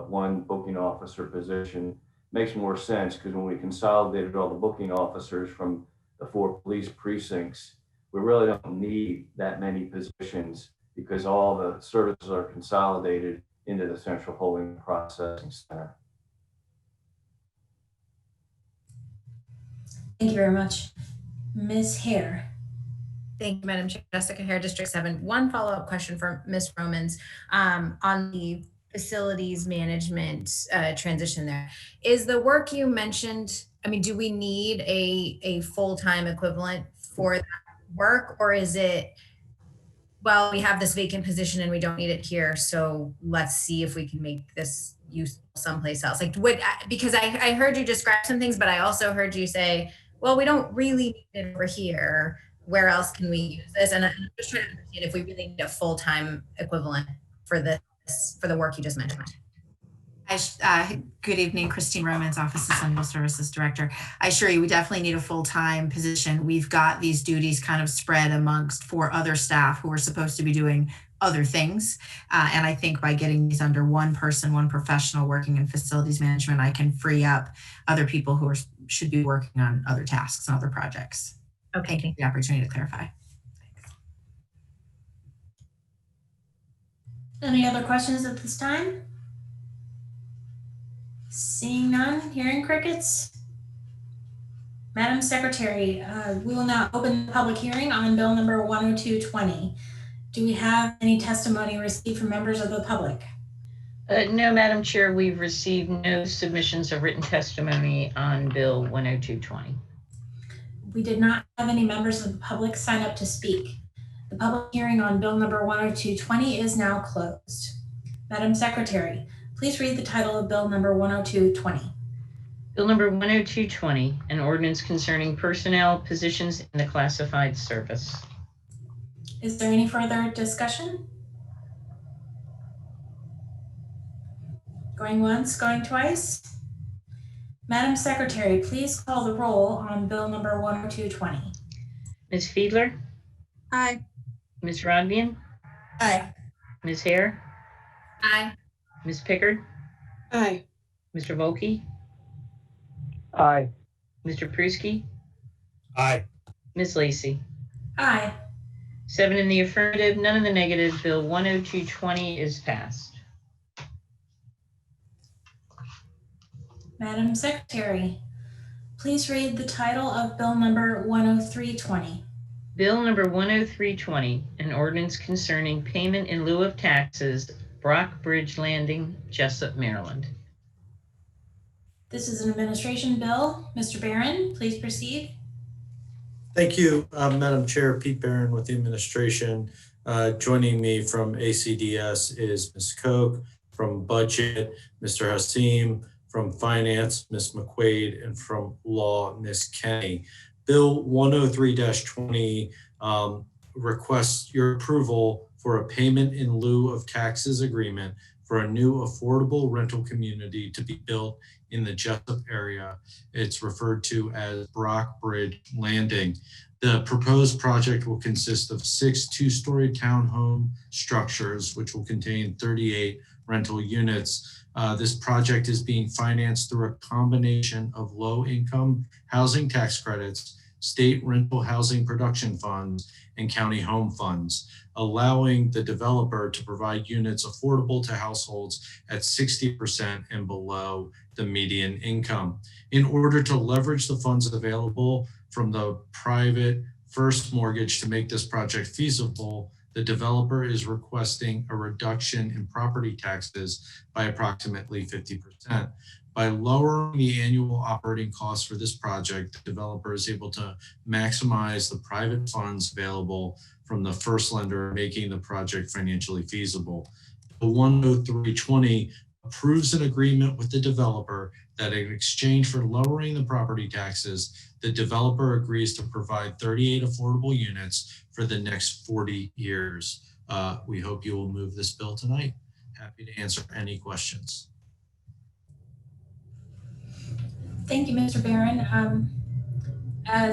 P: 1 booking officer position makes more sense because when we consolidated all the booking officers from the 4 police precincts, we really don't need that many positions because all the services are consolidated into the Central Holding Processing Center.
A: Thank you very much. Ms. Hare.
K: Thank you, Madam Chair. Jessica Hare, District 7. One follow-up question for Ms. Romans on the facilities management transition there. Is the work you mentioned, do we need a full-time equivalent for that work, or is it, well, we have this vacant position and we don't need it here, so let's see if we can make this useful someplace else? Because I heard you describe some things, but I also heard you say, well, we don't really need it over here. Where else can we use this? And I'm just trying to understand if we really need a full-time equivalent for this, for the work you just mentioned.
N: Good evening, Christine Romans, Office of Central Services Director. I assure you, we definitely need a full-time position. We've got these duties kind of spread amongst 4 other staff who are supposed to be doing other things. And I think by getting these under 1 person, 1 professional working in facilities management, I can free up other people who should be working on other tasks and other projects.
K: Okay.
N: Thank you for the opportunity to clarify.
A: Any other questions at this time? Seeing none, hearing crickets. Madam Secretary, we will now open the public hearing on Bill number 10220. Do we have any testimony received from members of the public?
B: No, Madam Chair, we've received no submissions of written testimony on Bill 10220.
A: We did not have any members of the public sign up to speak. The public hearing on Bill number 10220 is now closed. Madam Secretary, please read the title of Bill number 10220.
B: Bill number 10220, an ordinance concerning personnel positions in the classified service.
A: Is there any further discussion? Going once, going twice? Madam Secretary, please call the roll on bill number 10220.
B: Ms. Fiedler?
C: Aye.
B: Ms. Rodvian?
C: Aye.
B: Ms. Hare?
E: Aye.
B: Ms. Pickard?
F: Aye.
B: Mr. Volkey?
G: Aye.
B: Mr. Pruski?
H: Aye.
B: Ms. Lacy?
A: Aye.
B: 7 in the affirmative, none in the negative. Bill 10220 is passed.
A: Madam Secretary, please read the title of bill number 10320.
B: Bill number 10320, an ordinance concerning payment in lieu of taxes, Brock Bridge Landing, Jessup, Maryland.
A: This is an administration bill. Mr. Barron, please proceed.
J: Thank you, Madam Chair. Pete Barron with the administration. Joining me from ACDS is Ms. Koch, from Budget, Mr. Hasim, from Finance, Ms. McQuaid, and from Law, Ms. Kenny. Bill 103-20 requests your approval for a payment in lieu of taxes agreement for a new affordable rental community to be built in the Jessup area. It's referred to as Brock Bridge Landing. The proposed project will consist of 6 two-story townhome structures, which will contain 38 rental units. This project is being financed through a combination of low-income housing tax credits, state rental housing production funds, and county home funds, allowing the developer to provide units affordable to households at 60% and below the median income. In order to leverage the funds available from the private first mortgage to make this project feasible, the developer is requesting a reduction in property taxes by approximately 50%. By lowering the annual operating costs for this project, the developer is able to maximize the private funds available from the first lender, making the project financially feasible. The 10320 approves an agreement with the developer that in exchange for lowering the property taxes, the developer agrees to provide 38 affordable units for the next 40 years. We hope you will move this bill tonight. Happy to answer any questions.
A: Thank you, Mr. Barron.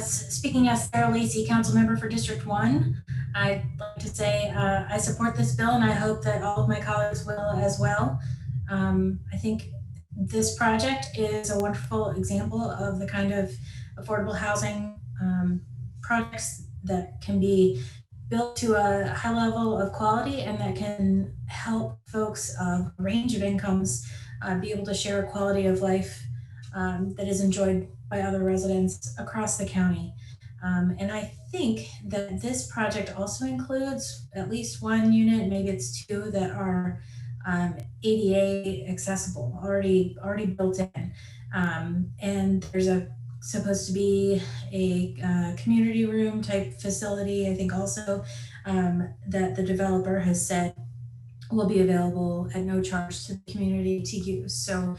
A: Speaking as Sarah Lacy, council member for District 1, I'd like to say I support this bill and I hope that all of my colleagues will as well. I think this project is a wonderful example of the kind of affordable housing projects that can be built to a high level of quality and that can help folks of a range of incomes be able to share a quality of life that is enjoyed by other residents across the county. And I think that this project also includes at least 1 unit, maybe it's 2, that are ADA accessible, already built in. And there's supposed to be a community room type facility, I think also, that the developer has said will be available at no charge to the community to use. So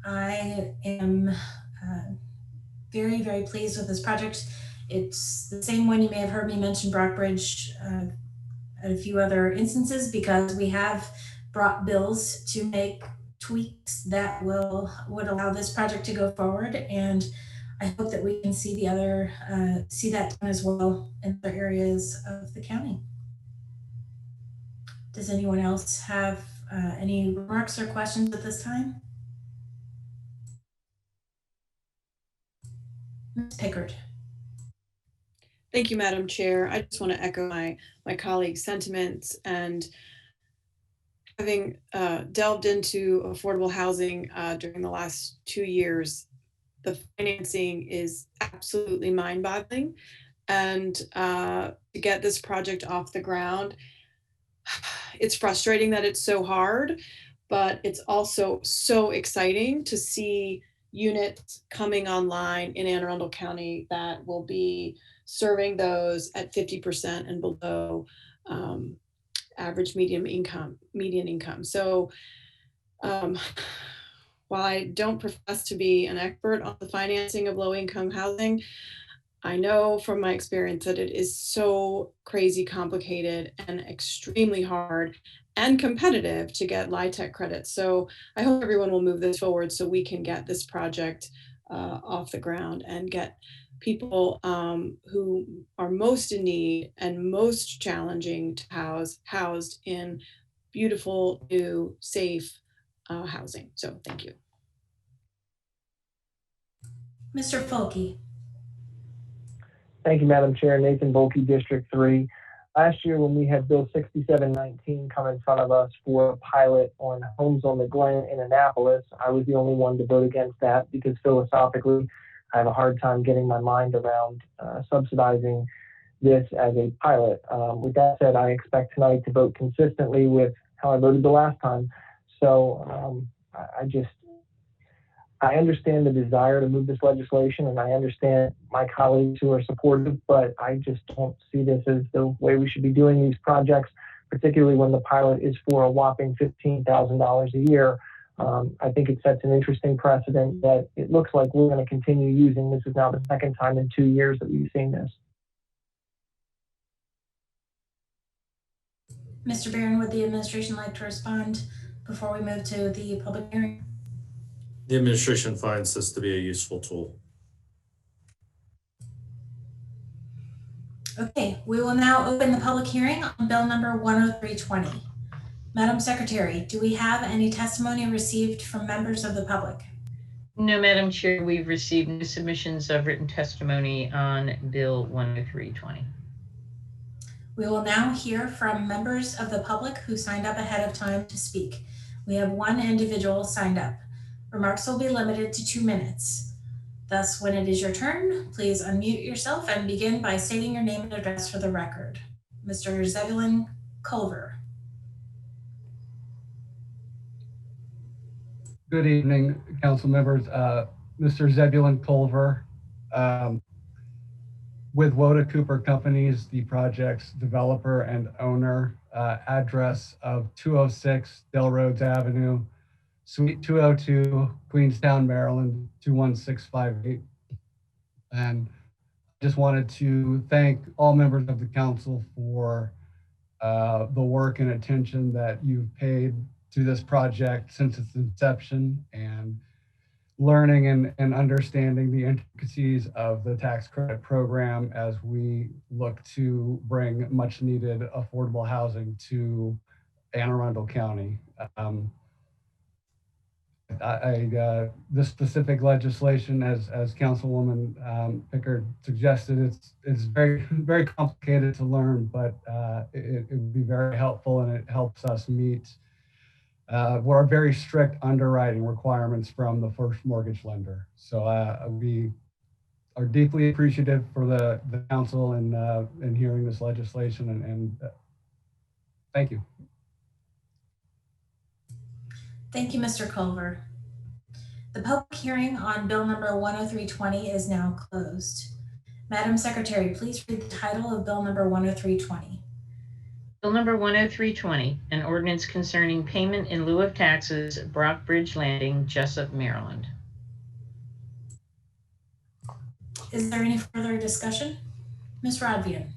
A: I am very, very pleased with this project. It's the same one you may have heard me mention Brock Bridge at a few other instances, because we have brought bills to make tweaks that would allow this project to go forward. And I hope that we can see that done as well in other areas of the county. Does anyone else have any remarks or questions at this time? Ms. Pickard.
F: Thank you, Madam Chair. I just want to echo my colleagues' sentiments, and having delved into affordable housing during the last 2 years, the financing is absolutely mind-boggling. And to get this project off the ground, it's frustrating that it's so hard, but it's also so exciting to see units coming online in Anne Arundel County that will be serving those at 50% and below average median income. So while I don't profess to be an expert on the financing of low-income housing, I know from my experience that it is so crazy complicated and extremely hard and competitive to get LIHTC credits. So I hope everyone will move this forward so we can get this project off the ground and get people who are most in need and most challenging to housed in beautiful, new, safe housing. So thank you.
A: Mr. Folke.
G: Thank you, Madam Chair. Nathan Volke, District 3. Last year, when we had Bill 6719 come in front of us for a pilot on homes on the Glen in Annapolis, I was the only one to vote against that because philosophically, I have a hard time getting my mind around subsidizing this as a pilot. With that said, I expect tonight to vote consistently with how I voted the last time. So I understand the desire to move this legislation, and I understand my colleagues who are supportive, but I just don't see this as the way we should be doing these projects, particularly when the pilot is for a whopping $15,000 a year. I think it sets an interesting precedent that it looks like we're going to continue using. This is now the second time in 2 years that we've seen this.
A: Mr. Barron, would the administration like to respond before we move to the public hearing?
J: The administration finds this to be a useful tool.
A: Okay, we will now open the public hearing on bill number 10320. Madam Secretary, do we have any testimony received from members of the public?
B: No, Madam Chair, we've received no submissions of written testimony on Bill 10320.
A: We will now hear from members of the public who signed up ahead of time to speak. We have one individual signed up. Remarks will be limited to 2 minutes. Thus, when it is your turn, please unmute yourself and begin by stating your name and address for the record. Mr. Zebulon Culver.
Q: Good evening, council members. Mr. Zebulon Culver with Woda Cooper Companies, the project's developer and owner, address of 206 Delroads Avenue, Suite 202, Queenstown, Maryland, 21658. And just wanted to thank all members of the council for the work and attention that you've paid to this project since its inception, and learning and understanding the intricacies of the tax credit program as we look to bring much needed affordable housing to Anne Arundel County. This specific legislation, as Councilwoman Pickard suggested, it's very, very complicated to learn, but it would be very helpful, and it helps us meet what are very strict underwriting requirements from the first mortgage lender. So we are deeply appreciative for the council in hearing this legislation, and thank you.
A: Thank you, Mr. Culver. The public hearing on bill number 10320 is now closed. Madam Secretary, please read the title of bill number 10320.
B: Bill number 10320, an ordinance concerning payment in lieu of taxes, Brock Bridge Landing, Jessup, Maryland.
A: Is there any further discussion? Ms. Rodvian.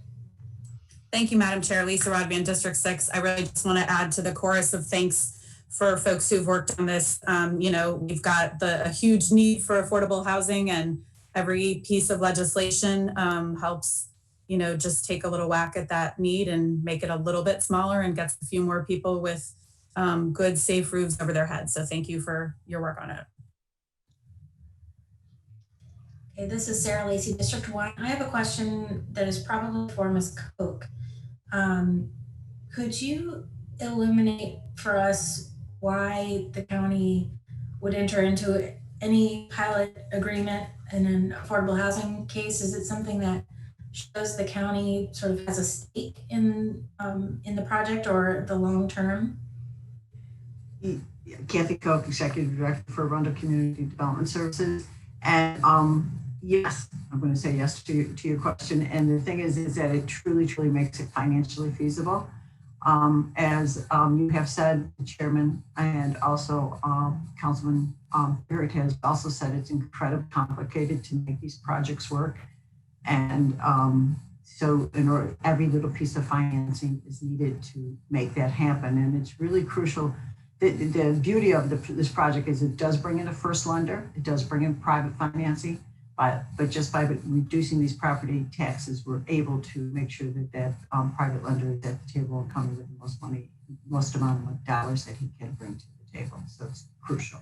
R: Thank you, Madam Chair. Lisa Rodvian, District 6. I really just want to add to the chorus of thanks for folks who've worked on this. We've got a huge need for affordable housing, and every piece of legislation helps, just take a little whack at that need and make it a little bit smaller and gets a few more people with good, safe roofs over their heads. So thank you for your work on it.
A: Okay, this is Sarah Lacey, District 1. I have a question that is probably for Ms. Koch. Could you illuminate for us why the county would enter into any pilot agreement in an affordable housing case? Is it something that shows the county sort of has a stake in the project or the long term?
S: Kathy Koch, Executive Director for Arundel Community Development Services. And yes, I'm going to say yes to your question. And the thing is that it truly, truly makes it financially feasible. As you have said, Chairman, and also Councilman Barrett has also said, it's incredibly complicated to make these projects work. And so in order, every little piece of financing is needed to make that happen. And it's really crucial. The beauty of this project is it does bring in a first lender. It does bring in private financing. But just by reducing these property taxes, we're able to make sure that private lender is at the table and coming with the most amount of dollars that he can bring to the table. So it's crucial.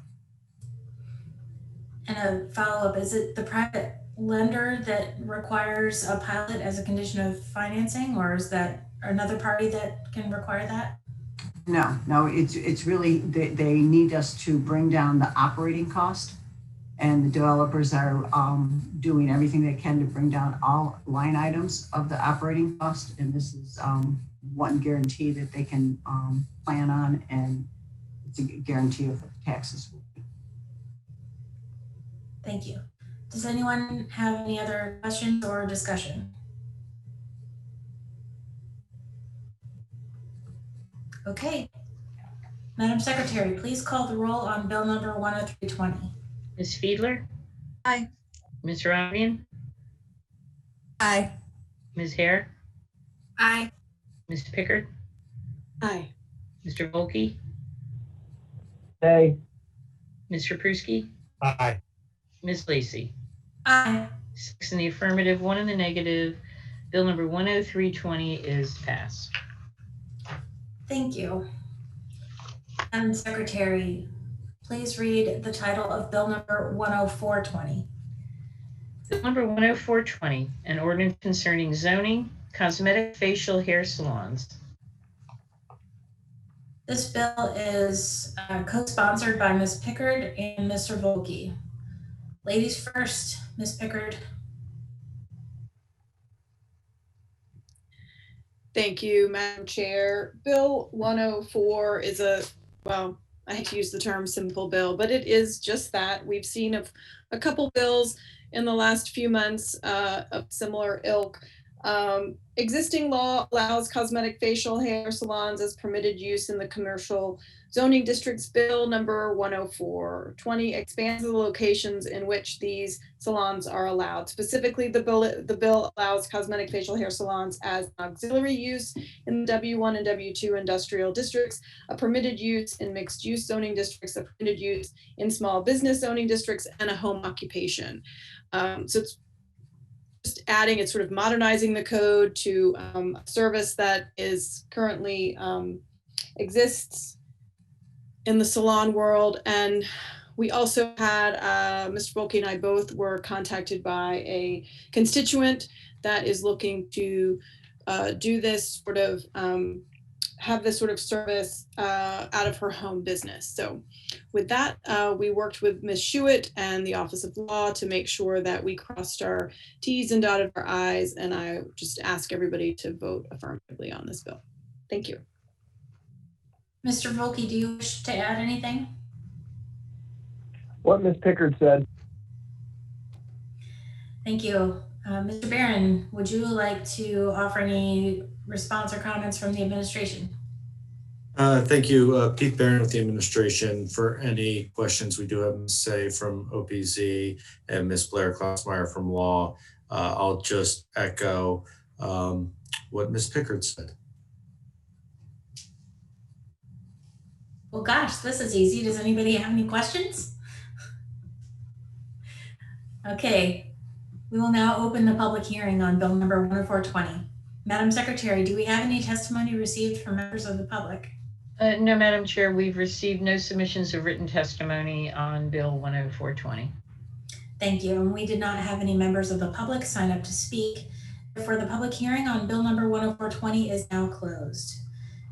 A: And a follow-up, is it the private lender that requires a pilot as a condition of financing, or is that another party that can require that?
S: No, it's really, they need us to bring down the operating cost, and the developers are doing everything they can to bring down all line items of the operating cost. And this is one guarantee that they can plan on, and it's a guarantee of what the taxes will be.
A: Thank you. Does anyone have any other questions or discussion? Okay. Madam Secretary, please call the roll on bill number 10320.
B: Ms. Fiedler?
C: Aye.
B: Ms. Ryan?
R: Aye.
B: Ms. Hare?
E: Aye.
B: Ms. Pickard?
F: Aye.
B: Mr. Volkey?
G: Nay.
B: Mr. Pruski?
H: Aye.
B: Ms. Lacy?
A: Aye.
B: 6 in the affirmative, 1 in the negative. Bill number 10320 is passed.
A: Thank you. Madam Secretary, please read the title of bill number 10420.
B: Bill number 10420, an ordinance concerning zoning, cosmetic facial hair salons.
A: This bill is co-sponsored by Ms. Pickard and Mr. Volkey. Ladies first, Ms. Pickard.
F: Thank you, Madam Chair. Bill 104 is well, I hate to use the term simple bill, but it is just that. We've seen a couple bills in the last few months of similar ilk. Existing law allows cosmetic facial hair salons as permitted use in the commercial zoning districts. Bill number 10420 expands the locations in which these salons are allowed. Specifically, the bill allows cosmetic facial hair salons as auxiliary use in W1 and W2 industrial districts, a permitted use in mixed use zoning districts, a permitted use in small business zoning districts, and a home occupation. So it's just adding, it's sort of modernizing the code to a service that is currently exists in the salon world. And we also had, Mr. Volkey and I both were contacted by a constituent that is looking to do this sort of, have this sort of service out of her home business. So with that, we worked with Ms. Schuett and the Office of Law to make sure that we crossed our T's and dotted our I's, and I just ask everybody to vote affirmatively on this bill. Thank you.
A: Mr. Volkey, do you wish to add anything?
G: What Ms. Pickard said.
A: Thank you. Mr. Barron, would you like to offer any response or comments from the administration?
J: Thank you, Pete Barron with the administration. For any questions we do have Ms. Say from OPZ and Ms. Blair Klossmeyer from Law, I'll just echo what Ms. Pickard said.
A: Well, gosh, this is easy. Does anybody have any questions? Okay, we will now open the public hearing on bill number 10420. Madam Secretary, do we have any testimony received from members of the public?
B: No, Madam Chair, we've received no submissions of written testimony on bill 10420.
A: Thank you. And we did not have any members of the public sign up to speak. Therefore, the public hearing on bill number 10420 is now closed.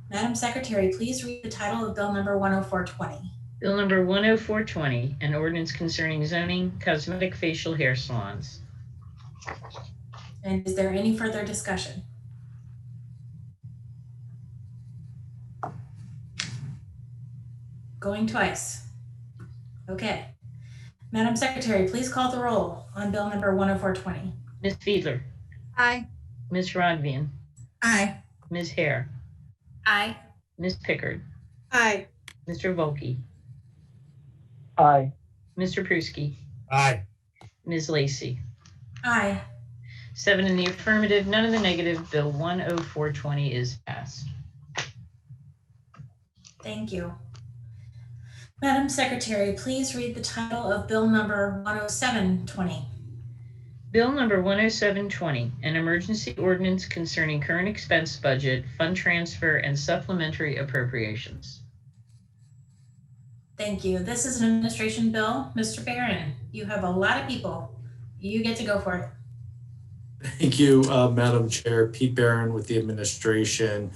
A: Madam Secretary, please read the title of bill number 10420.
B: Bill number 10420, an ordinance concerning zoning, cosmetic facial hair salons.
A: And is there any further discussion? Going twice. Okay. Madam Secretary, please call the roll on bill number 10420.
B: Ms. Fiedler.
C: Aye.
B: Ms. Rodvian.
R: Aye.
B: Ms. Hare.
K: Aye.
B: Ms. Pickard,
F: Aye.
B: Mr. Volkey,
G: Aye.
B: Mr. Pruski,
H: Aye.
B: Ms. Lacy.
A: Aye.
B: 7 in the affirmative, none in the negative. Bill 10420 is passed.
A: Thank you. Madam Secretary, please read the title of Bill number 10720.
B: Bill number 10720, an emergency ordinance concerning current expense budget, fund transfer, and supplementary appropriations.
A: Thank you. This is an administration bill. Mr. Barron, you have a lot of people. You get to go for it.
J: Thank you, Madam Chair. Pete Barron with the administration.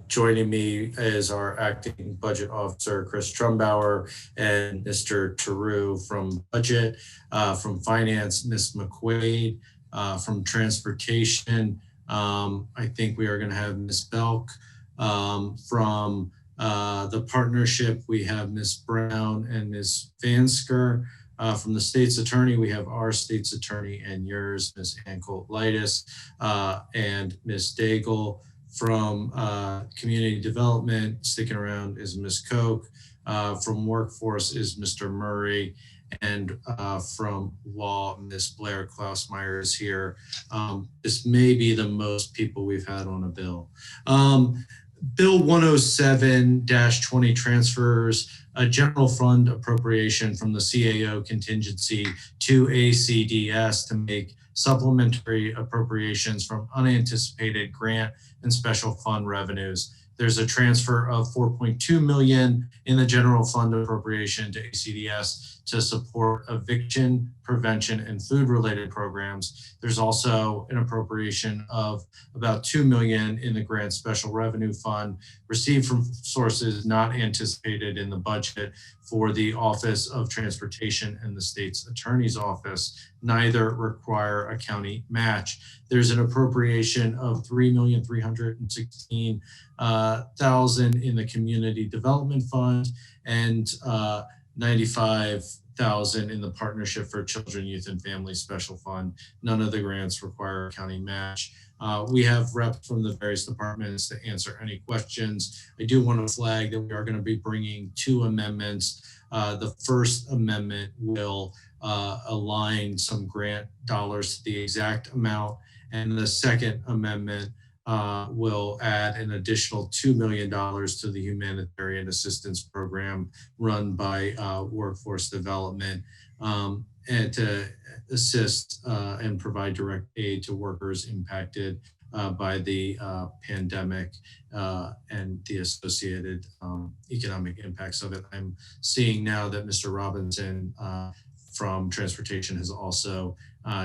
J: Joining me is our acting budget officer, Chris Trumbauer, and Mr. Taru from budget, from finance, Ms. McQuaid, from transportation. I think we are going to have Ms. Belk. From the partnership, we have Ms. Brown and Ms. Vansker. From the state's attorney, we have our state's attorney and yours, Ms. Ankolt-Litis, and Ms. Daigle. From community development, sticking around is Ms. Koch. From workforce is Mr. Murray. And from law, Ms. Blair Klausmeyer is here. This may be the most people we've had on a bill. Bill 107-20 transfers a general fund appropriation from the CAO contingency to ACDS to make supplementary appropriations from unanticipated grant and special fund revenues. There's a transfer of $4.2 million in the general fund appropriation to ACDS to support eviction, prevention, and food-related programs. There's also an appropriation of about $2 million in the grant special revenue fund received from sources not anticipated in the budget for the Office of Transportation and the state's attorney's office. Neither require a county match. There's an appropriation of $3,316,000 in the community development fund and $95,000 in the Partnership for Children, Youth, and Family Special Fund. None of the grants require a county match. We have reps from the various departments to answer any questions. I do want to flag that we are going to be bringing 2 amendments. The first amendment will align some grant dollars to the exact amount, and the second amendment will add an additional $2 million to the humanitarian assistance program run by Workforce Development, and to assist and provide direct aid to workers impacted by the pandemic and the associated economic impacts of it. I'm seeing now that Mr. Robinson from Transportation has also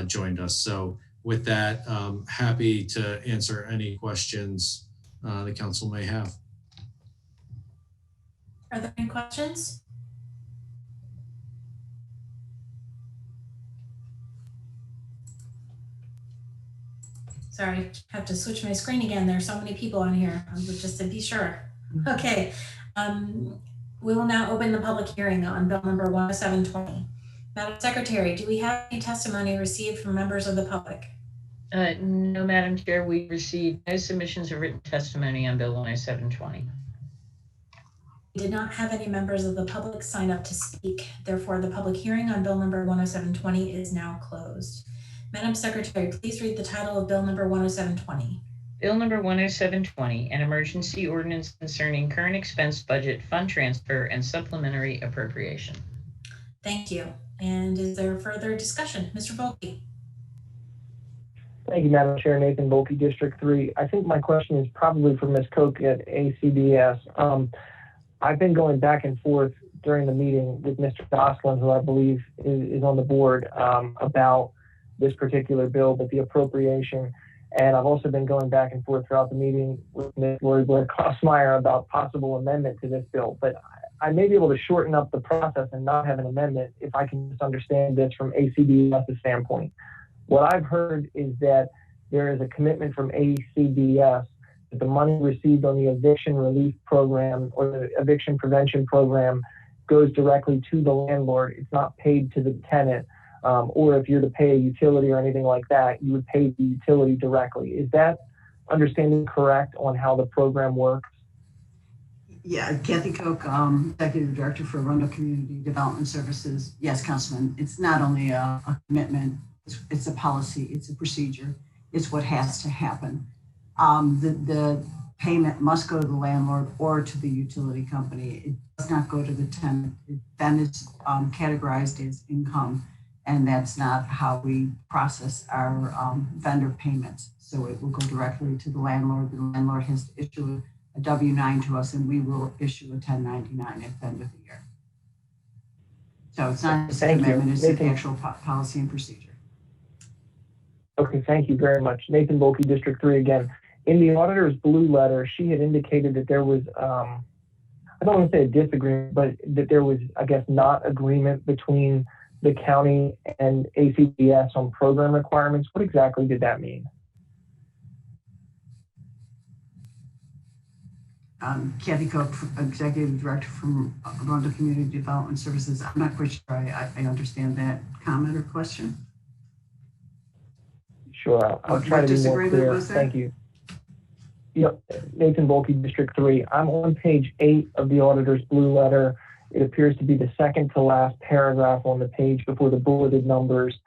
J: joined us. So with that, happy to answer any questions the council may have.
A: Are there any questions? Sorry, I have to switch my screen again. There's so many people on here, just to be sure. Okay, we will now open the public hearing on bill number 10720. Madam Secretary, do we have any testimony received from members of the public?
B: No, Madam Chair, we received no submissions of written testimony on bill 10720.
A: We did not have any members of the public sign up to speak. Therefore, the public hearing on bill number 10720 is now closed. Madam Secretary, please read the title of bill number 10720.
B: Bill number 10720, an emergency ordinance concerning current expense budget, fund transfer, and supplementary appropriation.
A: Thank you. And is there further discussion? Mr. Volkey.
G: Thank you, Madam Chair. Nathan Volkey, District 3. I think my question is probably for Ms. Koch at ACDS. I've been going back and forth during the meeting with Mr. Gosselin, who I believe is on the board, about this particular bill, but the appropriation. And I've also been going back and forth throughout the meeting with Ms. Lori Blair Klausmeyer about possible amendment to this bill. But I may be able to shorten up the process and not have an amendment if I can just understand this from ACDS's standpoint. What I've heard is that there is a commitment from ACDS that the money received on the eviction relief program or the eviction prevention program goes directly to the landlord. It's not paid to the tenant. Or if you're to pay a utility or anything like that, you would pay the utility directly. Is that understanding correct on how the program works?
S: Yeah, Kathy Koch, Executive Director for Arundel Community Development Services. Yes, Councilman, it's not only a commitment, it's a policy, it's a procedure, it's what has to happen. The payment must go to the landlord or to the utility company. It does not go to the tenant. It then is categorized as income, and that's not how we process our vendor payments. So it will go directly to the landlord. The landlord has to issue a W-9 to us, and we will issue a 1099 at the end of the year. So it's not just a commitment, it's an actual policy and procedure.
G: Okay, thank you very much. Nathan Volke, District 3 again. In the auditor's blue letter, she had indicated that there was, I don't want to say a disagreement, but that there was, I guess, not agreement between the county and ACDS on program requirements. What exactly did that mean?
S: Kathy Koch, Executive Director from Arundel Community Development Services. I'm not quite sure I understand that comment or question.
G: Sure, I'll try to be more clear. Thank you. Yep, Nathan Volke, District 3. I'm on page 8 of the auditor's blue letter. It appears to be the second to last paragraph on the page before the bulleted numbers.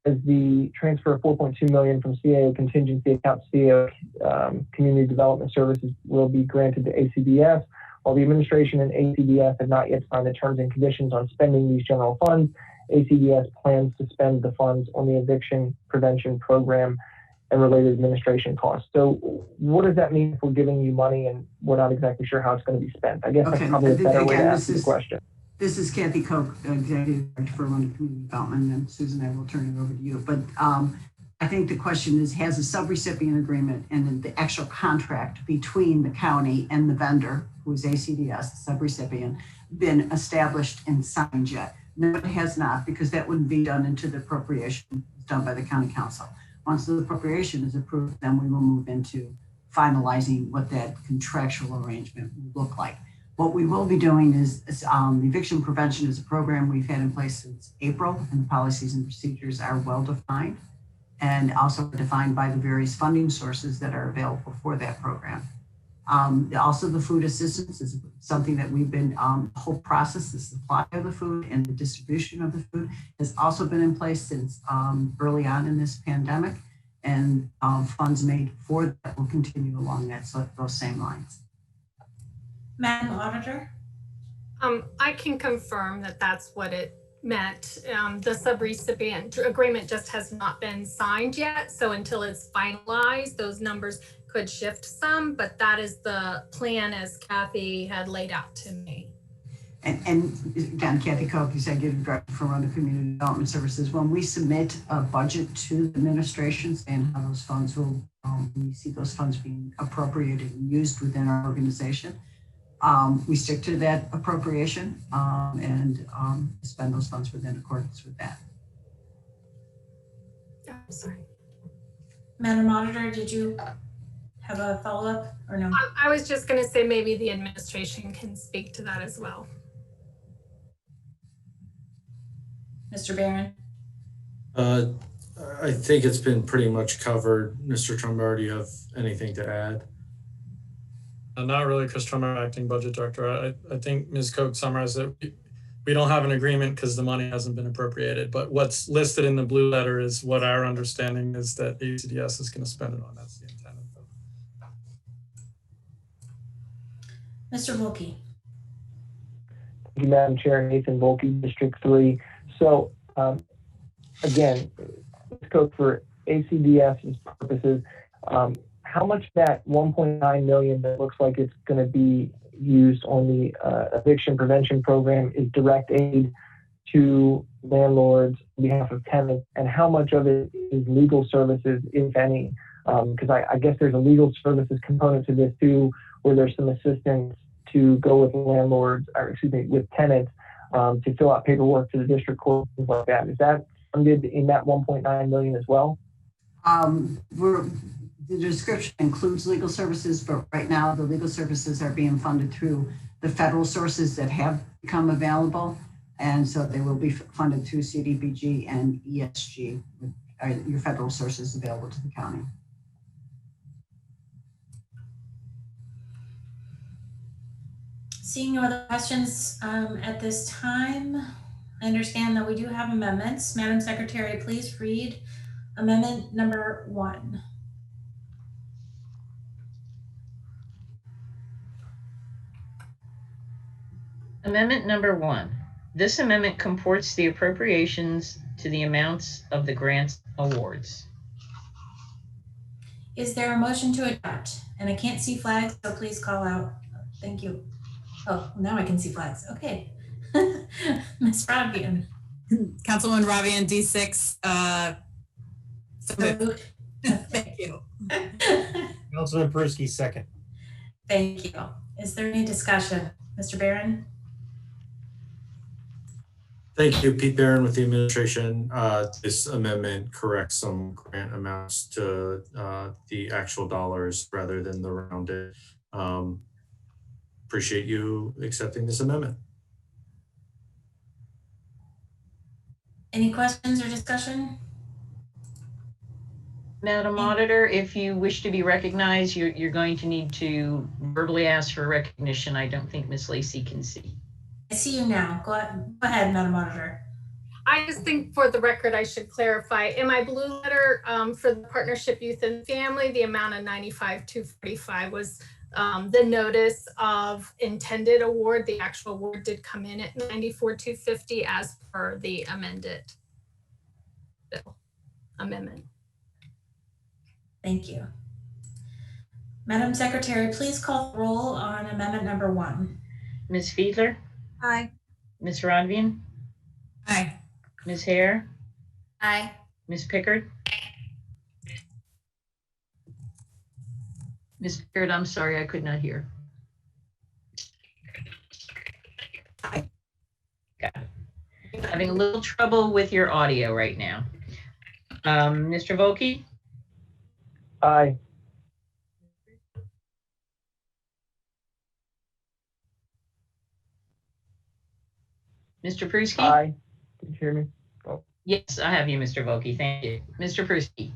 G: As the transfer of $4.2 million from CAO contingency account to CAO Community Development Services will be granted to ACDS. While the administration and ACDS have not yet signed the terms and conditions on spending these general funds, ACDS plans to spend the funds on the eviction prevention program and related administration costs. So what does that mean if we're giving you money and we're not exactly sure how it's going to be spent? I guess that's probably a better way to ask the question.
S: This is Kathy Koch, Executive Director for Arundel Community Development, and Susan, I will turn it over to you. But I think the question is, has a subrecipient agreement and the actual contract between the county and the vendor, who is ACDS, the subrecipient, been established and signed yet? No, it has not, because that wouldn't be done into the appropriation done by the county council. Once the appropriation is approved, then we will move into finalizing what that contractual arrangement will look like. What we will be doing is eviction prevention is a program we've had in place since April, and the policies and procedures are well defined and also defined by the various funding sources that are available for that program. Also, the food assistance is something that we've been, the whole process, the supply of the food and the distribution of the food has also been in place since early on in this pandemic, and funds made for that will continue along those same lines.
A: Madam Auditor?
E: I can confirm that that's what it meant. The subrecipient agreement just has not been signed yet. So until it's finalized, those numbers could shift some, but that is the plan as Kathy had laid out to me.
S: And again, Kathy Koch, Executive Director for Arundel Community Development Services. When we submit a budget to the administration saying how those funds will, we see those funds being appropriated and used within our organization, we stick to that appropriation and spend those funds within accordance with that.
E: I'm sorry.
A: Madam Auditor, did you have a follow-up or no?
E: I was just going to say maybe the administration can speak to that as well.
A: Mr. Barron?
J: I think it's been pretty much covered. Mr. Trumbar, do you have anything to add?
I: Not really, Chris Trummer, Acting Budget Director. I think Ms. Koch summarized it. We don't have an agreement because the money hasn't been appropriated, but what's listed in the blue letter is what our understanding is that ACDS is going to spend it on. That's the intent of it.
A: Mr. Volke.
G: Thank you, Madam Chair. Nathan Volke, District 3. So again, let's go for ACDS's purposes. How much that $1.9 million that looks like it's going to be used on the eviction prevention program is direct aid to landlords on behalf of tenants, and how much of it is legal services, if any? Because I guess there's a legal services component to this too, where there's some assistance to go with landlords, or excuse me, with tenants to fill out paperwork to the district court, things like that. Is that funded in that $1.9 million as well?
S: The description includes legal services, but right now the legal services are being funded through the federal sources that have become available. And so they will be funded through CDBG and ESG, your federal sources available to the county.
A: Seeing no other questions at this time, I understand that we do have amendments. Madam Secretary, please read amendment number 1.
B: Amendment number 1. This amendment comports the appropriations to the amounts of the grants awards.
A: Is there a motion to adopt? And I can't see flags, so please call out. Thank you. Oh, now I can see flags. Okay. Ms. Rodvian.
R: Councilwoman Ravian, D6. So moved. Thank you.
H: Councilman Pruski, second.
A: Thank you. Is there any discussion? Mr. Barron?
J: Thank you, Pete Barron with the administration. This amendment corrects some grant amounts to the actual dollars rather than the rounded. Appreciate you accepting this amendment.
A: Any questions or discussion?
B: Madam Auditor, if you wish to be recognized, you're going to need to verbally ask for recognition. I don't think Ms. Lacey can see.
A: I see you now. Go ahead, Madam Auditor.
E: I just think for the record, I should clarify in my blue letter for the Partnership Youth and Family, the amount of $95,245 was the notice of intended award. The actual award did come in at $94,250 as per the amended bill amendment.
A: Thank you. Madam Secretary, please call the roll on amendment number 1.
B: Ms. Fiedler?
C: Aye.
B: Ms. Rodvian?
R: Aye.
B: Ms. Hare?
K: Aye.
B: Ms. Pickard? Ms. Pickard, I'm sorry, I could not hear.
R: Aye.
B: Got it. Having a little trouble with your audio right now. Mr. Volkey?
G: Aye.
B: Mr. Pruski?
G: Aye. Can you hear me? Oh.
B: Yes, I have you, Mr. Volkey. Thank you. Mr. Pruski?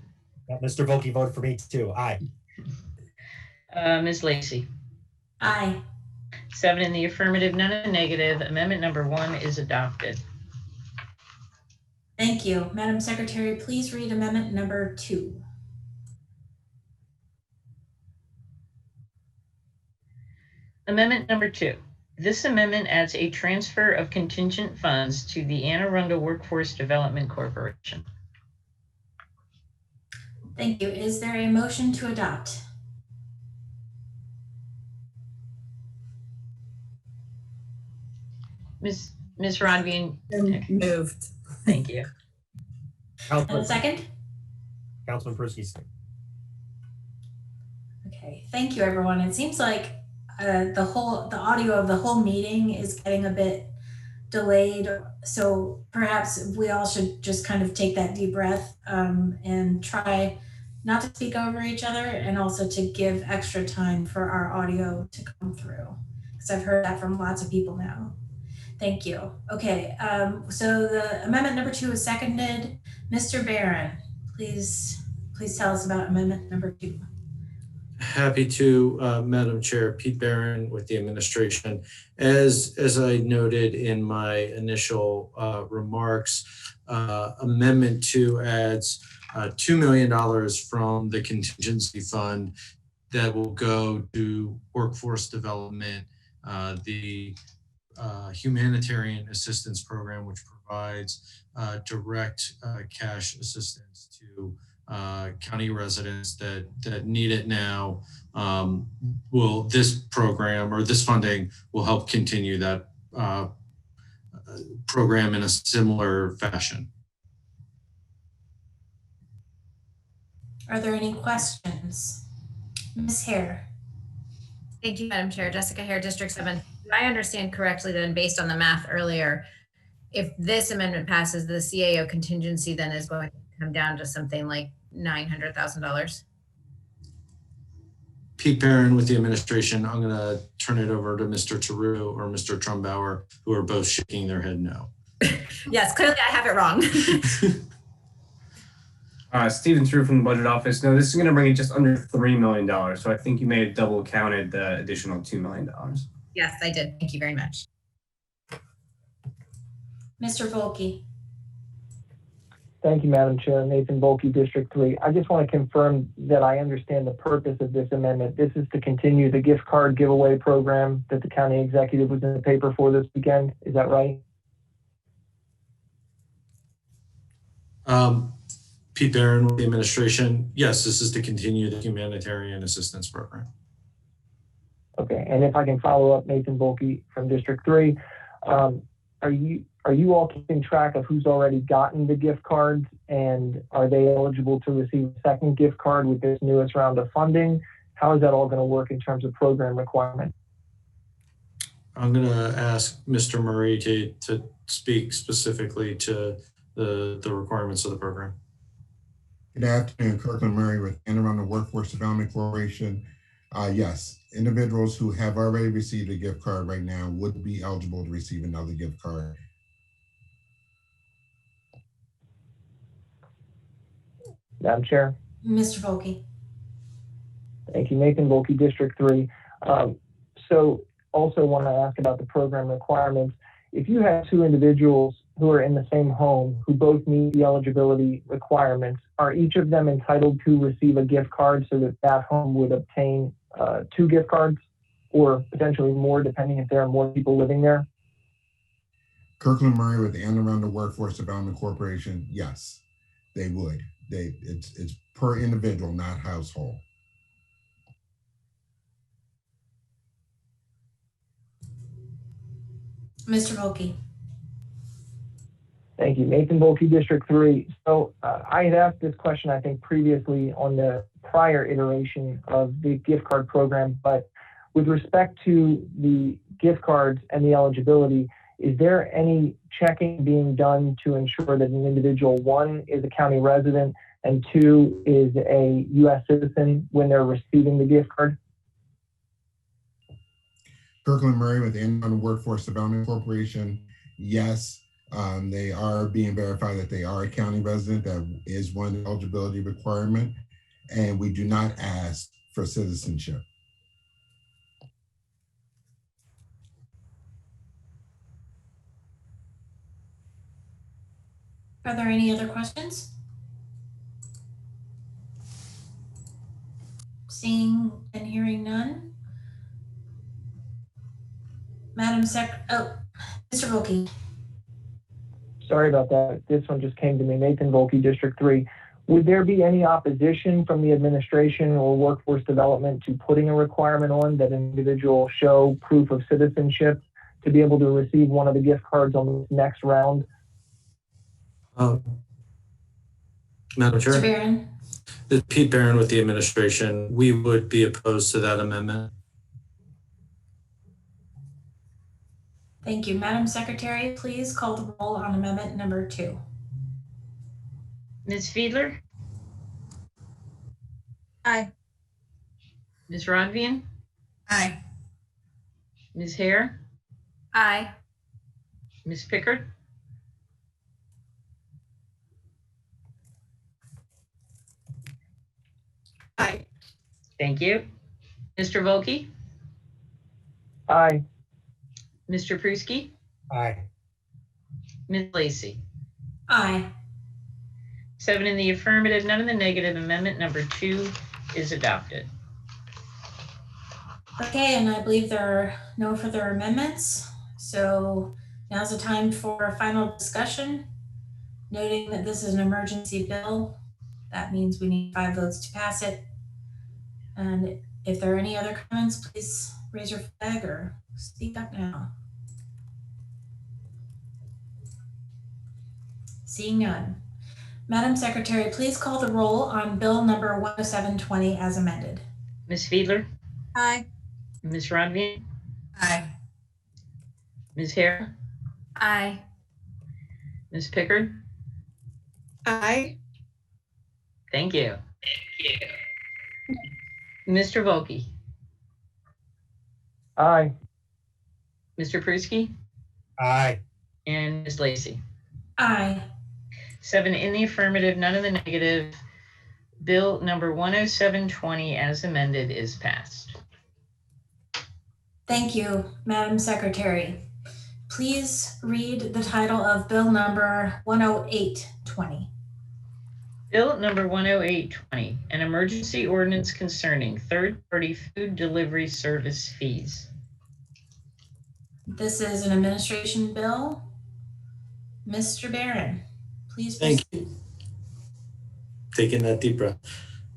H: Mr. Volkey voted for me too. Aye.
B: Ms. Lacey?
A: Aye.
B: 7 in the affirmative, none in the negative. Amendment number 1 is adopted.
A: Thank you. Madam Secretary, please read amendment number 2.
B: Amendment number 2. This amendment adds a transfer of contingent funds to the Arundel Workforce Development Corporation.
A: Thank you. Is there a motion to adopt?
B: Ms. Rodvian?
R: Moved.
B: Thank you.
A: And a second?
H: Councilman Pruski, second.
A: Okay. Thank you, everyone. It seems like the audio of the whole meeting is getting a bit delayed. So perhaps we all should just kind of take that deep breath and try not to speak over each other, and also to give extra time for our audio to come through, because I've heard that from lots of people now. Thank you. Okay, so the amendment number 2 is seconded. Mr. Barron, please tell us about amendment number 2.
J: Happy to, Madam Chair. Pete Barron with the administration. As I noted in my initial remarks, Amendment 2 adds $2 million from the contingency fund that will go to workforce development, the humanitarian assistance program, which provides direct cash assistance to county residents that need it now. This program or this funding will help continue that program in a similar fashion.
A: Are there any questions? Ms. Hare.
K: Thank you, Madam Chair. Jessica Hare, District 7. Did I understand correctly then, based on the math earlier, if this amendment passes, the CAO contingency then is going to come down to something like $900,000?
J: Pete Barron with the administration. I'm going to turn it over to Mr. Taru or Mr. Trumbauer, who are both shaking their head no.
K: Yes, clearly I have it wrong.
T: Stephen True from the Budget Office. No, this is going to bring it just under $3 million. So I think you may have double counted the additional $2 million.
K: Yes, I did. Thank you very much.
A: Mr. Volkey.
G: Thank you, Madam Chair. Nathan Volkey, District 3. I just want to confirm that I understand the purpose of this amendment. This is to continue the gift card giveaway program that the county executive was in the paper for this weekend. Is that right?
J: Pete Barron with the administration. Yes, this is to continue the humanitarian assistance program.
G: Okay, and if I can follow up, Nathan Volkey from District 3, are you all keeping track of who's already gotten the gift cards, and are they eligible to receive a second gift card with this newest round of funding? How is that all going to work in terms of program requirements?
J: I'm going to ask Mr. Murray to speak specifically to the requirements of the program.
M: Good afternoon, Kirkland Murray with Arundel Workforce Development Corporation. Yes, individuals who have already received a gift card right now would be eligible to receive another gift card.
G: Madam Chair.
A: Mr. Volkey.
G: Thank you, Nathan Volkey, District 3. So also want to ask about the program requirements. If you have two individuals who are in the same home who both meet the eligibility requirements, are each of them entitled to receive a gift card so that that home would obtain 2 gift cards, or potentially more depending if there are more people living there?
M: Kirkland Murray with Arundel Workforce Development Corporation, yes, they would. It's per individual, not household.
A: Mr. Volkey.
G: Thank you. Nathan Volkey, District 3. So I had asked this question, I think, previously on the prior iteration of the gift card program, but with respect to the gift cards and the eligibility, is there any checking being done to ensure that an individual, 1, is a county resident, and 2, is a U.S. citizen when they're receiving the gift card?
M: Kirkland Murray with Arundel Workforce Development Corporation, yes. They are being verified that they are a county resident. That is one eligibility requirement. And we do not ask for citizenship.
A: Are there any other questions? Seeing and hearing none. Mr. Volkey.
G: Sorry about that. This one just came to me. Nathan Volkey, District 3. Would there be any opposition from the administration or workforce development to putting a requirement on that an individual show proof of citizenship to be able to receive one of the gift cards on the next round?
J: Madam Chair.
A: Mr. Barron.
J: This is Pete Barron with the administration. We would be opposed to that amendment.
A: Thank you. Madam Secretary, please call the roll on amendment number 2.
B: Ms. Fiedler?
C: Aye.
B: Ms. Rodvian?
N: Aye.
B: Ms. Hare?
K: Aye.
B: Ms. Pickard?
F: Aye.
B: Thank you. Mr. Volkey?
G: Aye.
B: Mr. Pruski?
H: Aye.
B: Ms. Lacy?
A: Aye.
B: 7 in the affirmative, none in the negative. Amendment number 2 is adopted.
A: Okay, and I believe there are no further amendments. So now's the time for a final discussion. Noting that this is an emergency bill, that means we need 5 votes to pass it. And if there are any other comments, please raise your flag or speak up now. Seeing none. Madam Secretary, please call the roll on bill number 10720 as amended.
B: Ms. Fiedler?
C: Aye.
B: Ms. Rodvian?
N: Aye.
B: Ms. Hare?
K: Aye.
B: Ms. Pickard?
F: Aye.
B: Thank you. Mr. Volkey?
G: Aye.
B: Mr. Pruski?
H: Aye.
B: And Ms. Lacy?
A: Aye.
B: 7 in the affirmative, none in the negative. Bill number 10720 as amended is passed.
A: Thank you, Madam Secretary. Please read the title of Bill number 10820.
B: Bill number 10820, an emergency ordinance concerning third-party food delivery service fees.
A: This is an administration bill. Mr. Barron, please
J: Thank
A: proceed.
J: Taking that deep breath.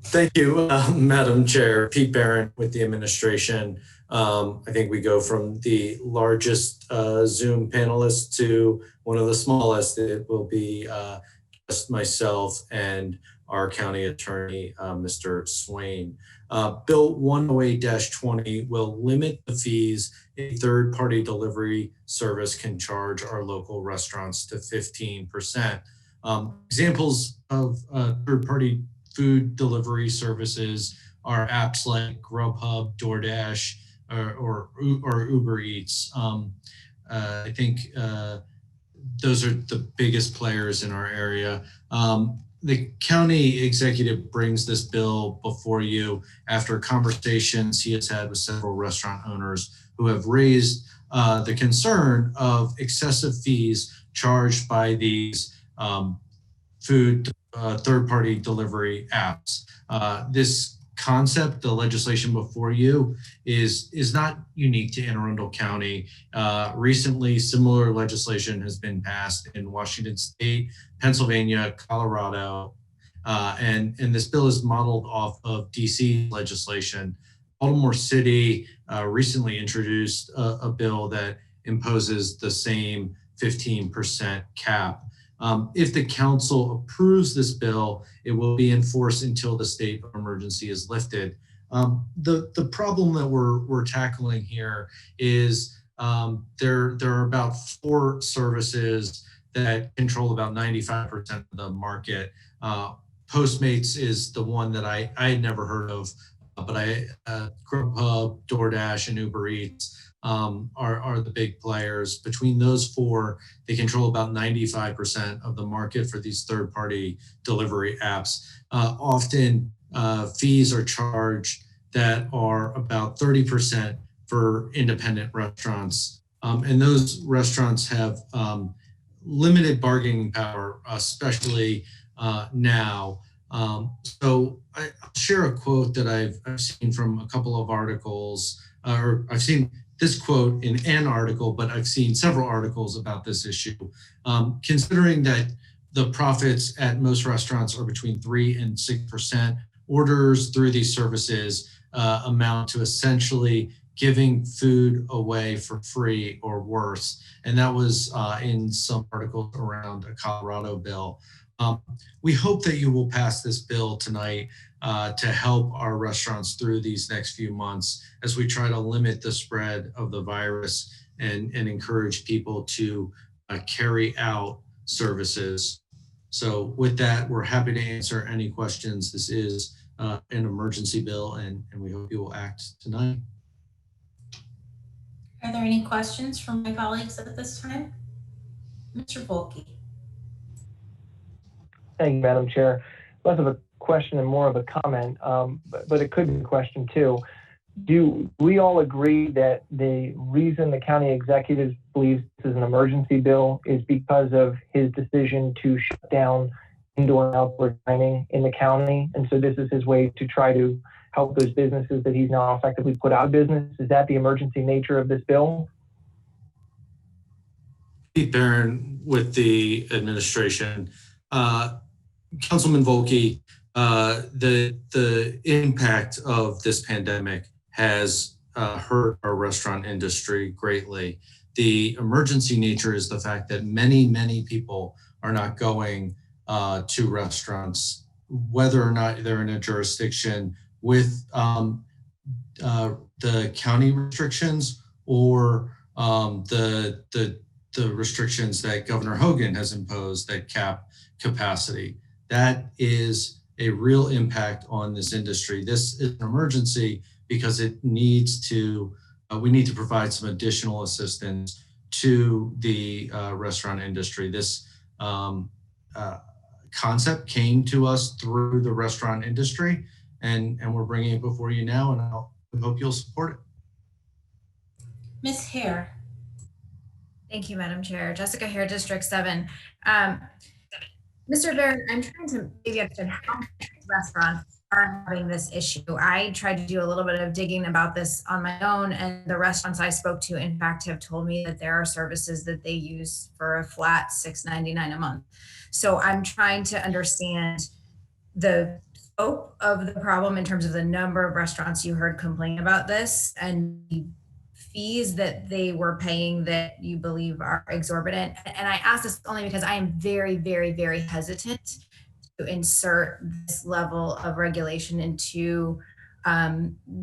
J: Thank you, Madam Chair. Pete Barron with the administration. I think we go from the largest Zoom panelist to one of the smallest. It will be just myself and our county attorney, Mr. Swain. Bill 108-20 will limit the fees a third-party delivery service can charge our local restaurants to 15%. Examples of third-party food delivery services are apps like Grubhub, DoorDash, or Uber Eats. I think those are the biggest players in our area. The county executive brings this bill before you after conversations he has had with several restaurant owners who have raised the concern of excessive fees charged by these food third-party delivery apps. This concept, the legislation before you, is not unique to Anne Arundel County. Recently, similar legislation has been passed in Washington State, Pennsylvania, Colorado, and this bill is modeled off of DC legislation. Baltimore City recently introduced a bill that imposes the same 15% cap. If the council approves this bill, it will be enforced until the state of emergency is lifted. The problem that we're tackling here is there are about 4 services that control about 95% of the market. Postmates is the one that I had never heard of, but Grubhub, DoorDash, and Uber Eats are the big players. Between those 4, they control about 95% of the market for these third-party delivery apps. Often fees are charged that are about 30% for independent restaurants. And those restaurants have limited bargaining power, especially now. So I'll share a quote that I've seen from a couple of articles, or I've seen this quote in an article, but I've seen several articles about this issue. Considering that the profits at most restaurants are between 3 and 6%, orders through these services amount to essentially giving food away for free or worse. And that was in some articles around a Colorado bill. We hope that you will pass this bill tonight to help our restaurants through these next few months as we try to limit the spread of the virus and encourage people to carry out services. So with that, we're happy to answer any questions. This is an emergency bill, and we hope you will act tonight.
A: Are there any questions from my colleagues at this time? Mr. Volke.
G: Thank you, Madam Chair. Less of a question and more of a comment, but it could be a question too. Do we all agree that the reason the county executive believes this is an emergency bill is because of his decision to shut down indoor and outdoor dining in the county? And so this is his way to try to help those businesses that he's now effectively put out of business? Is that the emergency nature of this bill?
J: Pete Barron with the administration. Councilman Volke, the impact of this pandemic has hurt our restaurant industry greatly. The emergency nature is the fact that many, many people are not going to restaurants, whether or not they're in a jurisdiction with the county restrictions or the restrictions that Governor Hogan has imposed that cap capacity. That is a real impact on this industry. This is an emergency because it needs to, we need to provide some additional assistance to the restaurant industry. This concept came to us through the restaurant industry, and we're bringing it before you now, and I hope you'll support it.
A: Ms. Hare.
K: Thank you, Madam Chair. Jessica Hare, District 7. Mr. Barron, I'm trying to maybe understand how many restaurants are having this issue. I tried to do a little bit of digging about this on my own, and the restaurants I spoke to, in fact, have told me that there are services that they use for a flat $6.99 a month. So I'm trying to understand the scope of the problem in terms of the number of restaurants you heard complain about this and the fees that they were paying that you believe are exorbitant. And I ask this only because I am very, very, very hesitant to insert this level of regulation into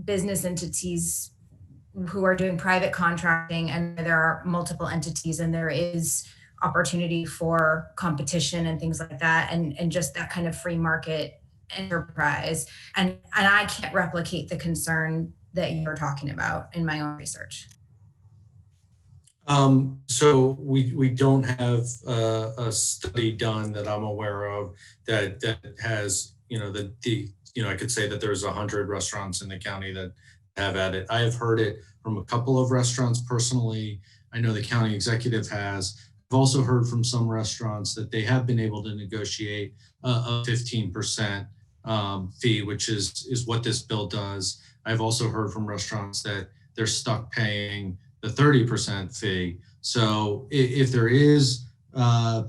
K: business entities who are doing private contracting, and there are multiple entities and there is opportunity for competition and things like that, and just that kind of free market enterprise. And I can't replicate the concern that you're talking about in my own research.
J: So we don't have a study done that I'm aware of that has, I could say that there's 100 restaurants in the county that have at it. I have heard it from a couple of restaurants personally. I know the county executive has. I've also heard from some restaurants that they have been able to negotiate a 15% fee, which is what this bill does. I've also heard from restaurants that they're stuck paying the 30% fee. So if there is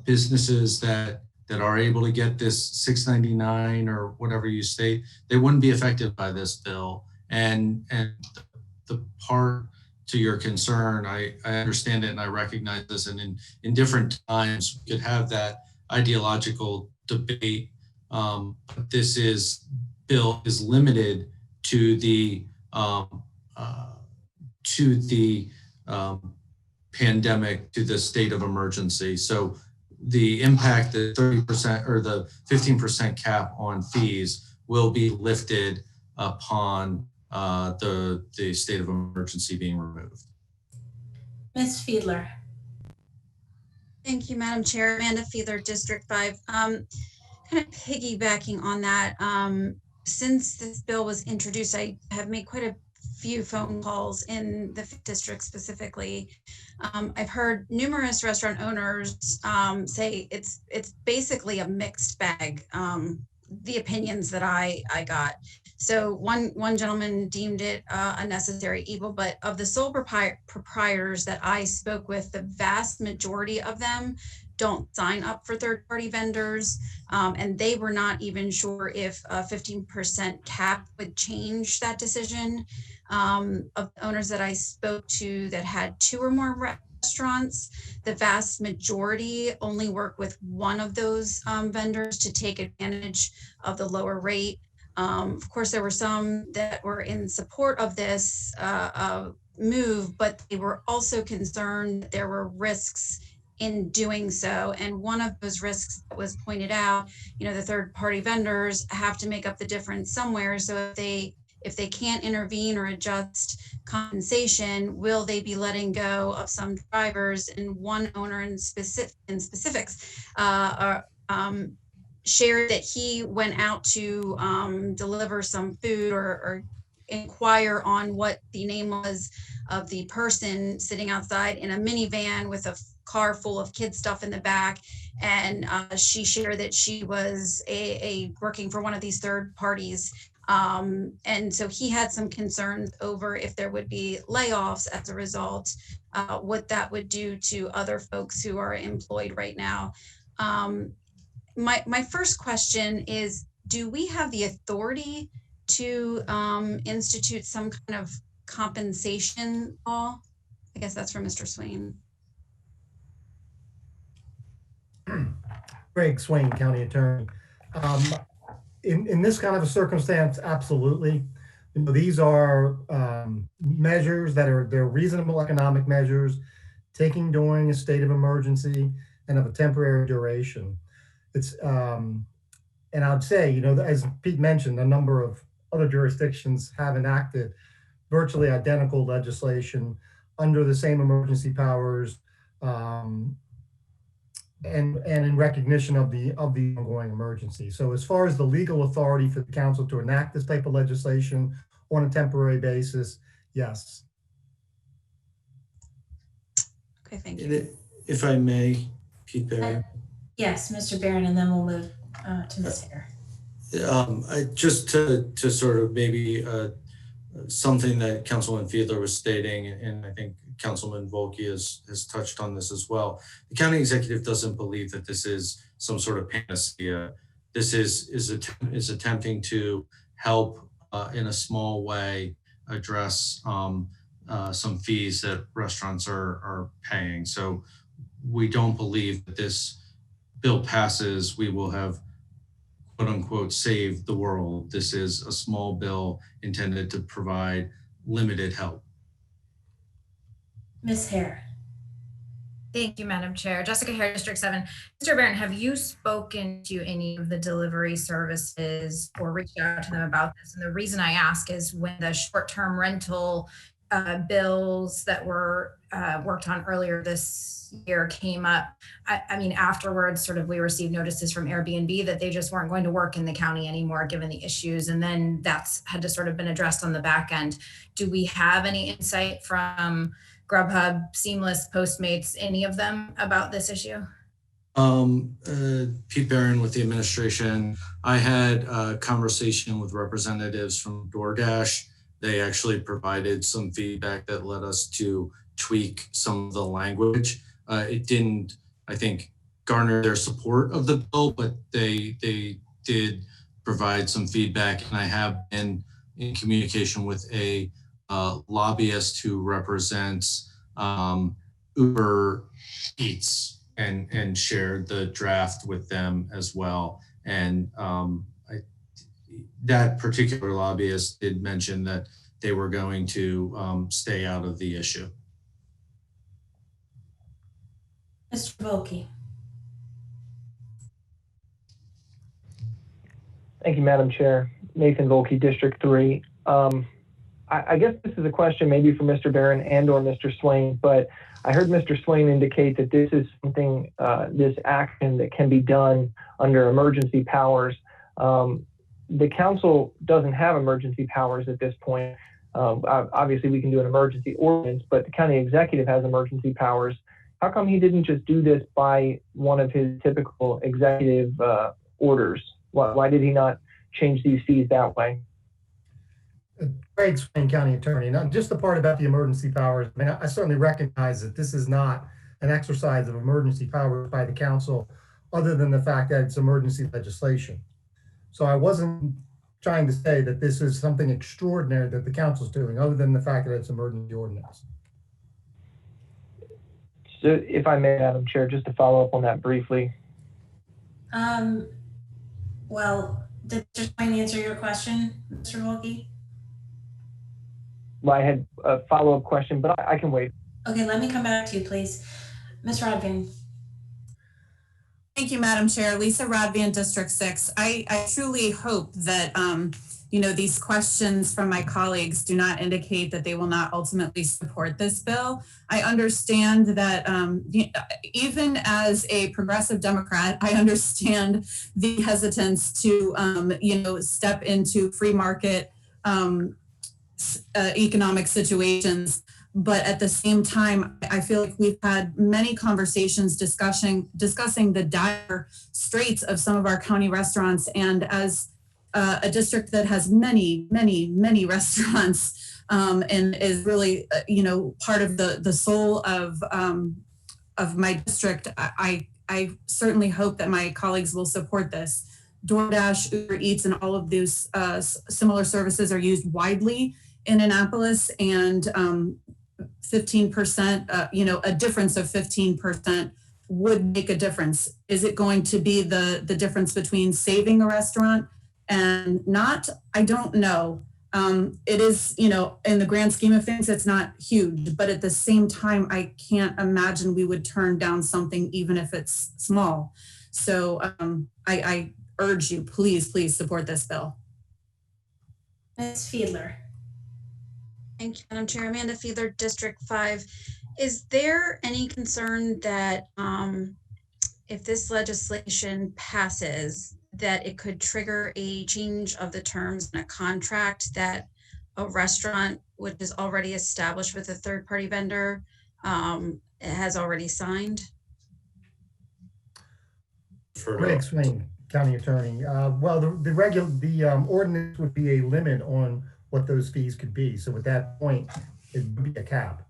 J: businesses that are able to get this $6.99 or whatever you state, they wouldn't be affected by this bill. And the part to your concern, I understand it and I recognize this, and in different times we could have that ideological debate. But this bill is limited to the pandemic, to the state of emergency. So the impact, the 30% or the 15% cap on fees will be lifted upon the state of emergency being removed.
A: Ms. Fiedler.
C: Thank you, Madam Chair. Amanda Fiedler, District 5. Kind of piggybacking on that, since this bill was introduced, I have made quite a few phone calls in the district specifically. I've heard numerous restaurant owners say it's basically a mixed bag, the opinions that I got. So one gentleman deemed it a necessary evil, but of the sole proprietors that I spoke with, the vast majority of them don't sign up for third-party vendors, and they were not even sure if a 15% cap would change that decision. Of owners that I spoke to that had 2 or more restaurants, the vast majority only work with one of those vendors to take advantage of the lower rate. Of course, there were some that were in support of this move, but they were also concerned that there were risks in doing so. And one of those risks that was pointed out, the third-party vendors have to make up the difference somewhere. So if they can't intervene or adjust compensation, will they be letting go of some drivers? And one owner in specifics shared that he went out to deliver some food or inquire on what the name was of the person sitting outside in a minivan with a car full of kid stuff in the back. And she shared that she was working for one of these third parties. And so he had some concerns over if there would be layoffs as a result, what that would do to other folks who are employed right now. My first question is, do we have the authority to institute some kind of compensation law? I guess that's for Mr. Swain.
U: Greg Swain, County Attorney. In this kind of a circumstance, absolutely. These are measures they're reasonable economic measures taken during a state of emergency and of a temporary duration. It's and I'd say, as Pete mentioned, a number of other jurisdictions have enacted virtually identical legislation under the same emergency powers, and in recognition of the ongoing emergency. So as far as the legal authority for the council to enact this type of legislation on a temporary basis, yes.
C: Okay, thank you.
J: If I may, Pete Barron.
A: Yes, Mr. Barron, and then we'll move to Ms. Hare.
J: Just to sort of maybe something that Councilman Fiedler was stating, and I think Councilman Volke has touched on this as well. The county executive doesn't believe that this is some sort of panacea. This is attempting to help in a small way address some fees that restaurants are paying. So we don't believe that this bill passes, we will have quote unquote saved the world. This is a small bill intended to provide limited help.
A: Ms. Hare.
K: Thank you, Madam Chair. Jessica Hare, District 7. Mr. Barron, have you spoken to any of the delivery services or reached out to them about this? And the reason I ask is when the short-term rental bills that were worked on earlier this year came up, I mean, afterwards, sort of we received notices from Airbnb that they just weren't going to work in the county anymore, given the issues. And then that's had to sort of been addressed on the back end. Do we have any insight from Grubhub, Seamless, Postmates, any of them about this issue?
J: Pete Barron with the administration. I had a conversation with representatives from DoorDash. They actually provided some feedback that led us to tweak some of the language. It didn't, I think, garner their support of the bill, but they did provide some feedback, and I have been in communication with a lobbyist who represents Uber Eats and shared the draft with them as well. And that particular lobbyist did mention that they were going to stay out of the issue.
A: Mr. Volke.
G: Thank you, Madam Chair. Nathan Volke, District 3. I guess this is a question maybe for Mr. Barron and or Mr. Swain, but I heard Mr. Swain indicate that this is something, this action that can be done under emergency powers. The council doesn't have emergency powers at this point. Obviously, we can do an emergency ordinance, but the county executive has emergency powers. How come he didn't just do this by one of his typical executive orders? Why did he not change these fees that way?
U: Craig Swain, County Attorney. Now, just the part about the emergency powers, I mean, I certainly recognize that this is not an exercise of emergency powers by the council, other than the fact that it's emergency legislation. So I wasn't trying to say that this is something extraordinary that the council's doing, other than the fact that it's emergency ordinance.
G: So if I may, Madam Chair, just to follow up on that briefly.
A: Well, did Mr. Swain answer your question, Mr. Volke?
G: Well, I had a follow-up question, but I can wait.
A: Okay, let me come back to you, please. Ms. Rodvan.
R: Thank you, Madam Chair. Lisa Rodvan, District 6. I truly hope that, these questions from my colleagues do not indicate that they will not ultimately support this bill. I understand that even as a progressive Democrat, I understand the hesitance to, step into free market economic situations. But at the same time, I feel like we've had many conversations discussing the dire straits of some of our county restaurants. And as a district that has many, many, many restaurants and is really, part of the soul of my district, I certainly hope that my colleagues will support this. DoorDash, Uber Eats, and all of these similar services are used widely in Annapolis, and 15%, a difference of 15% would make a difference. Is it going to be the difference between saving a restaurant and not? I don't know. It is, in the grand scheme of things, it's not huge, but at the same time, I can't imagine we would turn down something even if it's small. So I urge you, please support this bill.
A: Ms. Fiedler.
C: Thank you, Madam Chair. Amanda Fiedler, District 5. Is there any concern that if this legislation passes, that it could trigger a change of the terms in a contract that a restaurant, which is already established with a third-party vendor, has already signed?
U: Greg Swain, County Attorney. Well, the ordinance would be a limit on what those fees could be. So at that point, it would be a cap.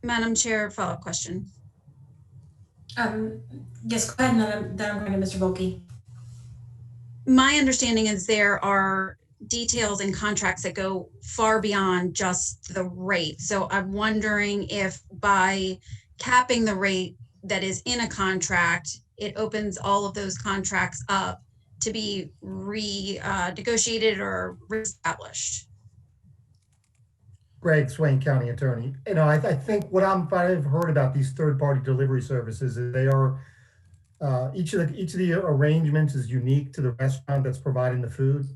C: Madam Chair, follow-up question.
A: Yes, go ahead, and then I'm going to Mr. Volkey.
C: My understanding is there are details in contracts that go far beyond just the rate. So I'm wondering if by capping the rate that is in a contract, it opens all of those contracts up to be renegotiated or reestablished.
U: Greg Swain, County Attorney. You know, I think what I've heard about these third-party delivery services is they are each of the arrangements is unique to the restaurant that's providing the food.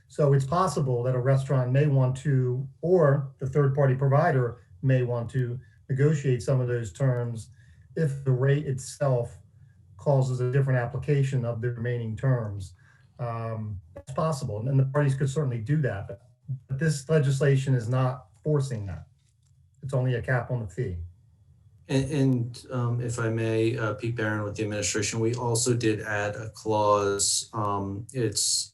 U: So it's possible that a restaurant may want to, or the third-party provider may want to negotiate some of those terms if the rate itself causes a different application of the remaining terms. That's possible, and the parties could certainly do that. But this legislation is not forcing that. It's only a cap on the fee.
J: And if I may, Pete Barron with the administration, we also did add a clause. It's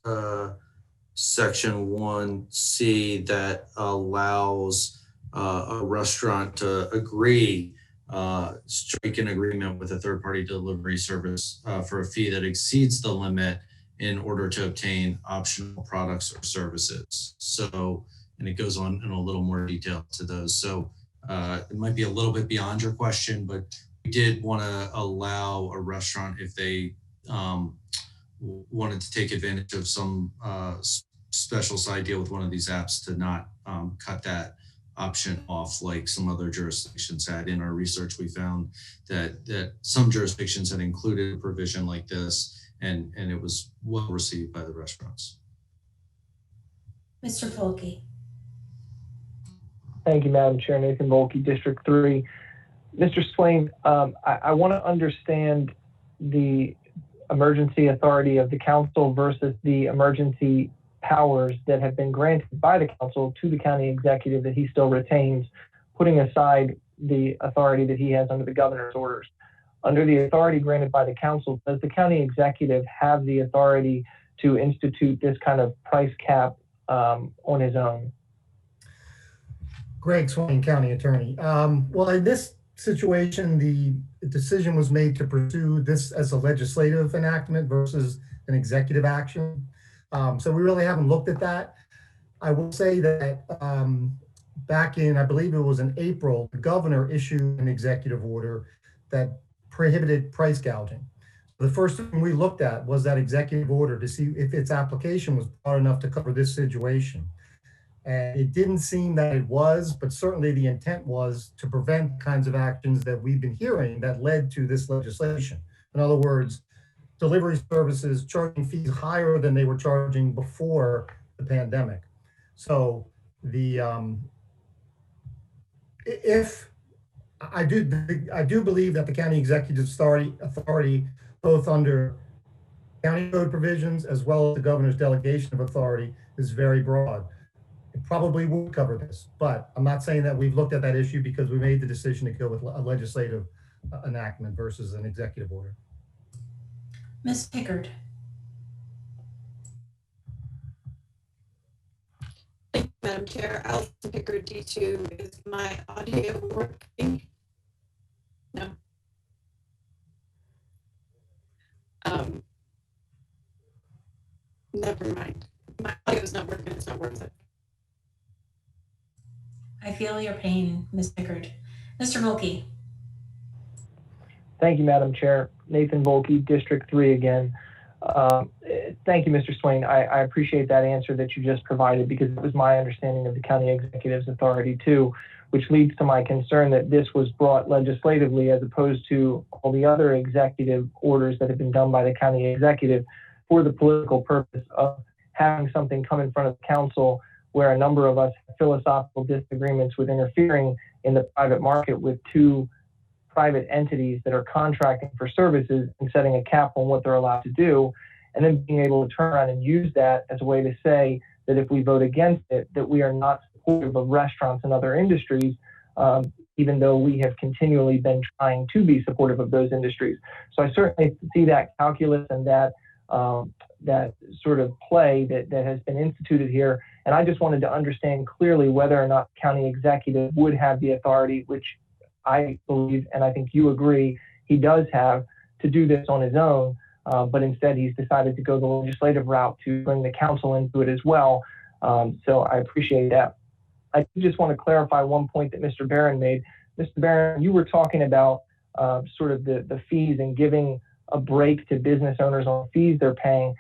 J: section 1C that allows a restaurant to agree, strike an agreement with a third-party delivery service for a fee that exceeds the limit in order to obtain optional products or services. So, and it goes on in a little more detail to those. So it might be a little bit beyond your question, but we did want to allow a restaurant, if they wanted to take advantage of some special side deal with one of these apps, to not cut that option off like some other jurisdictions had. In our research, we found that some jurisdictions had included a provision like this, and it was well received by the restaurants.
A: Mr. Volkey.
G: Thank you, Madam Chair. Nathan Volkey, District 3. Mr. Swain, I want to understand the emergency authority of the council versus the emergency powers that have been granted by the council to the county executive that he still retains, putting aside the authority that he has under the governor's orders. Under the authority granted by the council, does the county executive have the authority to institute this kind of price cap on his own?
U: Greg Swain, County Attorney. Well, in this situation, the decision was made to pursue this as a legislative enactment versus an executive action. So we really haven't looked at that. I will say that back in, I believe it was in April, the governor issued an executive order that prohibited price gouging. The first thing we looked at was that executive order to see if its application was broad enough to cover this situation. And it didn't seem that it was, but certainly the intent was to prevent kinds of actions that we've been hearing that led to this legislation. In other words, delivery services charging fees higher than they were charging before the pandemic. So the I do believe that the county executive authority, both under county code provisions as well as the governor's delegation of authority, is very broad. It probably will cover this, but I'm not saying that we've looked at that issue because we made the decision to go with a legislative enactment versus an executive order.
A: Ms. Pickard.
F: Thank you, Madam Chair. Alison Pickard, D2. Is my audio working? No. Never mind. My audio is not working. It's not worth it.
A: I feel your pain, Ms. Pickard. Mr. Volkey.
G: Thank you, Madam Chair. Nathan Volkey, District 3 again. Thank you, Mr. Swain. I appreciate that answer that you just provided, because it was my understanding of the county executive's authority too, which leads to my concern that this was brought legislatively as opposed to all the other executive orders that have been done by the county executive for the political purpose of having something come in front of the council where a number of us have philosophical disagreements with interfering in the private market with two private entities that are contracting for services and setting a cap on what they're allowed to do, and then being able to turn around and use that as a way to say that if we vote against it, that we are not supportive of restaurants and other industries even though we have continually been trying to be supportive of those industries. So I certainly see that calculus and that that sort of play that has been instituted here. And I just wanted to understand clearly whether or not the county executive would have the authority, which I believe, and I think you agree, he does have, to do this on his own. But instead he's decided to go the legislative route to bring the council into it as well. So I appreciate that. I just want to clarify one point that Mr. Barron made. Mr. Barron, you were talking about sort of the fees and giving a break to business owners on fees they're paying.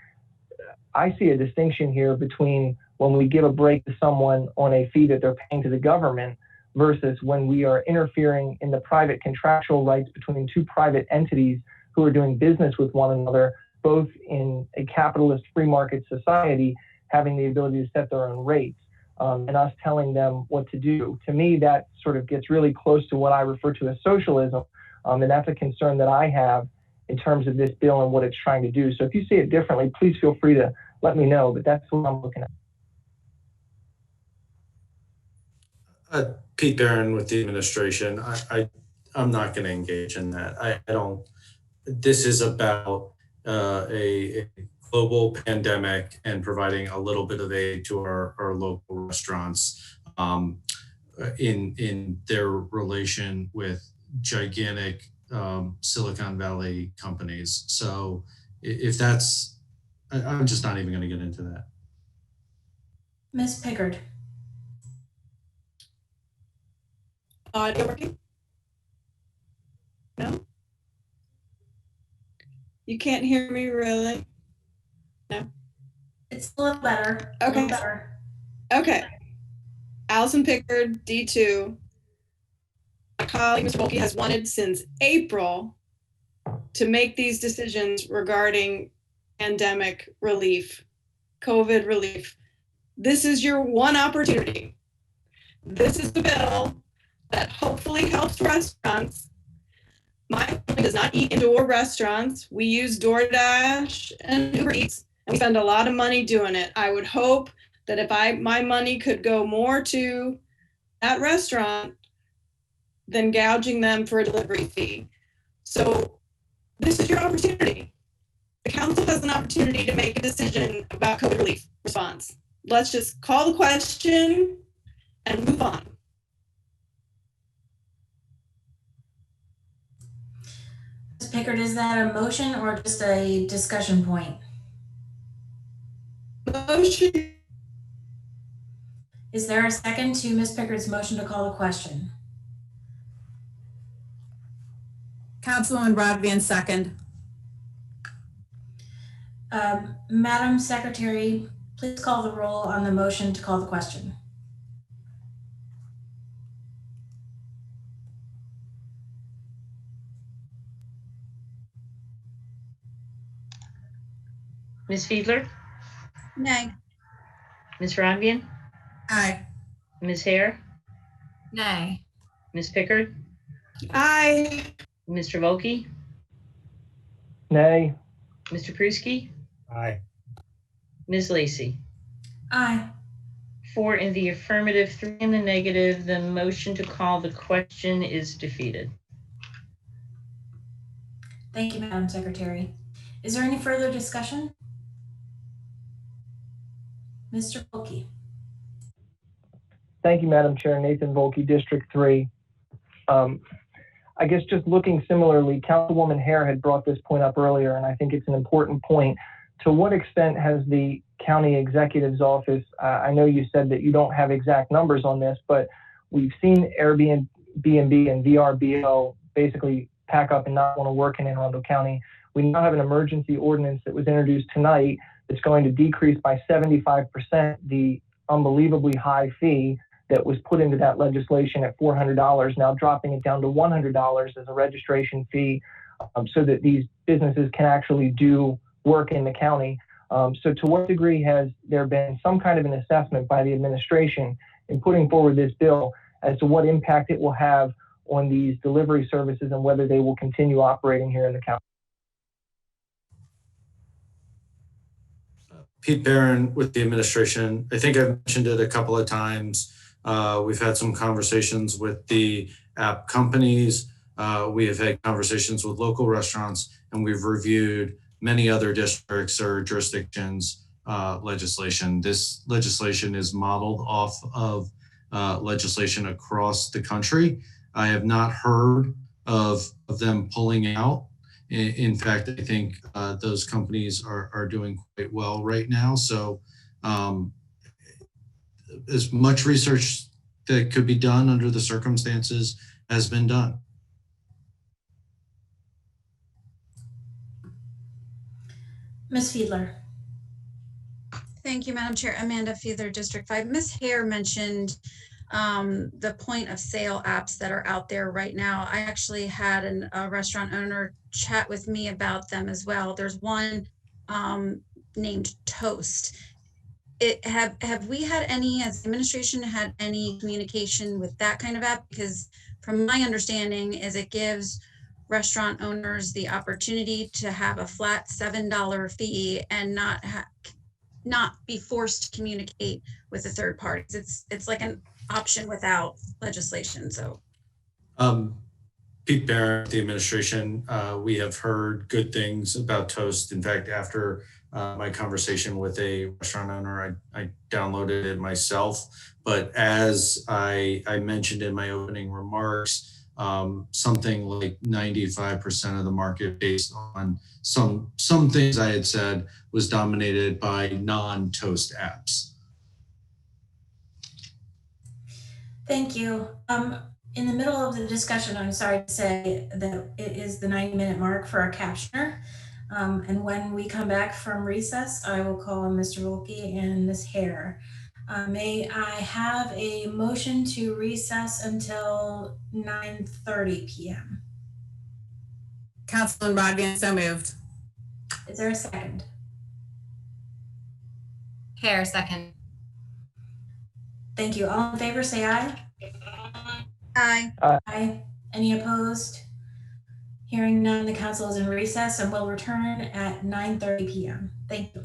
G: I see a distinction here between when we give a break to someone on a fee that they're paying to the government versus when we are interfering in the private contractual rights between two private entities who are doing business with one another, both in a capitalist free market society, having the ability to set their own rates, and us telling them what to do. To me, that sort of gets really close to what I refer to as socialism, and that's a concern that I have in terms of this bill and what it's trying to do. So if you see it differently, please feel free to let me know, but that's what I'm looking at.
J: Pete Barron with the administration. I'm not going to engage in that. I don't. This is about a global pandemic and providing a little bit of aid to our local restaurants in their relation with gigantic Silicon Valley companies. So if that's, I'm just not even going to get into that.
A: Ms. Pickard.
F: Audio working? No? You can't hear me really? No?
A: It's a little better.
F: Okay.
A: A little better.
F: Okay. Allison Pickard, D2. My colleague, Mr. Volke, has wanted since April to make these decisions regarding pandemic relief, COVID relief. This is your one opportunity. This is the bill that hopefully helps restaurants. My family does not eat indoor restaurants. We use DoorDash and Uber Eats, and we spend a lot of money doing it. I would hope that if my money could go more to that restaurant than gouging them for a delivery fee. So this is your opportunity. The council has an opportunity to make a decision about COVID relief response. Let's just call the question and move on.
A: Ms. Pickard, is that a motion or just a discussion point?
F: Motion.
A: Is there a second to Ms. Pickard's motion to call the question?
R: Councilwoman Rodvian, second.
A: Madam Secretary, please call the roll on the motion to call the question.
B: Ms. Fiedler?
C: Nay.
B: Ms. Ronvian?
R: Aye.
B: Ms. Hare?
K: Nay.
B: Ms. Pickard?
F: Aye.
B: Mr. Volke?
G: Nay.
B: Mr. Pruski?
H: Aye.
B: Ms. Lacy?
A: Aye.
B: 4 in the affirmative, 3 in the negative. The motion to call the question is defeated.
A: Thank you, Madam Secretary. Is there any further discussion? Mr. Volke.
G: Thank you, Madam Chair. Nathan Volke, District 3. I guess just looking similarly, Councilwoman Hare had brought this point up earlier, and I think it's an important point. To what extent has the county executive's office, I know you said that you don't have exact numbers on this, but we've seen Airbnb and VRBO basically pack up and not want to work in Anne Arundel County. We now have an emergency ordinance that was introduced tonight that's going to decrease by 75% the unbelievably high fee that was put into that legislation at $400, now dropping it down to $100 as a registration fee, so that these businesses can actually do work in the county. So to what degree has there been some kind of an assessment by the administration in putting forward this bill as to what impact it will have on these delivery services and whether they will continue operating here in the county?
J: Pete Barron with the administration. I think I've mentioned it a couple of times. We've had some conversations with the app companies. We have had conversations with local restaurants, and we've reviewed many other districts or jurisdictions legislation. This legislation is modeled off of legislation across the country. I have not heard of them pulling out. In fact, I think those companies are doing quite well right now. So as much research that could be done under the circumstances has been done.
A: Ms. Fiedler.
C: Thank you, Madam Chair. Amanda Fiedler, District 5. Ms. Hare mentioned the point of sale apps that are out there right now. I actually had a restaurant owner chat with me about them as well. There's one named Toast. Have we had any, as administration, had any communication with that kind of app? Because from my understanding is it gives restaurant owners the opportunity to have a flat $7 fee and not be forced to communicate with the third parties. It's like an option without legislation. So
J: Pete Barron, the administration, we have heard good things about Toast. In fact, after my conversation with a restaurant owner, I downloaded it myself. But as I mentioned in my opening remarks, something like 95% of the market, based on some things I had said, was dominated by non-Toast apps.
A: Thank you. In the middle of the discussion, I'm sorry to say that it is the 90-minute mark for our captioner. And when we come back from recess, I will call on Mr. Wilkie and Ms. Hare. May I have a motion to recess until 9:30 p.m.?
R: Councilman Rodvian, so moved.
A: Is there a second?
K: Hare, second.
A: Thank you. All in favor, say aye.
C: aye.
A: Aye. Any opposed? Hearing none, the council is in recess and will return at 9:30 p.m. Thank you.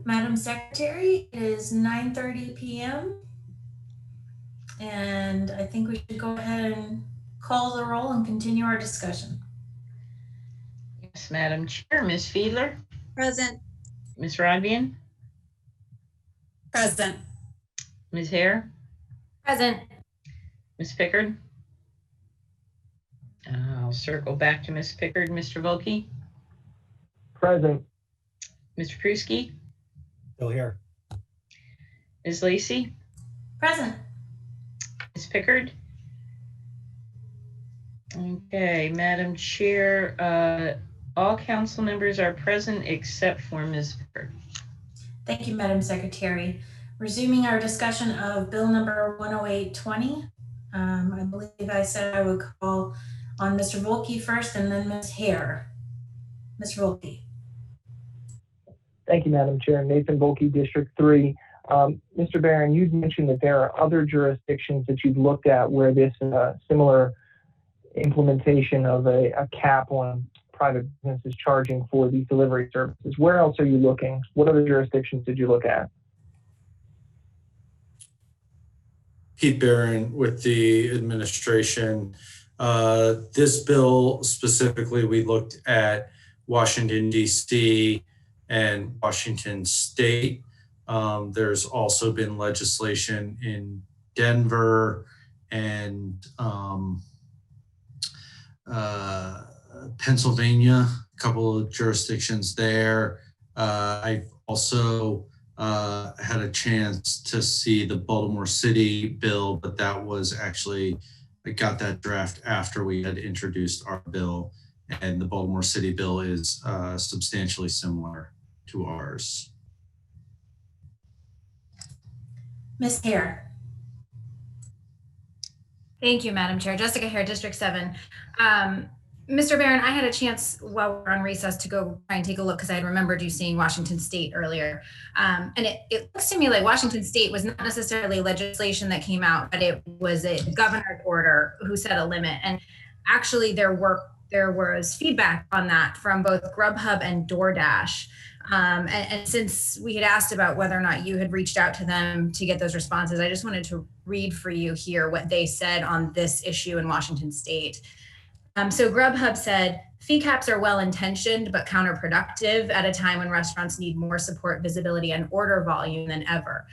A: Madam Secretary, it is 9:30 p.m. And I think we should go ahead and call the roll and continue our discussion.
B: Yes, Madam Chair. Ms. Fiedler,
C: Present.
B: Ms. Rodvian,
R: Present.
B: Ms. Hare,
K: Present.
B: Ms. Pickard. I'll circle back to Ms. Pickard. Mr. Volkey,
G: Present.
B: Mr. Pruski,
H: Still here.
B: Ms. Lacy,
A: Present.
B: Ms. Pickard. Okay, Madam Chair, all council members are present except for Ms. Pickard.
A: Thank you, Madam Secretary. Resuming our discussion of Bill number 10820. I believe I said I would call on Mr. Volkey first and then Ms. Hare. Mr. Volkey.
G: Thank you, Madam Chair. Nathan Volkey, District 3. Mr. Barron, you've mentioned that there are other jurisdictions that you've looked at where this similar implementation of a cap on private businesses charging for these delivery services. Where else are you looking? What other jurisdictions did you look at?
J: Pete Barron with the administration. This bill specifically, we looked at Washington, D.C. and Washington State. There's also been legislation in Denver and Pennsylvania, a couple of jurisdictions there. I've also had a chance to see the Baltimore City bill, but that was actually, I got that draft after we had introduced our bill, and the Baltimore City bill is substantially similar to ours.
A: Ms. Hare.
K: Thank you, Madam Chair. Jessica Hare, District 7. Mr. Barron, I had a chance while we're on recess to go try and take a look because I had remembered you saying Washington State earlier. And it looks to me like Washington State was not necessarily legislation that came out, but it was a governor's order who set a limit. And actually there was feedback on that from both Grubhub and DoorDash. And since we had asked about whether or not you had reached out to them to get those responses, I just wanted to read for you here what they said on this issue in Washington State. So Grubhub said, fee caps are well-intentioned but counterproductive at a time when restaurants need more support, visibility, and order volume than ever.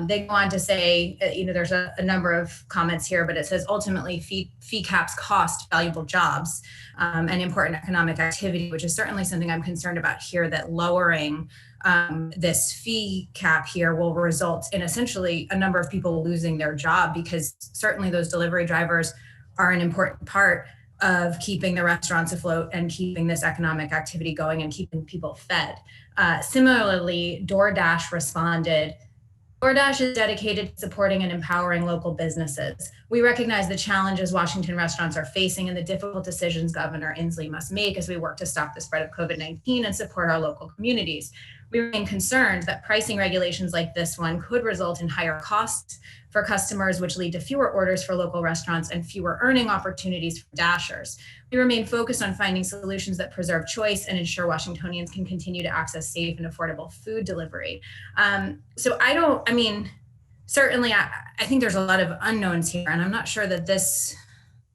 K: They go on to say, there's a number of comments here, but it says ultimately fee caps cost valuable jobs and important economic activity, which is certainly something I'm concerned about here, that lowering this fee cap here will result in essentially a number of people losing their job, because certainly those delivery drivers are an important part of keeping the restaurants afloat and keeping this economic activity going and keeping people fed. Similarly, DoorDash responded, DoorDash is dedicated to supporting and empowering local businesses. We recognize the challenges Washington restaurants are facing and the difficult decisions Governor Inslee must make as we work to stop the spread of COVID-19 and support our local communities. We remain concerned that pricing regulations like this one could result in higher costs for customers, which lead to fewer orders for local restaurants and fewer earning opportunities for Dashers. We remain focused on finding solutions that preserve choice and ensure Washingtonians can continue to access safe and affordable food delivery. Certainly I think there's a lot of unknowns here, and I'm not sure that this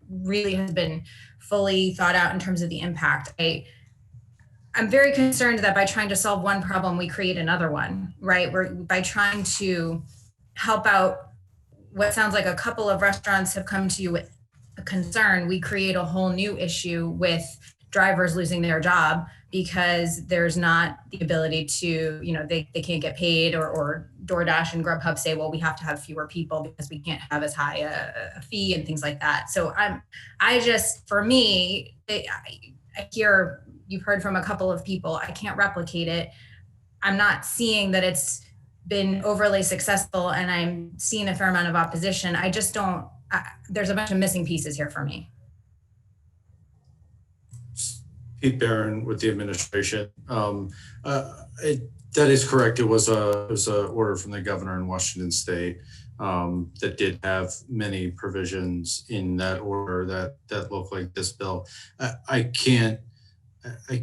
K: really has been fully thought out in terms of the impact. I'm very concerned that by trying to solve one problem, we create another one, right? By trying to help out what sounds like a couple of restaurants have come to you with a concern, we create a whole new issue with drivers losing their job because there's not the ability to, they can't get paid, or DoorDash and Grubhub say, well, we have to have fewer people because we can't have as high a fee and things like that. So for me, I hear, you've heard from a couple of people, I can't replicate it. I'm not seeing that it's been overly successful, and I'm seeing a fair amount of opposition. I just don't, there's a bunch of missing pieces here for me.
J: Pete Barron with the administration. That is correct. It was a order from the governor in Washington State that did have many provisions in that order that look like this bill. I can't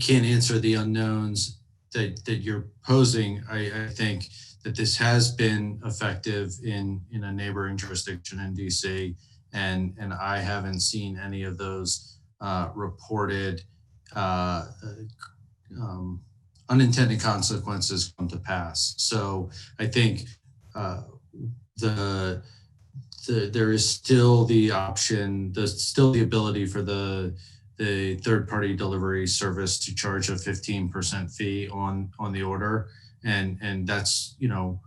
J: answer the unknowns that you're posing, I think that this has been effective in a neighboring jurisdiction in DC, and I haven't seen any of those reported unintended consequences come to pass. So I think there is still the option, there's still the ability for the third-party delivery service to charge a 15% fee on the order, and that's, you know,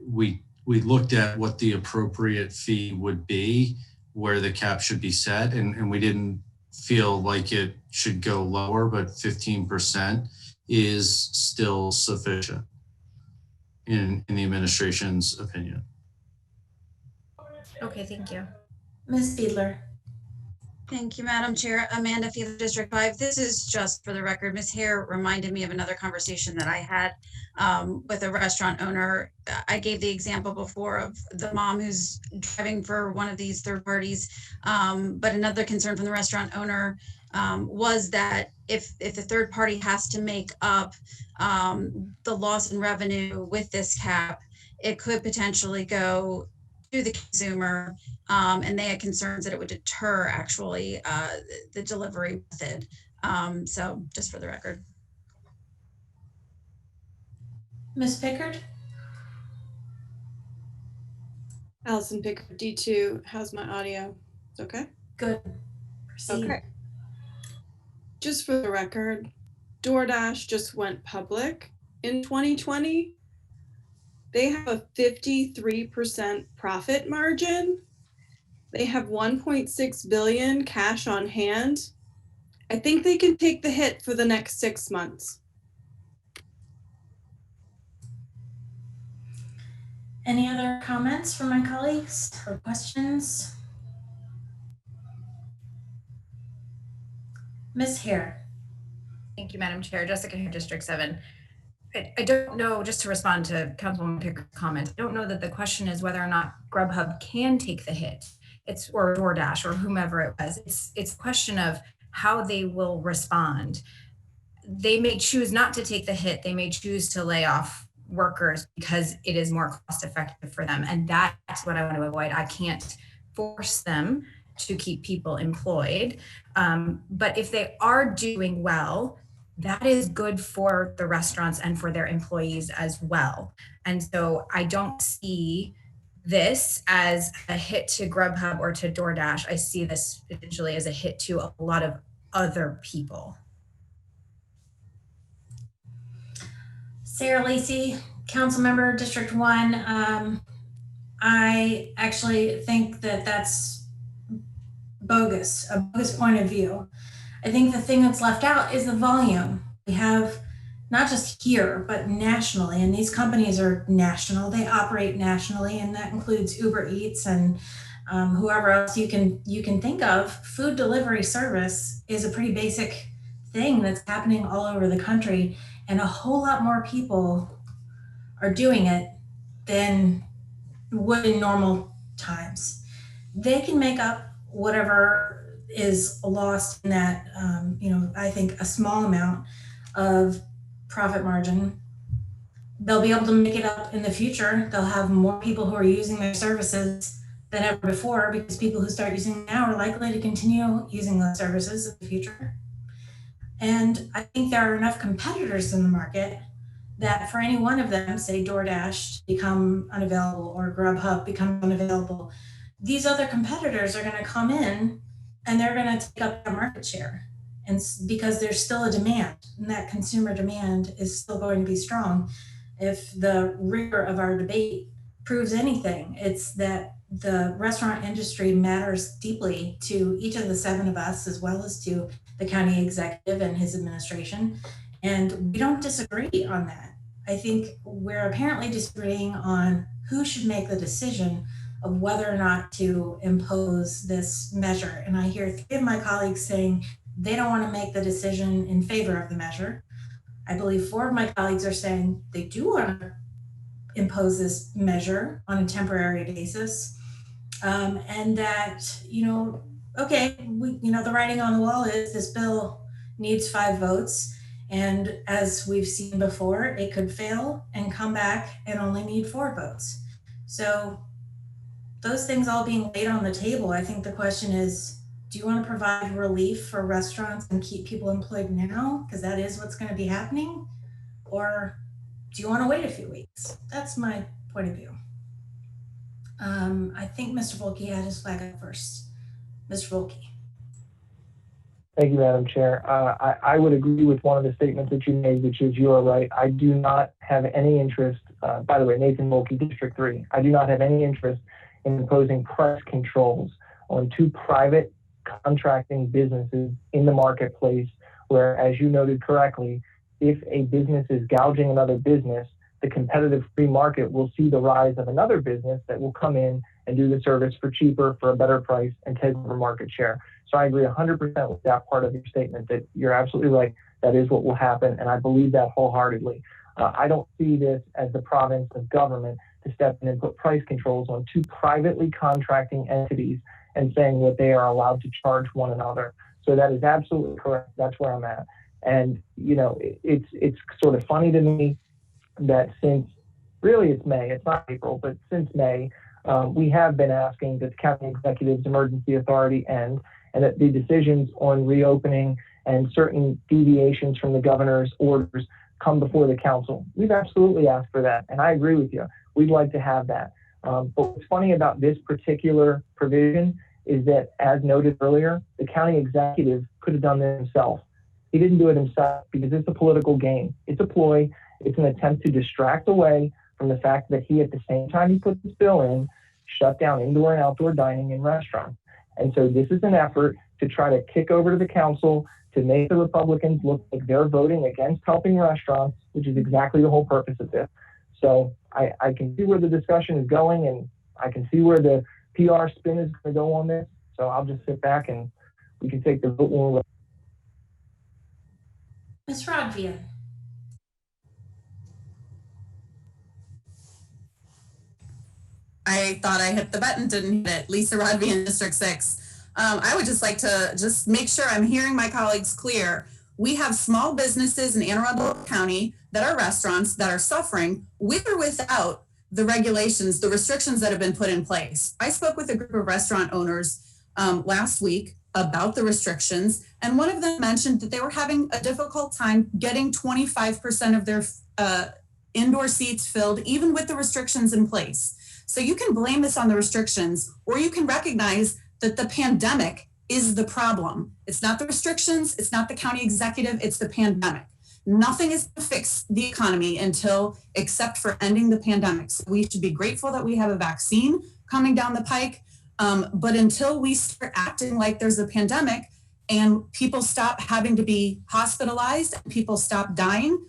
J: we looked at what the appropriate fee would be, where the cap should be set, and we didn't feel like it should go lower, but 15% is still sufficient in the administration's opinion.
K: Okay, thank you.
A: Ms. Fiedler.
C: Thank you, Madam Chair. Amanda Fiedler, District 5. This is just for the record. Ms. Hare reminded me of another conversation that I had with a restaurant owner. I gave the example before of the mom who's driving for one of these third parties. But another concern from the restaurant owner was that if the third party has to make up the loss in revenue with this cap, it could potentially go to the consumer, and they had concerns that it would deter actually the delivery method. So just for the record.
A: Ms. Pickard?
F: Allison Pickard, D2. How's my audio? It's okay?
A: Good. Proceed.
F: Okay. Just for the record, DoorDash just went public in 2020. They have a 53% profit margin. They have 1.6 billion cash on hand. I think they can take the hit for the next 6 months.
A: Any other comments from my colleagues or questions? Ms. Hare.
K: Thank you, Madam Chair. Jessica here, District 7. I don't know, just to respond to Councilwoman Pickard's comment, I don't know that the question is whether or not Grubhub can take the hit. It's, or DoorDash or whomever it was. It's a question of how they will respond. They may choose not to take the hit. They may choose to lay off workers because it is more cost effective for them. And that's what I want to avoid. I can't force them to keep people employed. But if they are doing well, that is good for the restaurants and for their employees as well. And so I don't see this as a hit to Grubhub or to DoorDash. I see this potentially as a hit to a lot of other people.
A: Sarah Lacey, Council Member, District 1. I actually think that that's bogus, a bogus point of view. I think the thing that's left out is the volume. We have not just here, but nationally, and these companies are national. They operate nationally, and that includes Uber Eats and whoever else you can think of. Food delivery service is a pretty basic thing that's happening all over the country, and a whole lot more people are doing it than would in normal times. They can make up whatever is lost in that, I think a small amount of profit margin. They'll be able to make it up in the future. They'll have more people who are using their services than ever before, because people who start using now are likely to continue using those services in the future. And I think there are enough competitors in the market that for any one of them, say DoorDash, become unavailable or Grubhub become unavailable, these other competitors are going to come in and they're going to take up their market share. And because there's still a demand, and that consumer demand is still going to be strong. If the rigor of our debate proves anything, it's that the restaurant industry matters deeply to each of the 7 of us, as well as to the county executive and his administration. And we don't disagree on that. I think we're apparently disagreeing on who should make the decision of whether or not to impose this measure. And I hear 3 of my colleagues saying they don't want to make the decision in favor of the measure. I believe 4 of my colleagues are saying they do want to impose this measure on a temporary basis. And that, okay, the writing on the wall is this bill needs 5 votes. And as we've seen before, it could fail and come back and only need 4 votes. So those things all being laid on the table, I think the question is, do you want to provide relief for restaurants and keep people employed now? Because that is what's going to be happening. Or do you want to wait a few weeks? That's my point of view. I think Mr. Volkey had his flag up first. Mr. Volkey.
G: Thank you, Madam Chair. I would agree with one of the statements that you made, which is you are right. I do not have any interest, by the way, Nathan Volkey, District 3, I do not have any interest in imposing price controls on 2 private contracting businesses in the marketplace where, as you noted correctly, if a business is gouging another business, the competitive free market will see the rise of another business that will come in and do the service for cheaper, for a better price, and take over market share. So I agree 100% with that part of your statement, that you're absolutely right. That is what will happen, and I believe that wholeheartedly. I don't see this as the province of government to step in and put price controls on 2 privately contracting entities and saying what they are allowed to charge one another. So that is absolutely correct. That's where I'm at. And, you know, it's sort of funny to me that since, really it's May, it's not April, but since May, we have been asking that the county executive's emergency authority end, and that the decisions on reopening and certain deviations from the governor's orders come before the council. We've absolutely asked for that, and I agree with you. We'd like to have that. But what's funny about this particular provision is that, as noted earlier, the county executive could have done this himself. He didn't do it himself because it's a political game. It's a ploy. It's an attempt to distract away from the fact that he, at the same time he put this bill in, shut down indoor and outdoor dining in restaurants. And so this is an effort to try to kick over to the council to make the Republicans look like they're voting against helping restaurants, which is exactly the whole purpose of this. So I can see where the discussion is going, and I can see where the PR spin is going to go on this. So I'll just sit back and we can take the vote when we're ready.
A: Ms. Rodvian.
R: I thought I hit the button, didn't hit it. Lisa Rodvian, District 6. I would just like to just make sure I'm hearing my colleagues clear. We have small businesses in Anne Arundel County that are restaurants that are suffering with or without the regulations, the restrictions that have been put in place. I spoke with a group of restaurant owners last week about the restrictions, and one of them mentioned that they were having a difficult time getting 25% of their indoor seats filled, even with the restrictions in place. So you can blame this on the restrictions, or you can recognize that the pandemic is the problem. It's not the restrictions, it's not the county executive, it's the pandemic. Nothing is to fix the economy except for ending the pandemic. So we should be grateful that we have a vaccine coming down the pike. But until we start acting like there's a pandemic and people stop having to be hospitalized and people stop dying,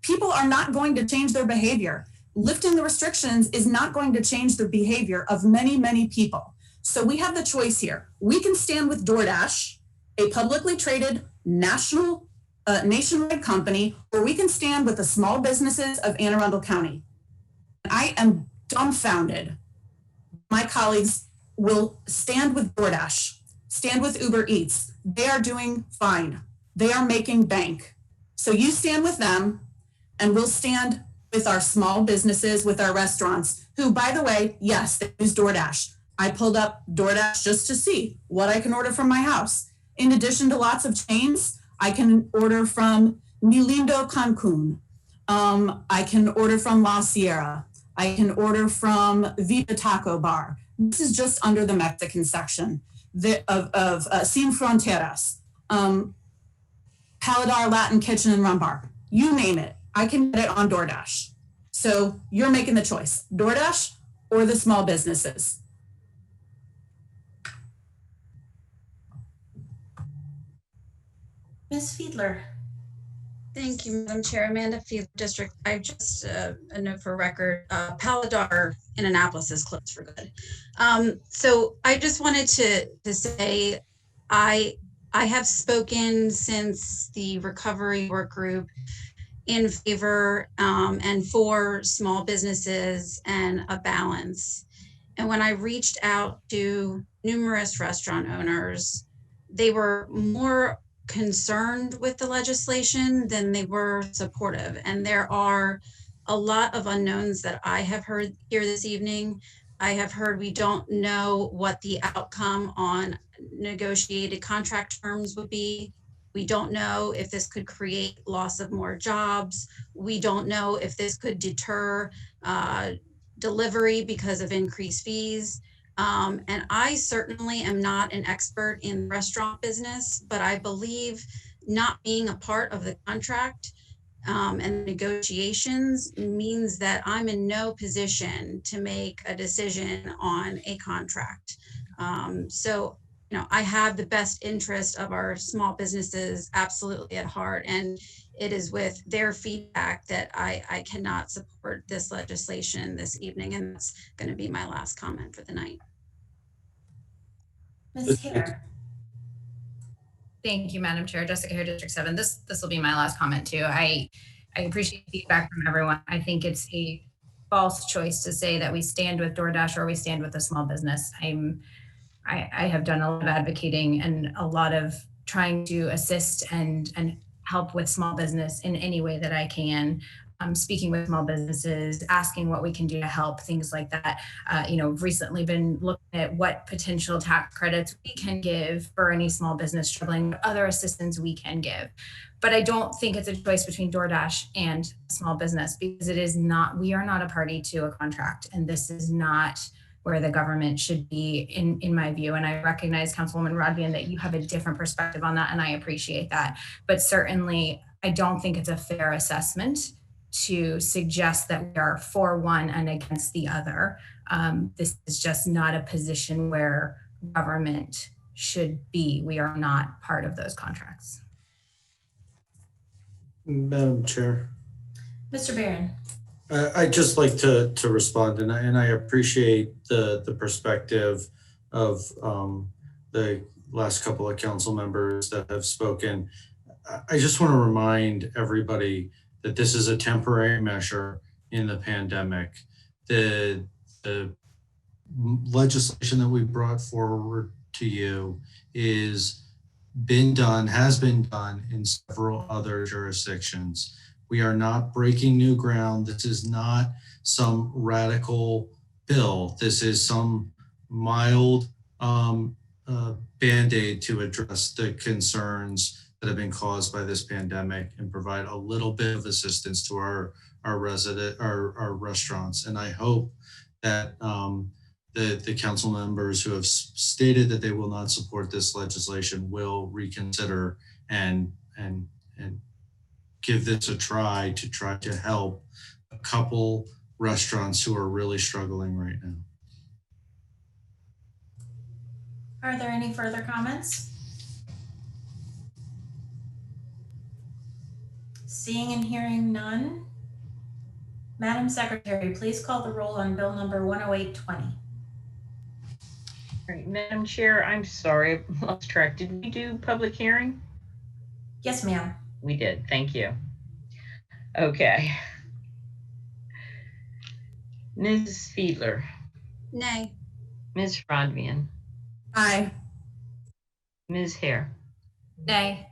R: people are not going to change their behavior. Lifting the restrictions is not going to change the behavior of many, many people. So we have the choice here. We can stand with DoorDash, a publicly traded nationwide company, or we can stand with the small businesses of Anne Arundel County. I am dumbfounded. My colleagues will stand with DoorDash, stand with Uber Eats. They are doing fine. They are making bank. So you stand with them, and we'll stand with our small businesses, with our restaurants, who, by the way, yes, they use DoorDash. I pulled up DoorDash just to see what I can order from my house. In addition to lots of chains, I can order from Mi Lindo Cancun. I can order from La Sierra. I can order from Vita Taco Bar. This is just under the Mexican section of Sin Fronteras, Paladar Latin Kitchen and Rum Bar. You name it, I can get it on DoorDash. So you're making the choice, DoorDash or the small businesses.
A: Ms. Fiedler.
C: Thank you, Madam Chair. Amanda Fiedler, District. I just a note for record. Paladar in Annapolis is closed for good. So I just wanted to say I have spoken since the recovery work group in favor and for small businesses and a balance. And when I reached out to numerous restaurant owners, they were more concerned with the legislation than they were supportive. And there are a lot of unknowns that I have heard here this evening. I have heard we don't know what the outcome on negotiated contract terms would be. We don't know if this could create loss of more jobs. We don't know if this could deter delivery because of increased fees. And I certainly am not an expert in restaurant business, but I believe not being a part of the contract and negotiations means that I'm in no position to make a decision on a contract. So, you know, I have the best interest of our small businesses absolutely at heart. And it is with their feedback that I cannot support this legislation this evening. And that's going to be my last comment for the night.
A: Ms. Hare.
K: Thank you, Madam Chair. Jessica Hare, District 7. This will be my last comment too. I appreciate feedback from everyone. I think it's a false choice to say that we stand with DoorDash or we stand with a small business. I have done a lot of advocating and a lot of trying to assist and help with small business in any way that I can. Speaking with small businesses, asking what we can do to help, things like that. Recently been looking at what potential tax credits we can give for any small business struggling, what other assistance we can give. But I don't think it's a choice between DoorDash and small business because it is not, we are not a party to a contract. And this is not where the government should be in my view. And I recognize Councilwoman Rodvian that you have a different perspective on that. And I appreciate that. But certainly I don't think it's a fair assessment to suggest that we are for one and against the other. This is just not a position where government should be. We are not part of those contracts.
J: Madam Chair.
A: Mr. Barron.
J: I'd just like to respond, and I appreciate the perspective of the last couple of council members that have spoken. I just want to remind everybody that this is a temporary measure in the pandemic. The legislation that we brought forward to you has been done in several other jurisdictions. We are not breaking new ground. This is not some radical bill. This is some mild Band-Aid to address the concerns that have been caused by this pandemic and provide a little bit of assistance to our restaurants. And I hope that the council members who have stated that they will not support this legislation will reconsider and give this a try to help a couple restaurants who are really struggling right now.
A: Are there any further comments? Seeing and hearing none. Madam Secretary, please call the roll on bill number 10820.
B: All right, Madam Chair, I'm sorry, I lost track. Did we do public hearing?
A: Yes, ma'am.
B: We did, thank you. Okay. Ms. Fiedler.
C: Nay.
B: Ms. Rodvian.
R: Aye.
B: Ms. Hare.
K: Nay.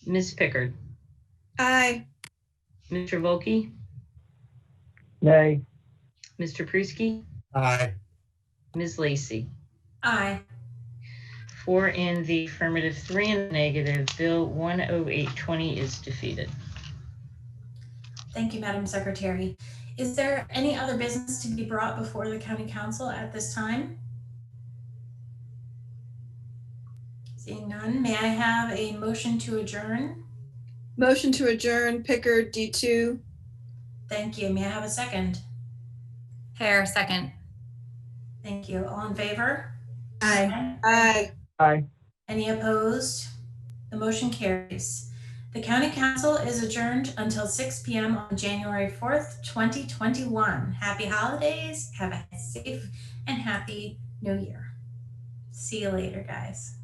B: Ms. Pickard.
F: Aye.
B: Mr. Volkey.
G: Nay.
B: Mr. Pruski.
H: Aye.
B: Ms. Lacy.
A: Aye.
B: 4 in the affirmative, 3 in the negative. Bill 10820 is defeated.
A: Thank you, Madam Secretary. Is there any other business to be brought before the County Council at this time? Seeing none, may I have a motion to adjourn?
F: Motion to adjourn, Pickard, D2.
A: Thank you. May I have a second?
K: Hare, second.
A: Thank you. All in favor?
R: Aye.
F: Aye.
G: Aye.
A: Any opposed? The motion carries. The County Council is adjourned until 6 p.m. on January 4th, 2021. Happy holidays, have a safe and happy new year. See you later, guys.